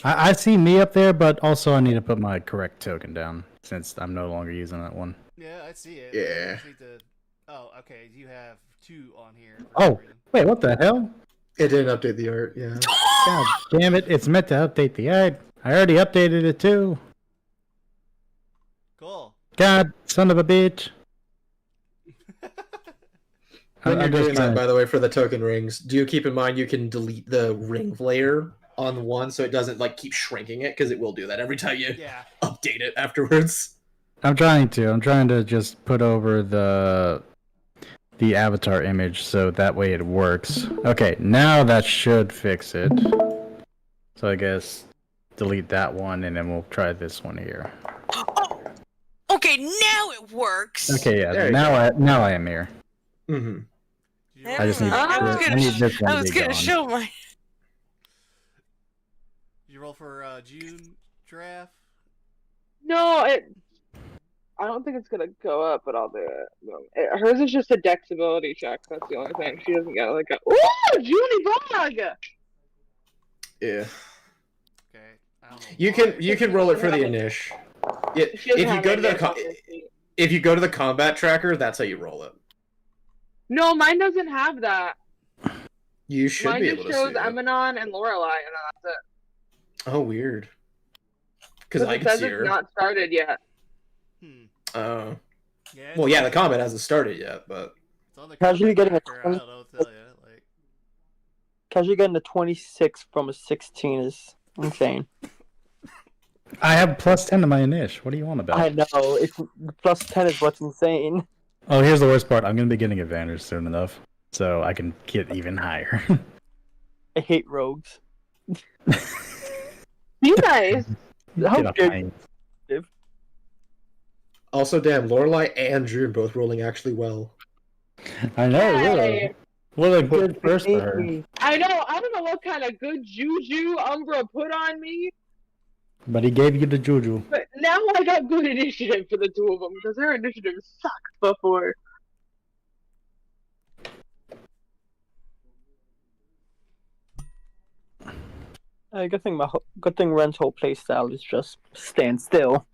I see me up there, but also I need to put my correct token down since I'm no longer using that one. Yeah, I see it. Yeah. I just need to... Oh, okay. You have 2 on here. for Oh, some reason. wait, what the hell? It didn't update the art, yeah. God damn it, it's meant to update the art. I already updated it too. Cool. God, son of a bitch. When you're I'm just doing trying that, to- by the way, for the token rings, do you keep in mind you can delete the ring layer on one so it doesn't like keep shrinking it, because it will do that every time you Yeah. update it afterwards. I'm trying to just put over the avatar image so that way it works. Okay, now that should fix it. So I guess delete that one and then we'll try this one here. Oh, okay, now it works. Okay, yeah, There you now I am here. Mm-hmm. Did you Yeah, I just need, I was I need this one I to was be gonna gone. show my. Did you roll for June draft? No, I don't think it's gonna go up, but I'll do it. No. Hers is just a dexability check. That's the only thing. She doesn't get like a ooh, Junie Bog. Yeah. Okay. I don't know. You can roll it for the inish. Yeah, She doesn't if you have go it to the yet, co- obviously. if you go to the combat tracker, that's how you roll it. No, mine doesn't have that. You should Mine be just able to shows see it. Eminon and Lorelei, and that's it. Oh, weird. Because I it can says see it's her. not started yet. Oh. Yeah. Well, yeah, the combat hasn't started yet, but It's on the Casually combat getting a tracker, I don't know what to tell you. Like, Casually getting a 26 from a 16 is insane. I have plus 10 to my inish. What do you want about? I know, it's plus 10 is what's insane. Oh, here's the worst part. I'm gonna be getting advantage soon enough, so I can get even higher. I hate rogues. Be nice. How Get dare high. you? Also, damn, Lorelai and June both rolling actually well. I know. Hey. What a good first for her. I know. I don't know what kind of good juju Umbra put on me, But he gave you the juju. but now I got good initiative for the two of them because their initiative sucked before. Good thing Ren's whole playstyle is just stand still.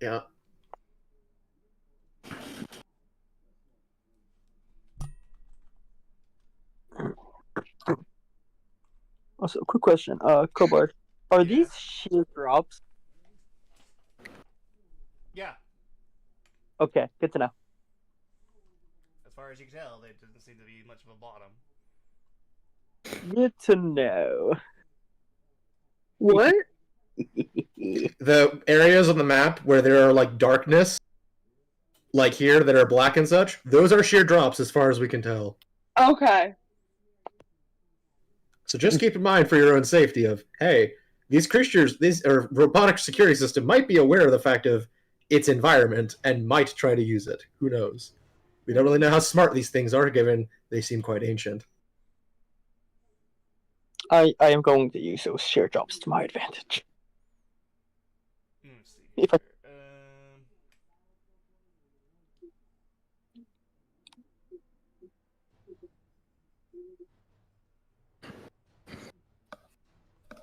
Yeah. Also, quick question, Cobart, are these shield drops? Yeah, Okay, good to know. as far as you can tell, there doesn't seem to be much of a bottom. Good to know. What? The areas on the map where there are like darkness, like here, that are black and such, those are sheer drops as far as we can tell. Okay. So just keep in mind for your own safety of, hey, these creatures, this or robotic security system might be aware of the fact of its environment and might try to use it. Who knows? We don't really know how smart these things are, given they seem quite ancient. I am going to use those sheer drops to my advantage. Let's see. If I- here.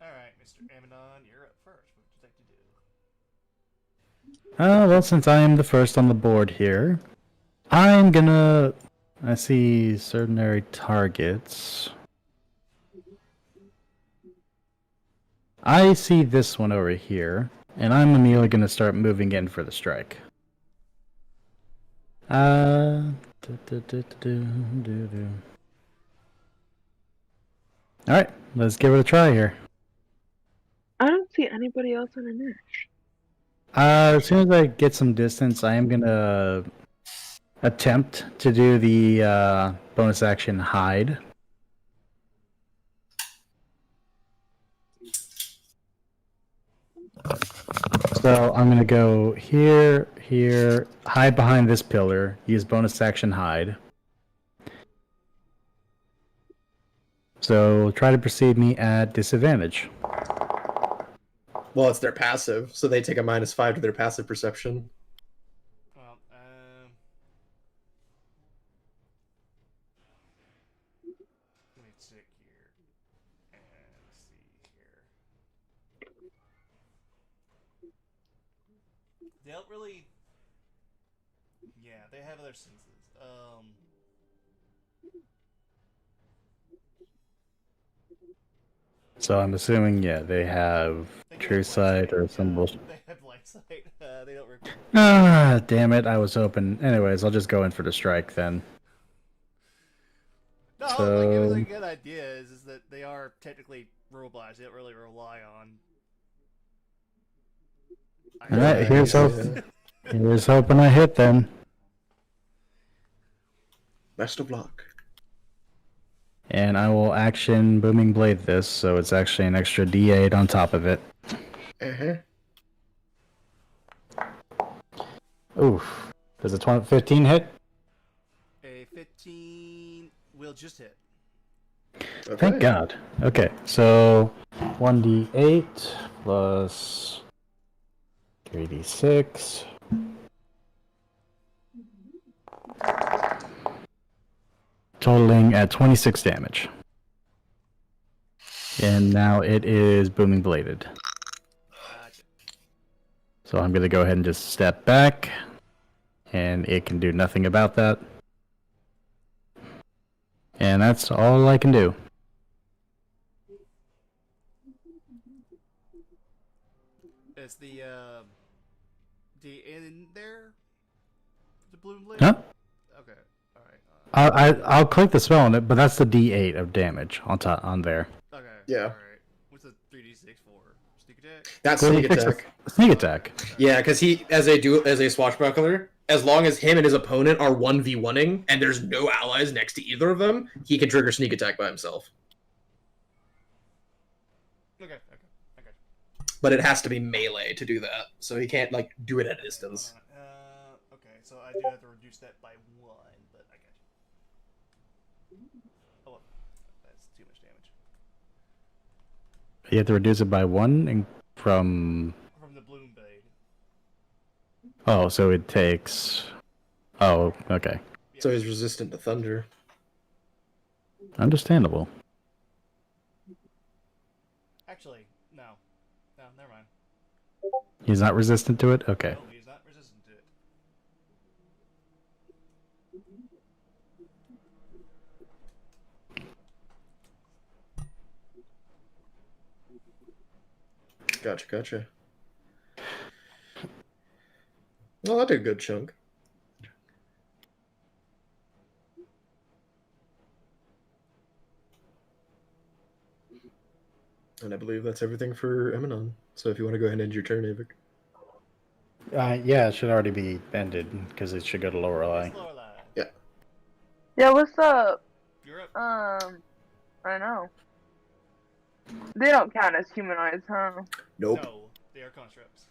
Alright, Mr. Amidon, you're up first. What would you like to do? Well, since I am the first on the board here, I'm gonna... I see certain area targets. I see this one over here, and I'm immediately gonna start moving in for the strike. Alright, let's give it a try here. I don't see anybody else on the niche. As soon as I get some distance, I am gonna attempt to do the bonus action hide. So I'm gonna go here, here, hide behind this pillar, use bonus action hide. So try to perceive me at disadvantage. Well, it's their passive, so they take a -5 to their passive perception. Well, let me check here and see here. They don't really. Yeah, they have other senses. So I'm assuming, yeah, they have They true have sight or light some bullshit. They have light sight. They don't require. Ah, damn it, I was hoping. Anyways, I'll just go in for the strike then. No, So- like, it was a good idea. Is that they are technically robots. They don't really rely on. Alright, here's Yeah. hoping. Here's hoping I hit then. Best of luck. And I will action Booming Blade this, so it's actually an extra D8 on top of it. Uh-huh. Oof. Does a 15 hit? A 15 will just hit. Okay. Thank God. Okay, so 1d8 plus 3d6. Totaling at 26 damage. And now it is Booming Bladed. Gotcha. So I'm going to go ahead and just step back. And it can do nothing about that. And that's all I can do. Is the in there? The blue blade? Huh? Okay. All right. I'll click the spell on it, but that's the D8 of damage on top on there. Okay. Yeah. All right. What's the 3d6 for? Sneak attack. That's sneak attack. Sneak attack. Yeah, because he, as a swashbuckler, as long as him and his opponent are 1v1ing and there's no allies next to either of them, he can trigger sneak attack by himself. Okay. But it has to be melee to do that, so he can't like do it at a distance. Okay, so I do have to reduce that by 1, but I got you. Oh, well, that's too much damage. You have to reduce it by 1 and from the Bloom Blade. Oh, so it takes. Oh, okay. Yeah. So he's resistant to thunder. Understandable. Actually, no, never mind. He's not resistant to it? Okay. No, he's not resistant to it. Gotcha. Well, that did a good chunk. And I believe that's everything for Eminon. So if you want to go ahead and end your turn, Avik. Yeah, it should already be ended because it should go to Lorelei. It's Lorelei. Yeah, what's up? You're up. I know. They don't count as humanoids, huh? Nope. No, they are constructs.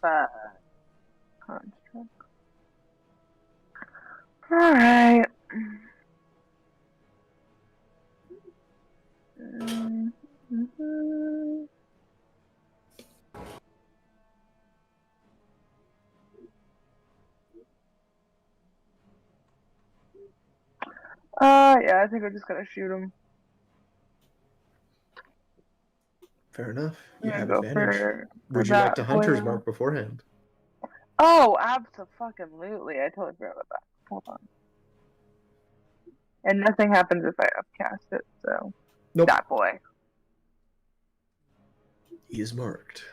Construct. Alright. Yeah, I think I'm just gonna shoot him. Fair enough. You I'm have gonna go advantage. for Would you like that to Hunter's oil. Mark beforehand? Oh, absolutely. I totally forgot about that. Hold on. And nothing happens if I upcast it, so. Nope. That boy. He is marked.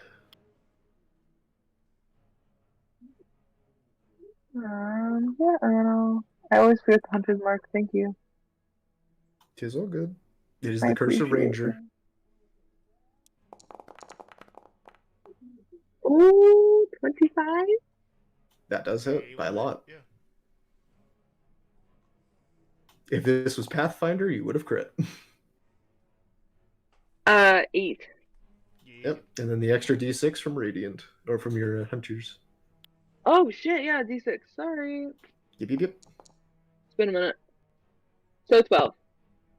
Yeah, I don't know. I always forget the Hunter's Mark. Thank you. Tis all good. It is I the Curse of appreciate Ranger. it. Ooh, 25? That does hit Okay, by a well, lot. Yeah. If this was Pathfinder, you would have crit. 8. Yep. And then the extra d6 from Radiant, or from your Hunters. Oh shit, yeah, D6. Sorry. Yep. It's been a minute. So 12.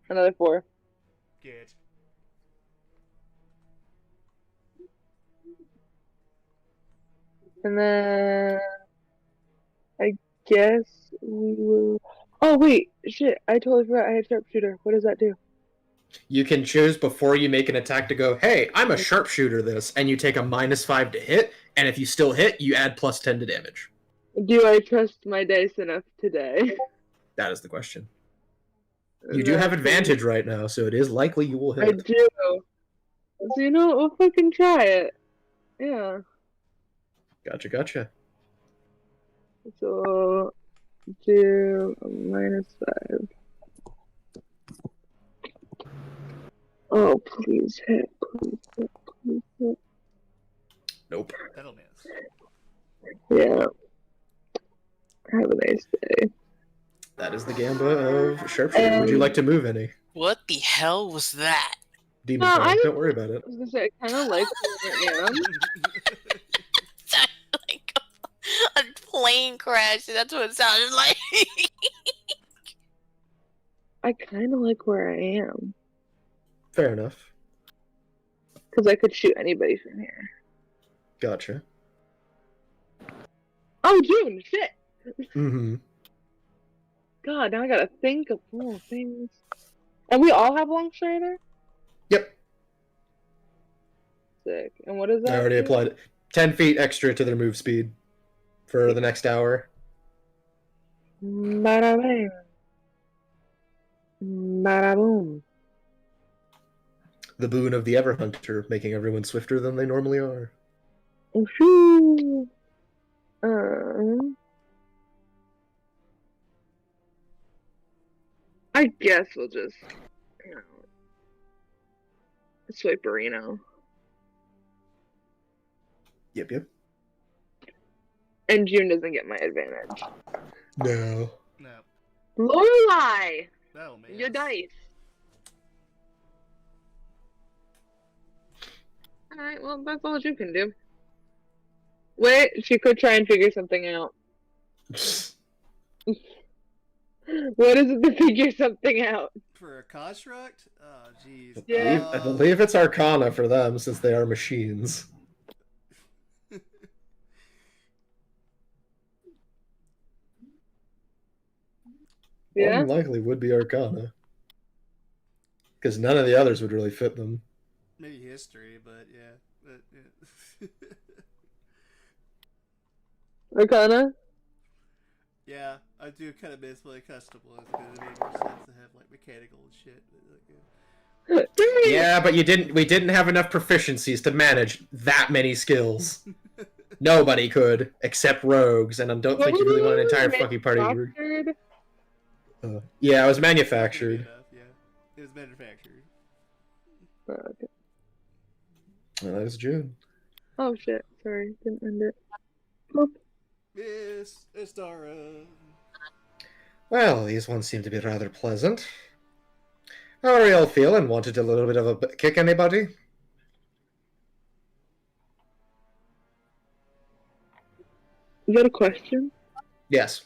Another 4. Good. And then I guess we will. Oh wait, shit! I totally forgot I had sharpshooter. What does that do? You can choose before you make an attack to go, hey, I'm a sharpshooter this, and you take a -5 to hit, and if you still hit, you add +10 to damage. Do I trust my dice enough today? That is the question. You do have advantage right now, so it is likely you will I hit. do. So you know what? We'll fucking try it. Yeah. Gotcha. So do a -5. Oh, please hit. Please hit. Nope. That'll miss. Yeah. Have a nice day. That is the Gamba of Sharpshooter. Would you like to move any? What the hell was that? Demon No, Fire, I- don't worry about it. I was gonna say, I kind of like where I am. Sounded like a plane crash. That's what it sounded like. I kind of like where I am. Fair enough. Because I could shoot anybody from here. Gotcha. Oh, June! Shit! Mm-hmm. God, now I gotta think of more things. And we all have Long Strider? Yep. Sick. And what is that? I already applied it. 10 feet extra to their move speed for the next hour. Bada bing. Bada boom. The boon of the Everhunter, making everyone swifter than they normally are. Shoo. I guess we'll just, swipe Reno. Yep. And June doesn't get my advantage. No. No. Lorelai! No, man. Your dice. Alright, well, that's all you can do. Wait, she could try and figure something out. What is it to figure something out? For a construct? Oh, jeez. Yeah. I believe it's Arcana for them since they are machines. More Yeah? than likely would be Arcana. Because none of the others would really fit them. Maybe history, but yeah. But, yeah. Arcana? Yeah, I do kind of miss playing custom ones because it made more sense to have like mechanical and shit. But, like, Yeah, but we didn't have enough proficiencies to manage that many skills. Nobody could, except rogues, and I don't think you really want an entire fucking party. Manufactured? Yeah, it was Good manufactured. enough, yeah. It was manufactured. Oh, okay. Well, that was June. Oh shit, sorry, didn't end it. Boop. Yes, Estara. Well, these ones seem to be rather pleasant. How are you all feeling? Wanted a little bit of a kick, anybody? You got a question? Yes.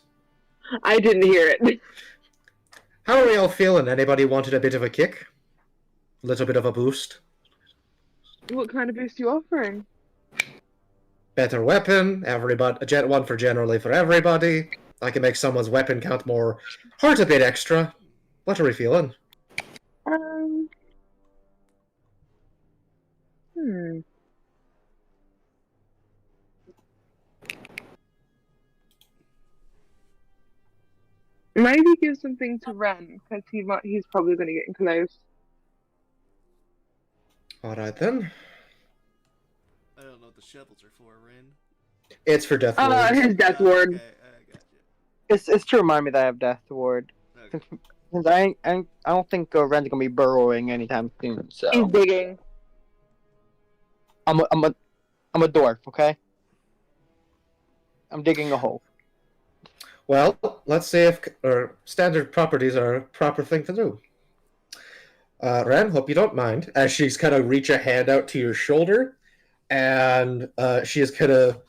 I didn't hear it. How are we all feeling? Anybody wanted a bit of a kick? A little bit of a boost? What kind of boost are you offering? Better weapon, one for generally for everybody. I can make someone's weapon count more. Heart a bit extra. What are we feeling? Hmm. Maybe give something to Ren, because he's probably going to get close. Alright then. I don't know what the shovels are for, Ren. It's for Death Ward. His death ward. Okay, I got you. It's to remind me that I have Death Ward. Okay. Since I don't think Ren's gonna be burrowing anytime soon. So He's digging. I'm a dwarf, okay? I'm digging a hole. Well, let's see if standard properties are a proper thing to do. Ren, hope you don't mind. As she's kind of reach a hand out to your shoulder, and she is kind of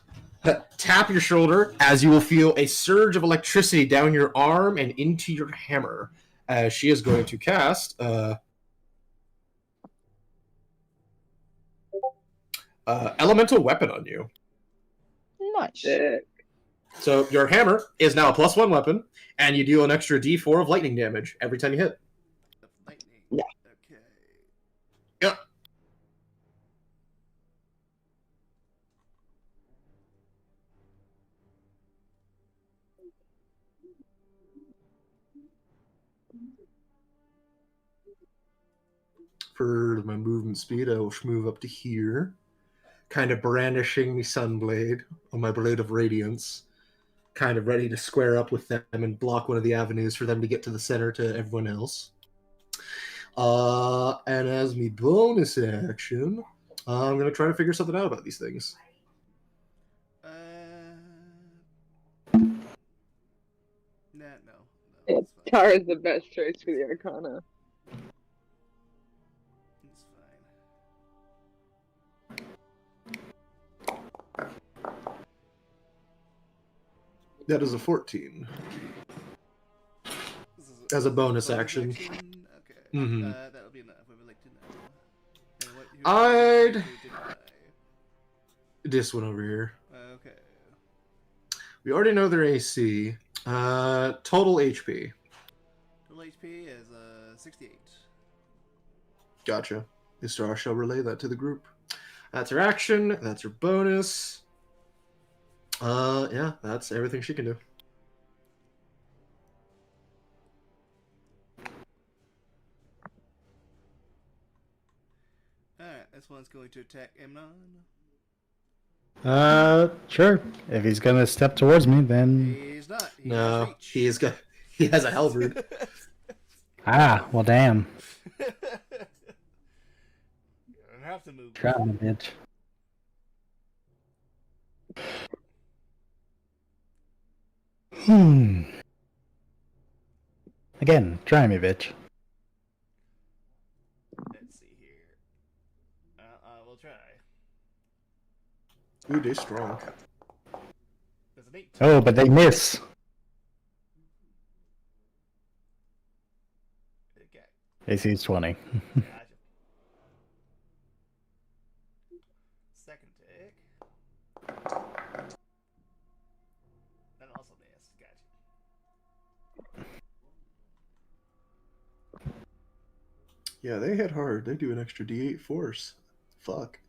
tap your shoulder as you will feel a surge of electricity down your arm and into your hammer. As she is going to cast elemental weapon on you. Nice. Shit. So your hammer is now a +1 weapon, and you deal an extra D4 of lightning damage every time you hit. Lightning. Yeah. Okay. Yep. For my movement speed, I will move up to here, kind of brandishing the Sunblade on my Blade of Radiance, kind of ready to square up with them and block one of the avenues for them to get to the center to everyone else. And as me bonus action, I'm going to try to figure something out about these things. No. Yeah, It's fine. Tara's the best choice for the Arcana. It's fine. That is a 14. This is As a bonus action. Okay. Mhm. That'll be enough. We would like to know. And who I'd- didn't die? This one over here. Okay. We already know their AC. Total HP. Total HP is 68. Gotcha. Istar shall relay that to the group. That's her action. That's her bonus. Yeah, that's everything she can do. Alright, this one's going to attack Amnon. Sure. If he's gonna step towards me, then He's not. He has No, reach. he has a halberd. well, damn. You don't have to move. Try me, bitch. Again, try me, bitch. Let's see here. We'll try. Ooh, they're strong. There's an 18. Oh, but they miss. Okay. AC's 20. Gotcha. Second tick. That also missed. Gotcha. Yeah, they hit hard. They do an extra D8 force. Fuck.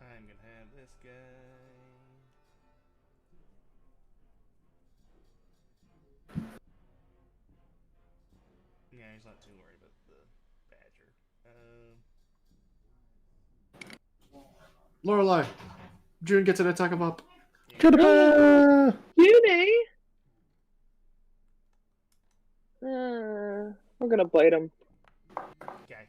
I'm gonna have this guy. Yeah, he's not too worried about the badger. Lorelei, June gets an attack of up. Ta-da! Cutie! I'm gonna bite him. Okay.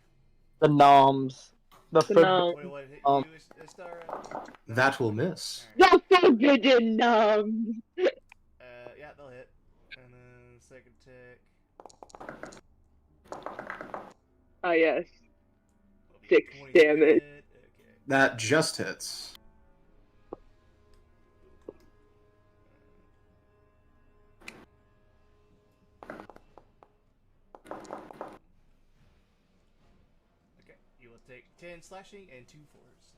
The noms. The The forbidden. nom. Wait, what hit Um, you, Istara? That will miss. The forbidden nom! Yeah, they'll hit. And then second tick. Ah, yes. Will be 6 20 damage. hit. Okay. That just hits. Okay, you will take 10 slashing and 2 force.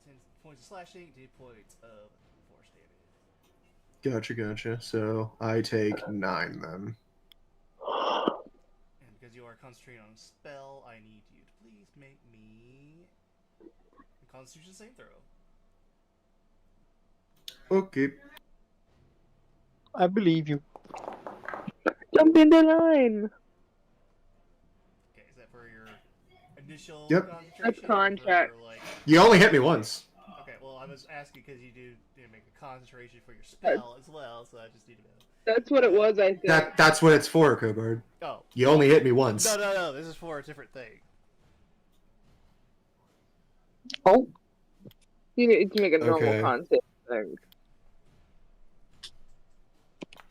10 points of slashing, 2 points of force damage. Gotcha. So I take 9 then. And because you are concentrating on a spell, I need you to please make me a Constitution save throw. Okay. I believe you. Jump in the line! Okay, is that for your initial Yep. concentration? That's or for contract. your, like... You only hit me once. Okay, well, I was asking because you do make a concentration for your spell as well, so I just need to know. That's what it was, I think. That's what it's for, Kobard. Oh. You only hit me once. No, this is for a different thing. Oh, You need to make a normal Okay. con save, I think.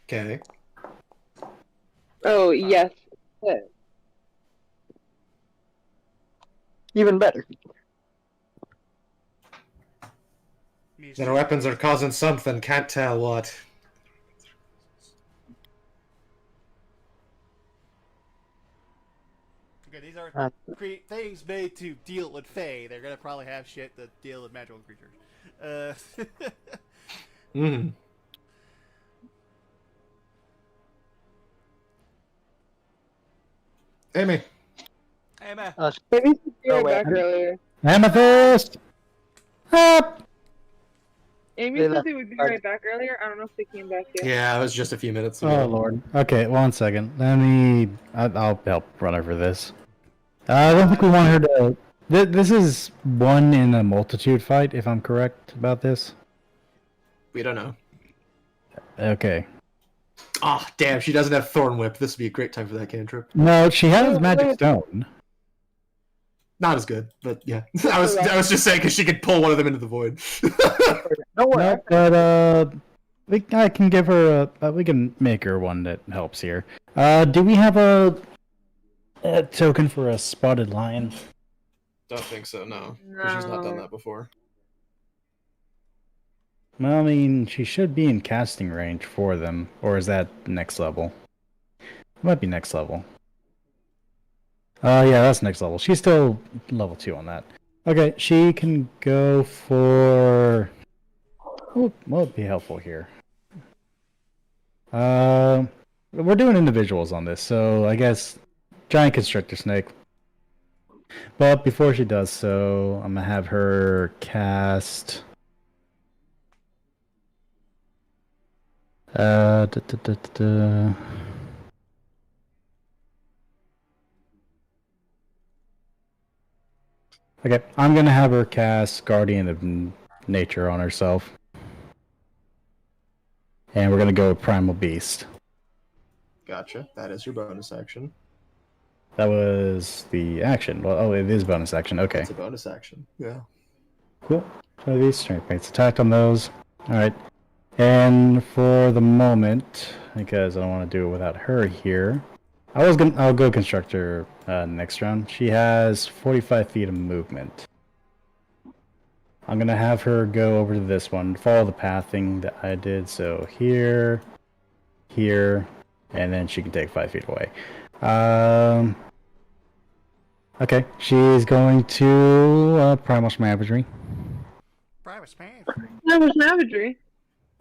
Okay. Oh, yes. even better. Their weapons are causing something, can't tell what. Okay, these are things made to deal with Fae. They're gonna probably have shit to deal with magical creatures. Mm. Amy. Hey, man. Maybe you should be Oh, right wait. back earlier. Amethyst! Up! Amy They said left. they would be right back earlier. I don't know if they came back yet. Yeah, it was just a few minutes ago. Oh lord. Okay, 1 second. I'll help run over this. I don't think we want her to. This is one in a multitude fight, if I'm correct about this. We don't know. Okay. Oh, damn, she doesn't have Thorn Whip. This would be a great time for that cantrip. No, she has magic stone. Not as good, but yeah. I was just saying because she could pull one of them into the void. Don't worry. No, but I can give her we can make her one that helps here. Do we have a token for a spotted lion? Don't think so, no. 'Cause she's not done that before. Well, I mean, she should be in casting range for them, or is that next level? Might be next level. Yeah, that's next level. She's still level 2 on that. Okay, she can go for. What would be helpful here? We're doing individuals on this, so I guess giant constrictor snake. But before she does so, I'm gonna have her cast. Da, da, da, da, da. Okay, I'm gonna have her cast Guardian of Nature on herself. And we're gonna go with Primal Beast. Gotcha. That is your bonus action. That was the action. Well, oh, it is bonus action. Okay. It's a bonus action. Yeah. Cool. So these strength based attacked on those. Alright. And for the moment, because I don't want to do it without her here, I'll go Constructor next round. She has 45 feet of movement. I'm gonna have her go over to this one, follow the pathing that I did. So here, here, and then she can take 5 feet away. Okay, she's going to Primal Savagery. Private span. That was savagery.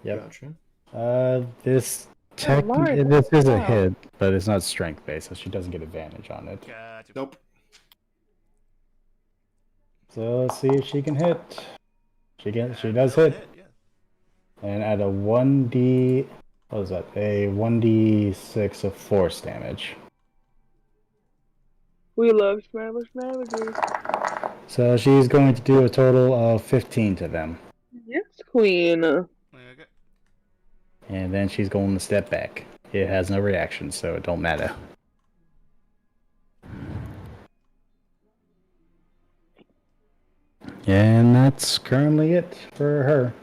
Yep. Gotcha. This Lord, this is a wow. hit, but it's not strength based, so she doesn't get advantage on it. Gotcha. Nope. So let's see if she can hit. She does That'll hit, Yeah. and at a 1d, what is that? A 1d6 of force damage. We love savagery. So she's going to do a total of 15 to them, Yes, queen. Okay. and then she's going to step back. It has no reaction, so it don't matter. And that's currently it for her.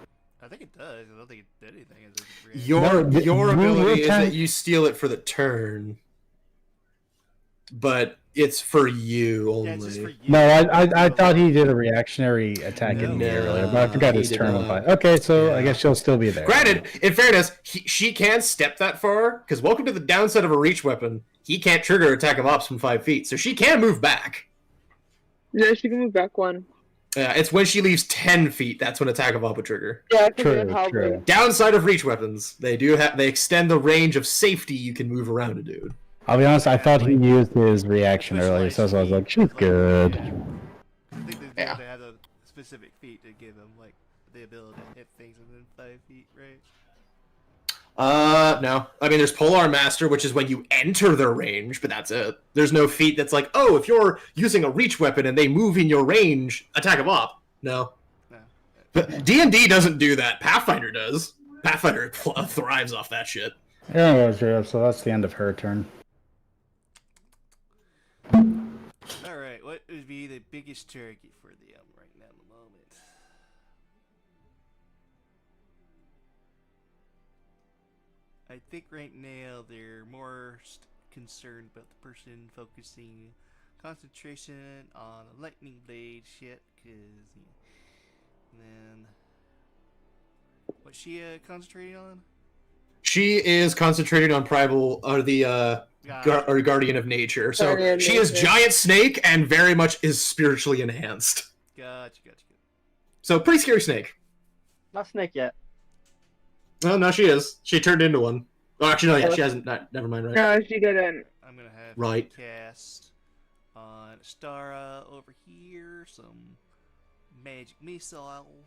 I think it does. I don't think it did anything. It doesn't react. Your No, your you- ability is you're that you steal it for the turn, but it's for you only. Yeah, it's just for you. No, I thought he did a reactionary attack in me No, earlier, but I forgot he his did turn not. on fire. Okay, so I Yeah. guess she'll still be there. Granted, in fairness, she can step that far, because welcome to the downside of a reach weapon. He can't trigger attack of ops from 5 feet, so she can move back. Yeah, she can move back one. Yeah, it's when she leaves 10 feet that's when attack of op would trigger. Yeah, I True, forget how true. big. Downside of reach weapons, they extend the range of safety you can move around a dude. I'll be honest, I thought he used his reaction earlier, so I was like, she's good. I think they Yeah. have a specific feat to give them like the ability to hit things within 5 feet, right? No. I mean, there's Polar Master, which is when you enter their range, but that's it. There's no feat that's like, oh, if you're using a reach weapon and they move in your range, attack of op. No. No. But D&D doesn't do that. Pathfinder does. Pathfinder thrives off that shit. Yeah, so that's the end of her turn. Alright, what would be the biggest target for them right now at the moment? I think right now they're more concerned about the person focusing concentration on a lightning blade shit, because then what's she concentrating on? She is concentrating on primal, or the Guardian of Nature. So Guardian of she is Nature. giant snake and very much is spiritually enhanced. Gotcha. So pretty scary snake. Not snake yet. Well, no, she is. She turned into one. Oh, actually, no, yeah, she hasn't. Never mind, right? No, she didn't. I'm gonna have Right. to cast on Stara over here some magic missile.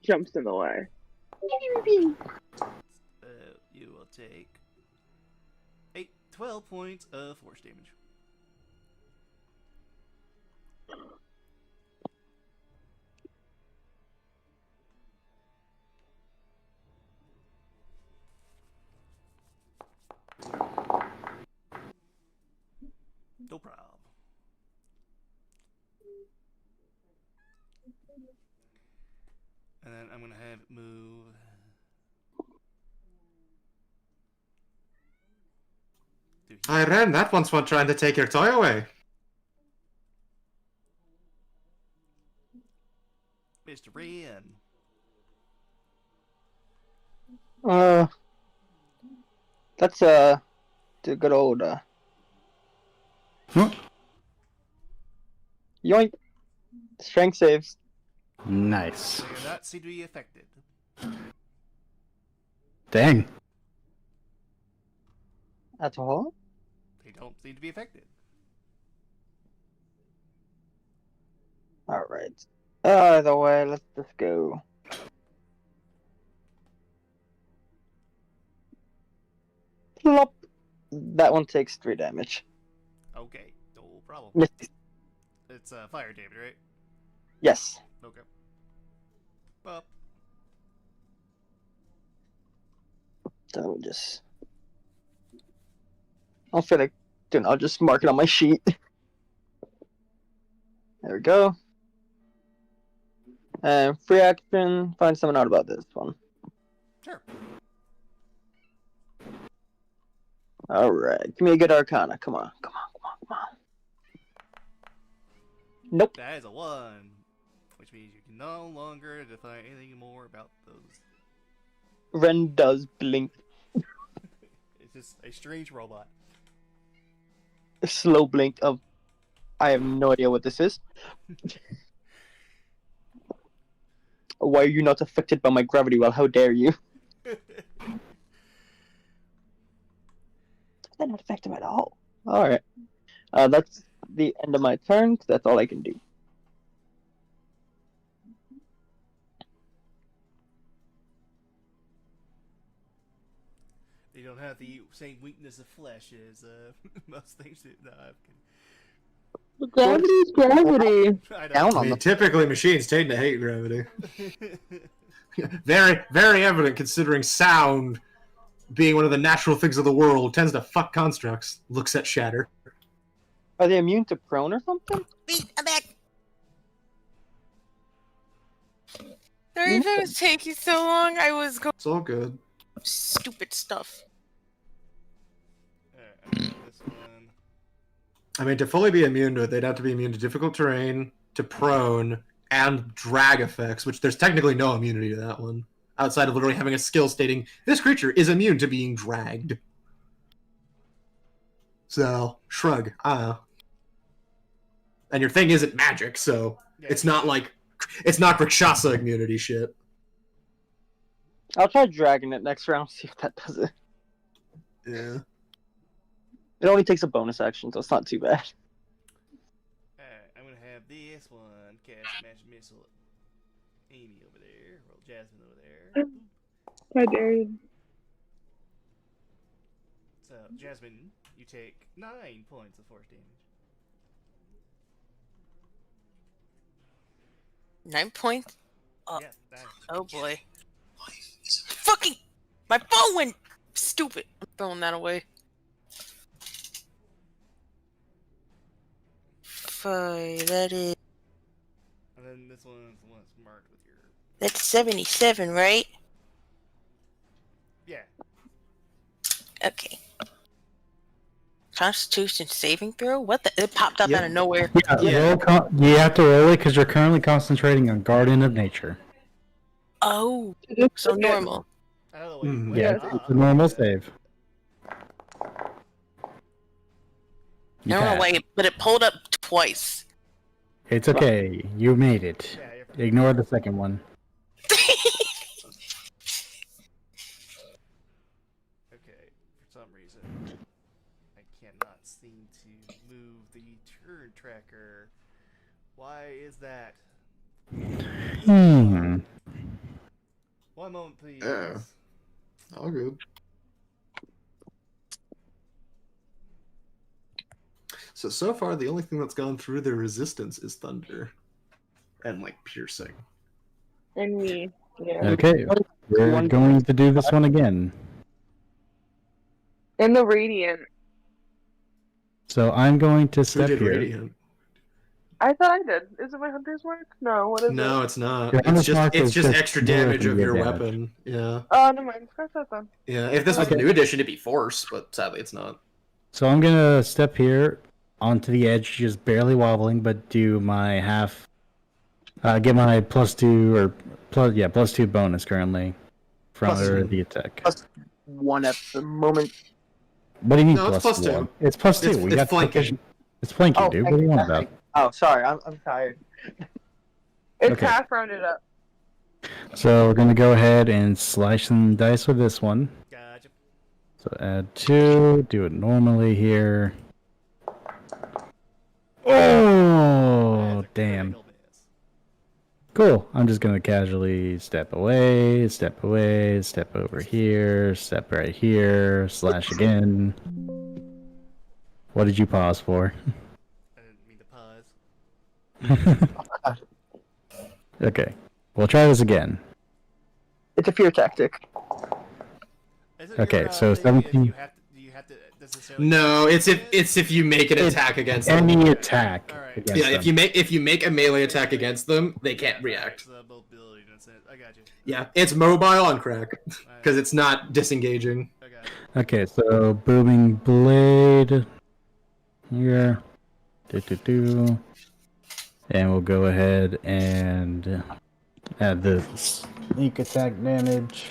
Jumps in the way. You will take 12 points of force damage. No problem. And then I'm gonna have it move. to here. Ren, that one's one trying to take your toy away. Mr. Ren. That's the good old yoink. Strength saves. Nice. They do not seem to be affected. Dang. That's all. They don't seem to be affected. All right. Either way, let's just go. Plop. That one takes 3 damage. Okay, no problem. Misty. It's fire, David, right? Yes. Okay. Well, So just. I'll feel like, dude, I'll just mark it on my sheet. There we go. Free action. Find someone out about this one. sure. All right. Give me a good Arcana. Come on. Come on. Come on. Come on. Nope. That is a 1, which means you can no longer define anything more about those. Ren does blink. It's just a strange robot. A slow blink of. I have no idea what this is. Why are you not affected by my gravity well? How dare you? They're not affected at all. Alright. That's the end of my turn. That's all I can do. They don't have the same weakness of flesh as most things do. No, I'm Gravity's gravity. kidding. I Down know. on I mean, typically machines tend to hate gravity. Very, very evident considering sound being one of the natural things of the world tends to fuck constructs. Looks at Shatter. Are they immune to prone or something? Wait, I'm back. Sorry if it was taking so long. I was going It's all good. stupid stuff. Alright, I'm doing this one. I mean, to fully be immune to it, they'd have to be immune to difficult terrain, to prone, and drag effects, which there's technically no immunity to that one. Outside of literally having a skill stating, this creature is immune to being dragged. So, shrug. And your thing isn't magic, so Yeah, it's not like... It's not Rakshasa immunity shit. I'll try dragging it next round, see if that does it. Yeah. It only takes a bonus action, so it's not too bad. Alright, I'm gonna have this one cast Magic Missile. Amy over there, roll Jasmine over there. How dare you? So, Jasmine, you take 9 points of force damage. 9 points. Oh, Yeah, that. oh boy. Fucking! My phone went stupid. I'm throwing that away. 5, that is... And then this one's the one that's marked with your. That's 77, right? Yeah. Okay. Constitution saving throw? What the? It popped up Yep. out of nowhere. Yeah, you have to roll it because you're currently concentrating on Guardian of Nature. Oh, so normal. Oh, wait, Mhm. wait, Yeah, ah. it's a normal save. I don't know why, but it pulled up twice. It's okay. You made it. Yeah, you're fine. Ignore the second one. Okay, for some reason, I cannot seem to move the turn tracker. Why is that? Hmm. One moment, please. Yeah. All good. So far, the only thing that's gone through the resistance is thunder. And, like, piercing. And me. Yeah. Okay, we're One- going to do this one again. And the radiant. So I'm going to Who step did here. Radiant? I thought I did. Is it my hunter's mark? No, what is No, it? it's not. Your It's mark just is just extra damage of your damage. weapon. Yeah. Oh, never mind. Scratch that then. Yeah. If this was a Okay. new edition, it'd be force, but sadly it's not. So I'm gonna step here onto the edge, just barely wobbling, but do my half. Get my +2 or +2 bonus currently from Plus- the attack. plus 1 at the moment. What do you mean No, it's +1? +2. It's +2. It's- We it's got flanking. proficient- It's flanking, Oh, dude. What do you want about? Oh, sorry, I'm tired. It's Okay. half rounded up. So we're gonna go ahead and slice some dice with this one. Gotcha. So add 2. Do it normally here. Oh, That's a damn. critical miss. Cool. I'm just gonna casually step away, step away, step over here, step right here, slash again. What did you pause for? I didn't mean to pause. Okay, we'll try this again. It's a fear tactic. Is it Okay, your, so thing if 17. do you have to necessarily? No, it's it? if you make an It's attack against them. Any attack. Alright. Against Yeah, them. if you make a melee attack against them, they can't react. So mobility, that's it. I got you. Yeah, it's mobile on crack because it's not disengaging. I got you. Okay, so booming blade here. And we'll go ahead and add the sneak attack damage.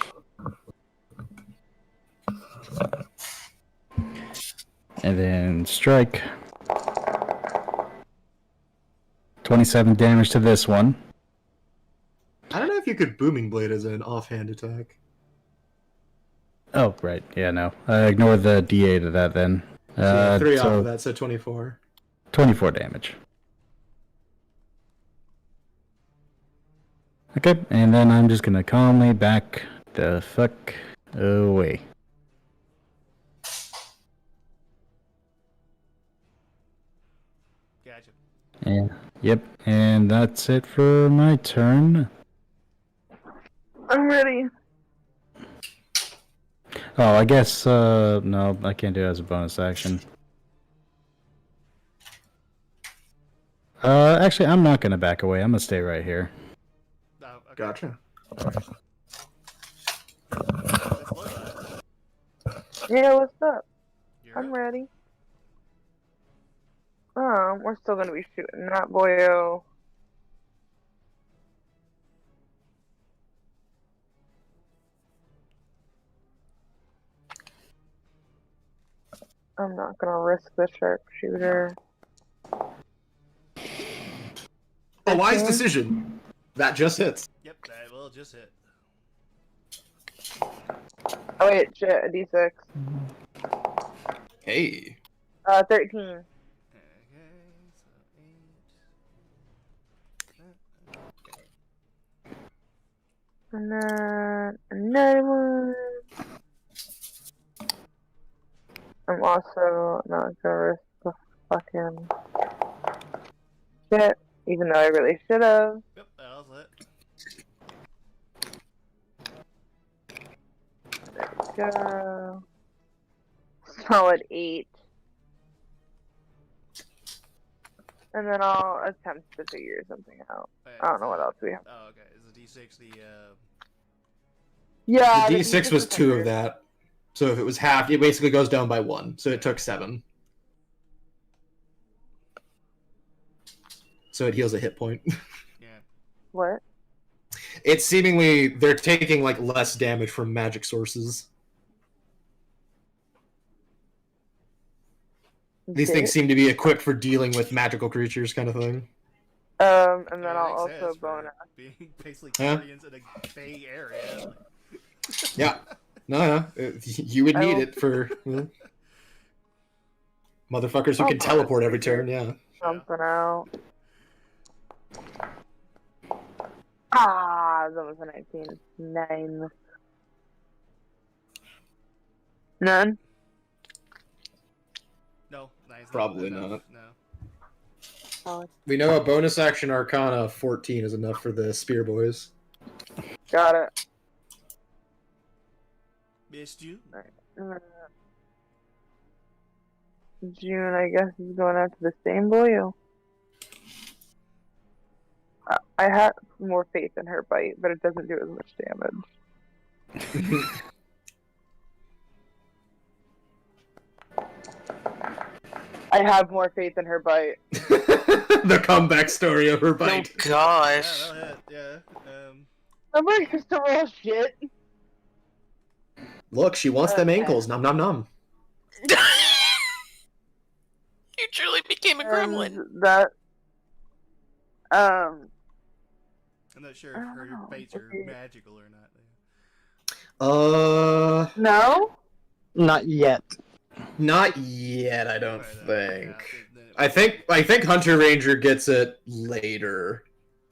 And then strike. 27 damage to this one. I don't know if you could booming blade as an offhand attack. Oh, right. Yeah, no. Ignore the D8 of that then. So yeah, 3 off so of that, so 24. 24 damage. Okay, and then I'm just gonna calmly back the fuck away. Gotcha. And yep, and that's it for my turn. I'm ready. Oh, I guess no, I can't do it as a bonus action. Actually, I'm not gonna back away. I'm gonna stay right here. Oh, okay. Gotcha. Let's look at it. Yeah, what's up? You're I'm up. ready. We're still gonna be shooting that boyo. I'm not gonna risk the sharpshooter. A wise Okay. decision. That just hits. Yep, that will just hit. Oh wait, shit, a D6. Hey. 13. Okay, so 8. And then another one. I'm also not gonna risk the fucking shit, even though I really should have. Yep, that was it. Go. Solid 8. And then I'll attempt to figure something out. I don't know what else we have. Oh, okay. Is the D6 the Yeah, The D6 was 2 of that. So if it was half, it basically goes down by 1. So it took 7. So it heals a hit point. yeah? What? It's seemingly they're taking like less damage from magic sources. These things seem to be equipped for dealing with magical creatures, kind of thing. And then That I'll makes also sense for bonus. being basically Huh? guardians in a Bay area. Yeah. No, you would need Oh. it for motherfuckers who Oh, can teleport every turn. Yeah. Something out. Ah, that was a 19. 9. None? No, nice. Probably enough. not. No. Oh, We know a bonus action Arcana 14 is enough for the Spear Boys. got it. Missed you. June, I guess, is going out to the same boy. I had more faith in her bite, but it doesn't do as much damage. I have more faith in her bite. The comeback story of her Oh bite. Yeah, gosh. that'll hit. Yeah. I'm like, used to roll shit. Look, she wants them ankles. Nom nom nom. You truly became a gremlin. And that, I'm not sure if I don't her know. baits are Okay. magical or not. no? Not yet. Not yet. I don't Right, think. yeah, I think Hunter Ranger gets it later.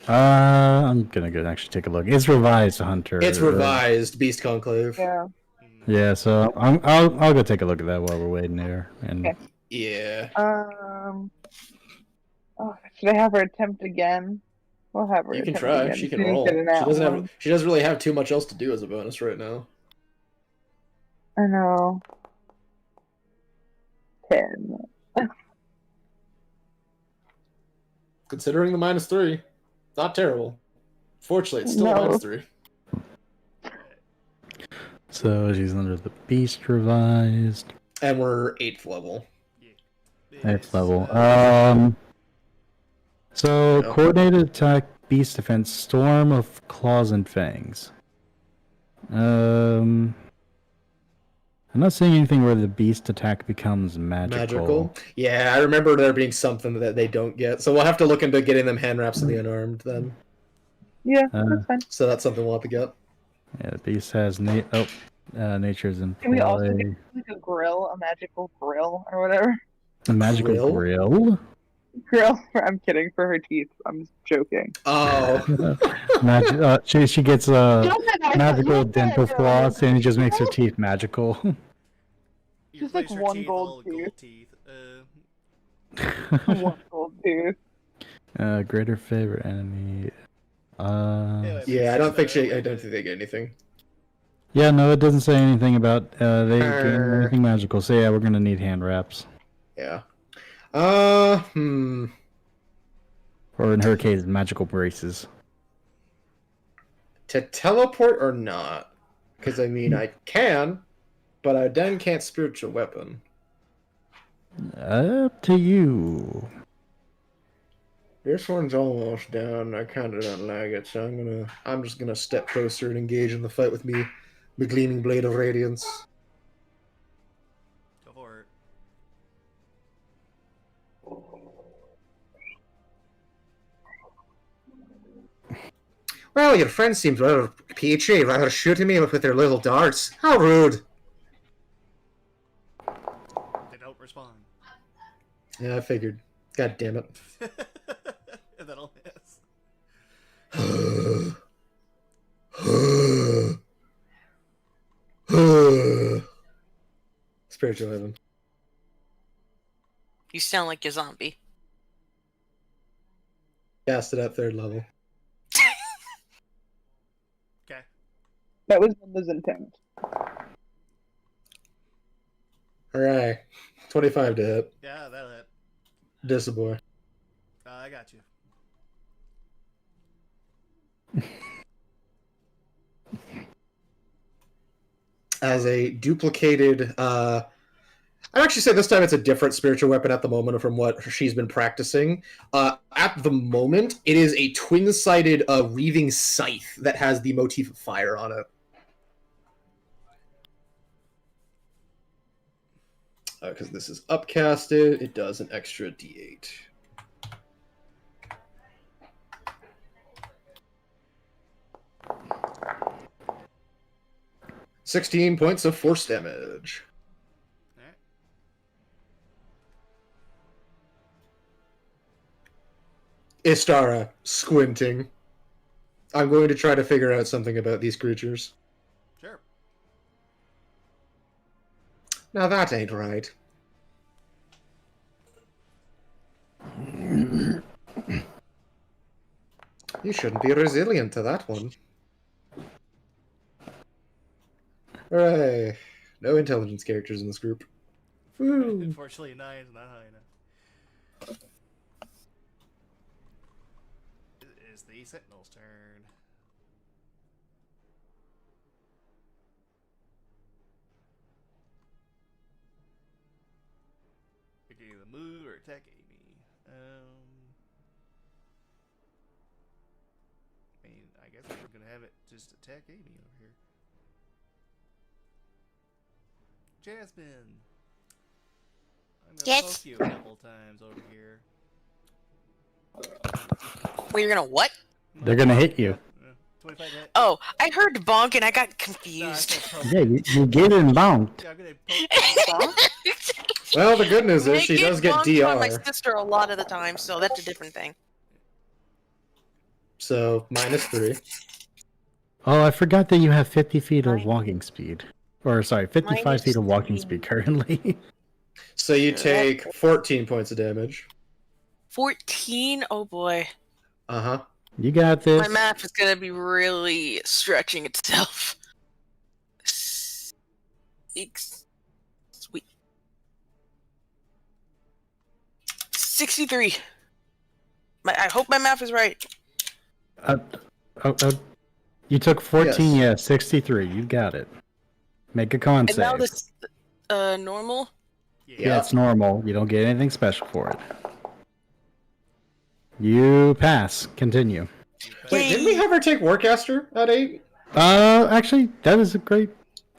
I'm gonna go actually take a look. It's revised, Hunter. It's revised Beast Conclave. Yeah. Yeah, so I'll go take a look at that while we're waiting there. And Okay. Yeah. Oh, should I have her attempt again? We'll have her You can attempt try. again. She can didn't roll. get an out one. She doesn't really have too much else to do as a bonus right now. I know. 10. Considering the -3, not terrible. Fortunately, it's still No. a -3. So she's under the beast revised. And we're 8th level. Yeah. 8th level. It's, So No. coordinated attack, beast defense, storm of claws and fangs. I'm not seeing anything where the beast attack becomes magical. Yeah, I remember there being something that they don't get. So we'll have to look into getting them hand wraps to the unarmed then. Yeah, Uh, that's fine. So that's something we'll have to get. Yeah, the beast has nature's in Can we also play. get like a grill, a magical grill or whatever? A magical grill? Grill? I'm kidding. For her teeth. I'm just joking. Oh. She gets a magical Look at dental her. floss, and it just makes her teeth magical. you Just like replace her one teeth, gold all tooth. teeth. One gold tooth. Greater favorite enemy. Yeah, I don't think they get anything. Yeah, no, it doesn't say anything about they gain Err. anything magical. So yeah, we're gonna need hand wraps, Yeah. or in her case, magical braces. To teleport or not? Because I mean, I can, but I then can't spiritual weapon. Up to you. This one's almost down. I kind of don't like it, so I'm just gonna step closer and engage in the fight with me, the gleaming blade of radiance. Go for it. Well, your friend seems rather peachy, rather shooting me with their little darts. How rude. They don't respond. Yeah, I figured. God damn it. And that'll miss. Spiritual weapon. You sound like a zombie. Cast it at 3rd level. Okay. That was Linda's intent. Alright. 25 to hit. Yeah, that'll hit. Disavoy. I got you. As a duplicated, I'd actually say this time it's a different spiritual weapon at the moment from what she's been practicing. At the moment, it is a twin-sided reaving scythe that has the motif of fire on it. Because this is upcasted, it does an extra d8. "16 points of force damage." Alright. Istara, squinting. I'm going to try to figure out something about these creatures. Sure. Now that ain't right. You shouldn't be resilient to that one. Hooray. No intelligence characters in this group. Woo. Unfortunately, 9 is not high enough. It is the Sentinel's turn. We can either move or attack Amy. I mean, I guess we're gonna have it just attack Amy over here. Jasmine! I'm gonna Yes? poke you a couple times over here. Well, you're gonna what? They're gonna hit you. 25 hit. Oh, I heard bonk and I got No, I confused. said poke. Yeah, you get it and bound. Yeah, I'm gonna poke you. Well, the good news is I she does get bonked by my DR. sister a lot of the time, so that's a different thing. So, -3. Oh, I forgot that you have 50 feet of walking speed. Or, sorry, 55 feet of walking -3. speed currently. So you take 14 points of damage. 14? Oh boy. Uh-huh. You got this. My math is gonna be really stretching itself. Sweet. 63. I hope my math is right. You took 14, Yes. yeah, 63. You got it. Make a con And save. now this normal? Yeah, it's normal. You don't get anything special for it. You pass. Continue. Wait, didn't we have her take Warcaster at 8? Actually, that is a great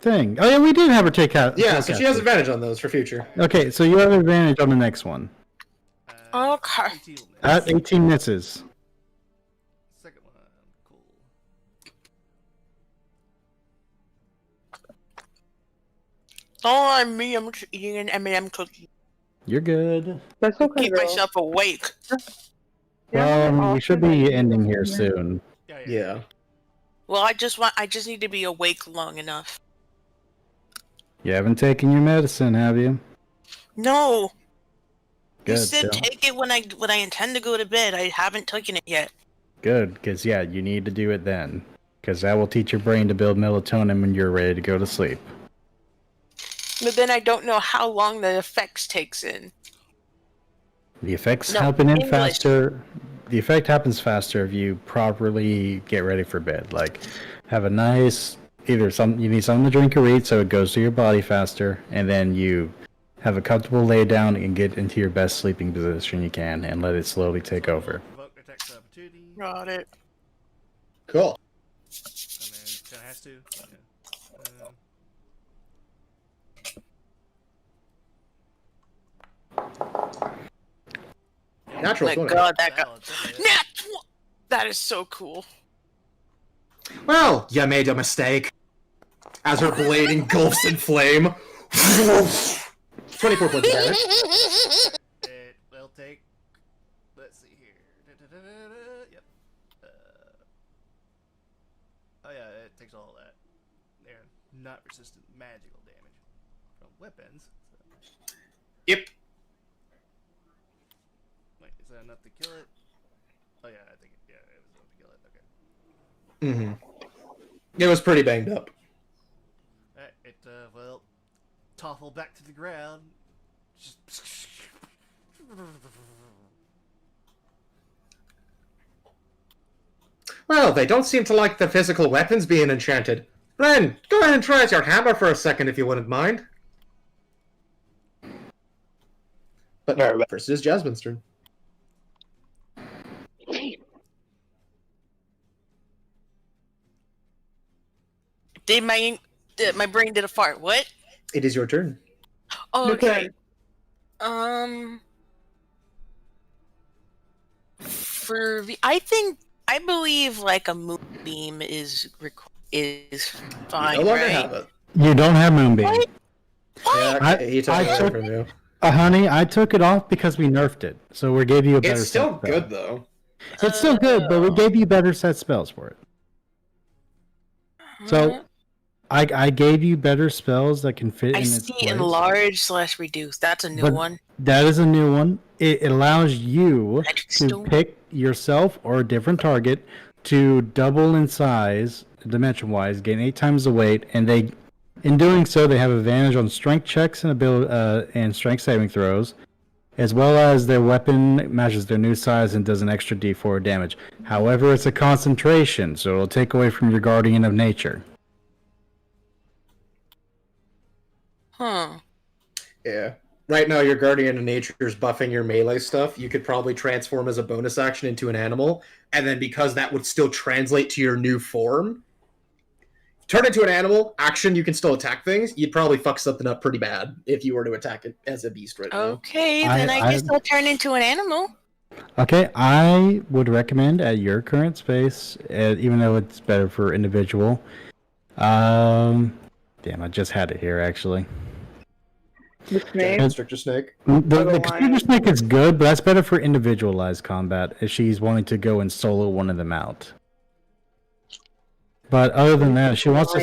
thing. Oh, yeah, we did have her take out. Yeah, so she has advantage on those for future. Okay, so you have advantage on the next one. Okay. 18 will miss. At 18 misses. Second one, cool. Don't mind me, I'm just eating an M&M cookie. You're good. That's okay, Keep girl. myself awake. Well, we should be ending here soon. Yeah. Well, I just need to be awake long enough. You haven't taken your medicine, have you? No. Good. You said Bill. take it when I intend to go to bed. I haven't taken it yet. Good, because yeah, you need to do it then. Because that will teach your brain to build melatonin when you're ready to go to sleep. But then I don't know how long the effects takes in. The effects No, happen in English. faster. The effect happens faster if you properly get ready for bed. Like, have a nice you need something to drink or eat so it goes to your body faster, and then you have a comfortable lay down and get into your best sleeping position you can, and let it slowly take over. Provoke attacks of opportunity. Got it. Cool. And then it kind of has to. Yeah. Natural My 20. God, that got Valid, that's it. Nat tw- That is so cool. Well, you made a mistake. As her blade engulfs in flame. 24 points of damage. It will take. Let's see here. Yep. Oh yeah, it takes all that. They're not resistant magical damage from weapons. So. Yep. Wait, is that enough to kill it? Oh yeah, I think it was enough to kill it. Okay. Mm-hmm. It was pretty banged up. It well, toppled back to the ground. Just. Well, they don't seem to like the physical weapons being enchanted. Ren, go ahead and try out your hammer for a second if you wouldn't mind. But no, first is Jasmine's turn. My brain did a fart. What? It is your turn. Oh, okay. Okay. I believe like a moonbeam is fine, No longer right? have it. You don't have Moonbeam. What? Yeah, he took I it away took- from you. Honey, I took it off because we nerfed it. So we gave you a better It's still set spell. good, though. It's still good, but we gave you better set spells for it. So I gave you better spells that can fit I in its see place. enlarge/reduce. That's a new But one. That is a new one. It allows you Magic to stone. pick yourself or a different target to double in size, dimension-wise, gain 8 times the weight, and in doing so, they have advantage on strength checks and strength saving throws, as well as their weapon matches their new size and does an extra D4 damage. However, it's a concentration, so it'll take away from your Guardian of Nature. Huh. Yeah. Right now, your Guardian of Nature is buffing your melee stuff. You could probably transform as a bonus action into an animal, and then because that would still translate to your new form, turn into an animal, action, you can still attack things. You'd probably fuck something up pretty bad if you were to attack it as a beast right now. Okay, then I guess I'll turn into an animal. Okay, I would recommend at your current space, even though it's better for individual. Damn, I just had it here actually. The snake. Constrictor snake. The Constrictor Snake is good, but that's better for individualized combat if she's wanting to go and solo one of them out. But other than that, if she wants to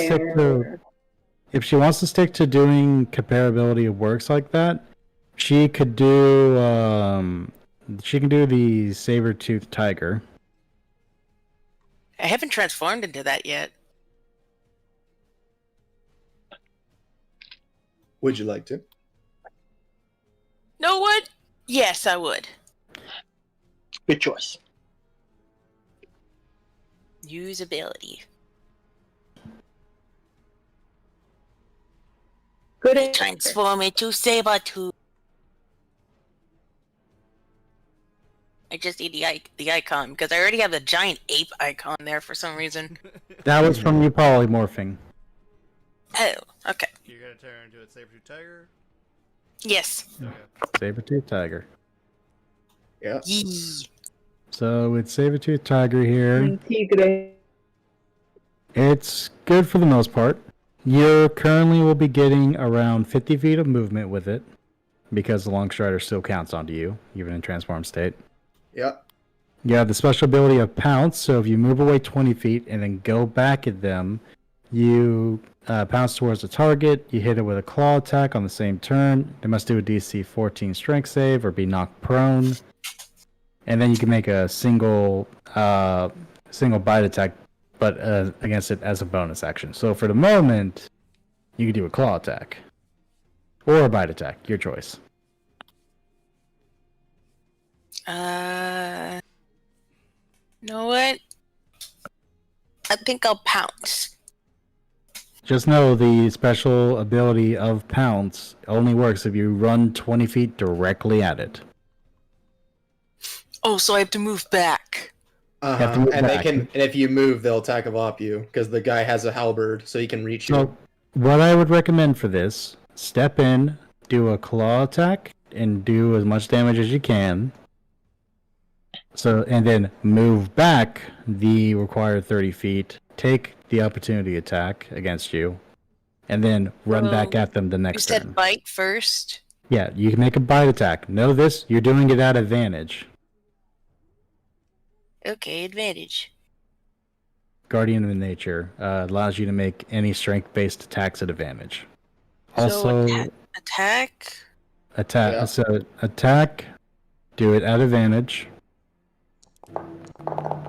stick to doing comparability of works like that, she could do she can do the saber-toothed tiger. I haven't transformed into that yet. Would you like to? No what? Yes, I would. Good choice. Usability. Good answer. Transform into Sabertooth. I just need the icon because I already have the giant ape icon there for some reason. That was from you polymorphing. Oh, okay. You're gonna turn into a saber-tooth tiger. Yes. Okay. Saber-toothed tiger. Yeah. Yee. So with saber-toothed tiger here, Tigre. it's good for the most part. You currently will be getting around 50 feet of movement with it, because the long strider still counts onto you, even in transform state. Yeah. You have the special ability of pounce, so if you move away 20 feet and then go back at them, you pounce towards the target, you hit it with a claw attack on the same turn. They must do a DC 14 strength save or be knocked prone. And then you can make a single bite attack, but against it as a bonus action. So for the moment, you can do a claw attack. Or a bite attack, your choice. Know what? I think I'll pounce. Just know the special ability of pounce only works if you run 20 feet directly at it. Oh, so I have to move back. have to move And back. and if you move, they'll attack of op you because the guy has a halberd, so he can reach you. So, what I would recommend for this, step in, do a claw attack, and do as much damage as you can. So, and then move back the required 30 feet, take the opportunity attack against you, and then run back at them the You next said turn. bite first. Yeah, you can make a bite attack. Know this, you're doing it at advantage. Okay, advantage. Guardian of Nature allows you to make any strength-based attacks at advantage. So Also, attack. attack. Yeah. So attack. Do it at advantage. Now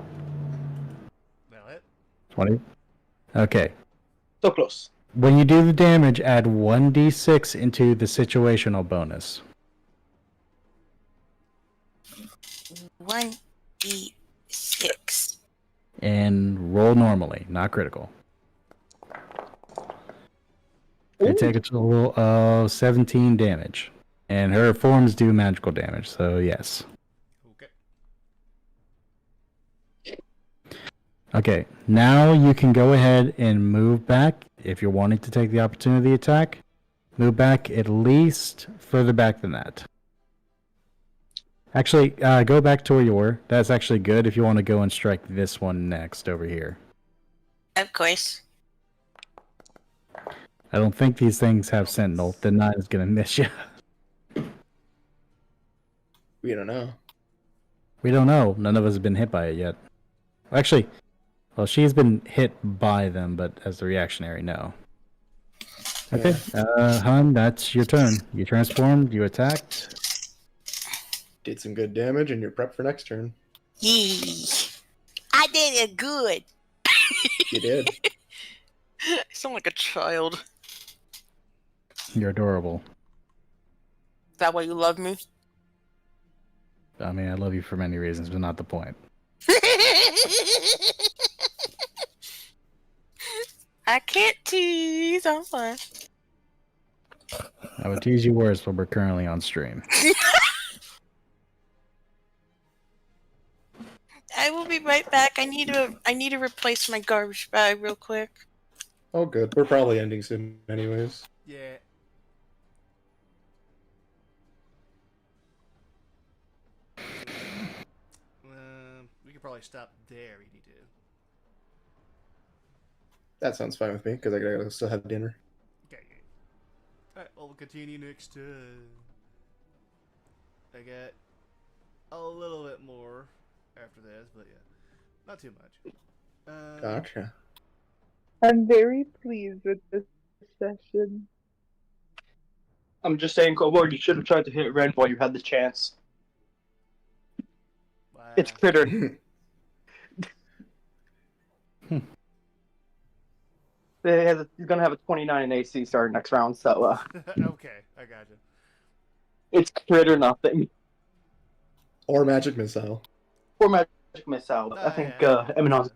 it. 20. Okay. So close. When you do the damage, add 1d6 into the situational bonus. 1d6. And roll normally, not critical. You take a total of 17 damage. And her forms do magical damage, so yes. Okay. Okay, now you can go ahead and move back if you're wanting to take the opportunity attack. Move back at least further back than that. Actually, go back to where you were. That's actually good if you want to go and strike this one next over here. Of course. I don't think these things have Sentinel. The 9 is going to miss you. We don't know. We don't know. None of us have been hit by it yet. Actually, well, she's been hit by them, but as the reactionary, no. Okay, Hun, that's your turn. You transformed, you attacked. Did some good damage, and you're prepped for next turn. Yee. I did it good. You did. I sound like a child. You're adorable. Is that why you love me? I mean, I love you for many reasons, but not the point. I can't tease. I'm fine. I would tease you worse, but we're currently on stream. I will be right back. I need to replace my garbage bag real quick. Oh, good. We're probably ending soon, anyways. Yeah. We could probably stop there, ED2. That sounds fine with me because I gotta still have dinner. Okay. Alright, well, we'll continue next time. I got a little bit more after this, but yeah, not too much. Gotcha. I'm very pleased with this session. I'm just saying, Cobalt, you should have tried to hit Ren while you had the chance. It's critter. He's gonna have a 29 in AC starting next round, so Okay, I got you. it's critter nothing. Or magic missile. Or magic missile. I think Eminon's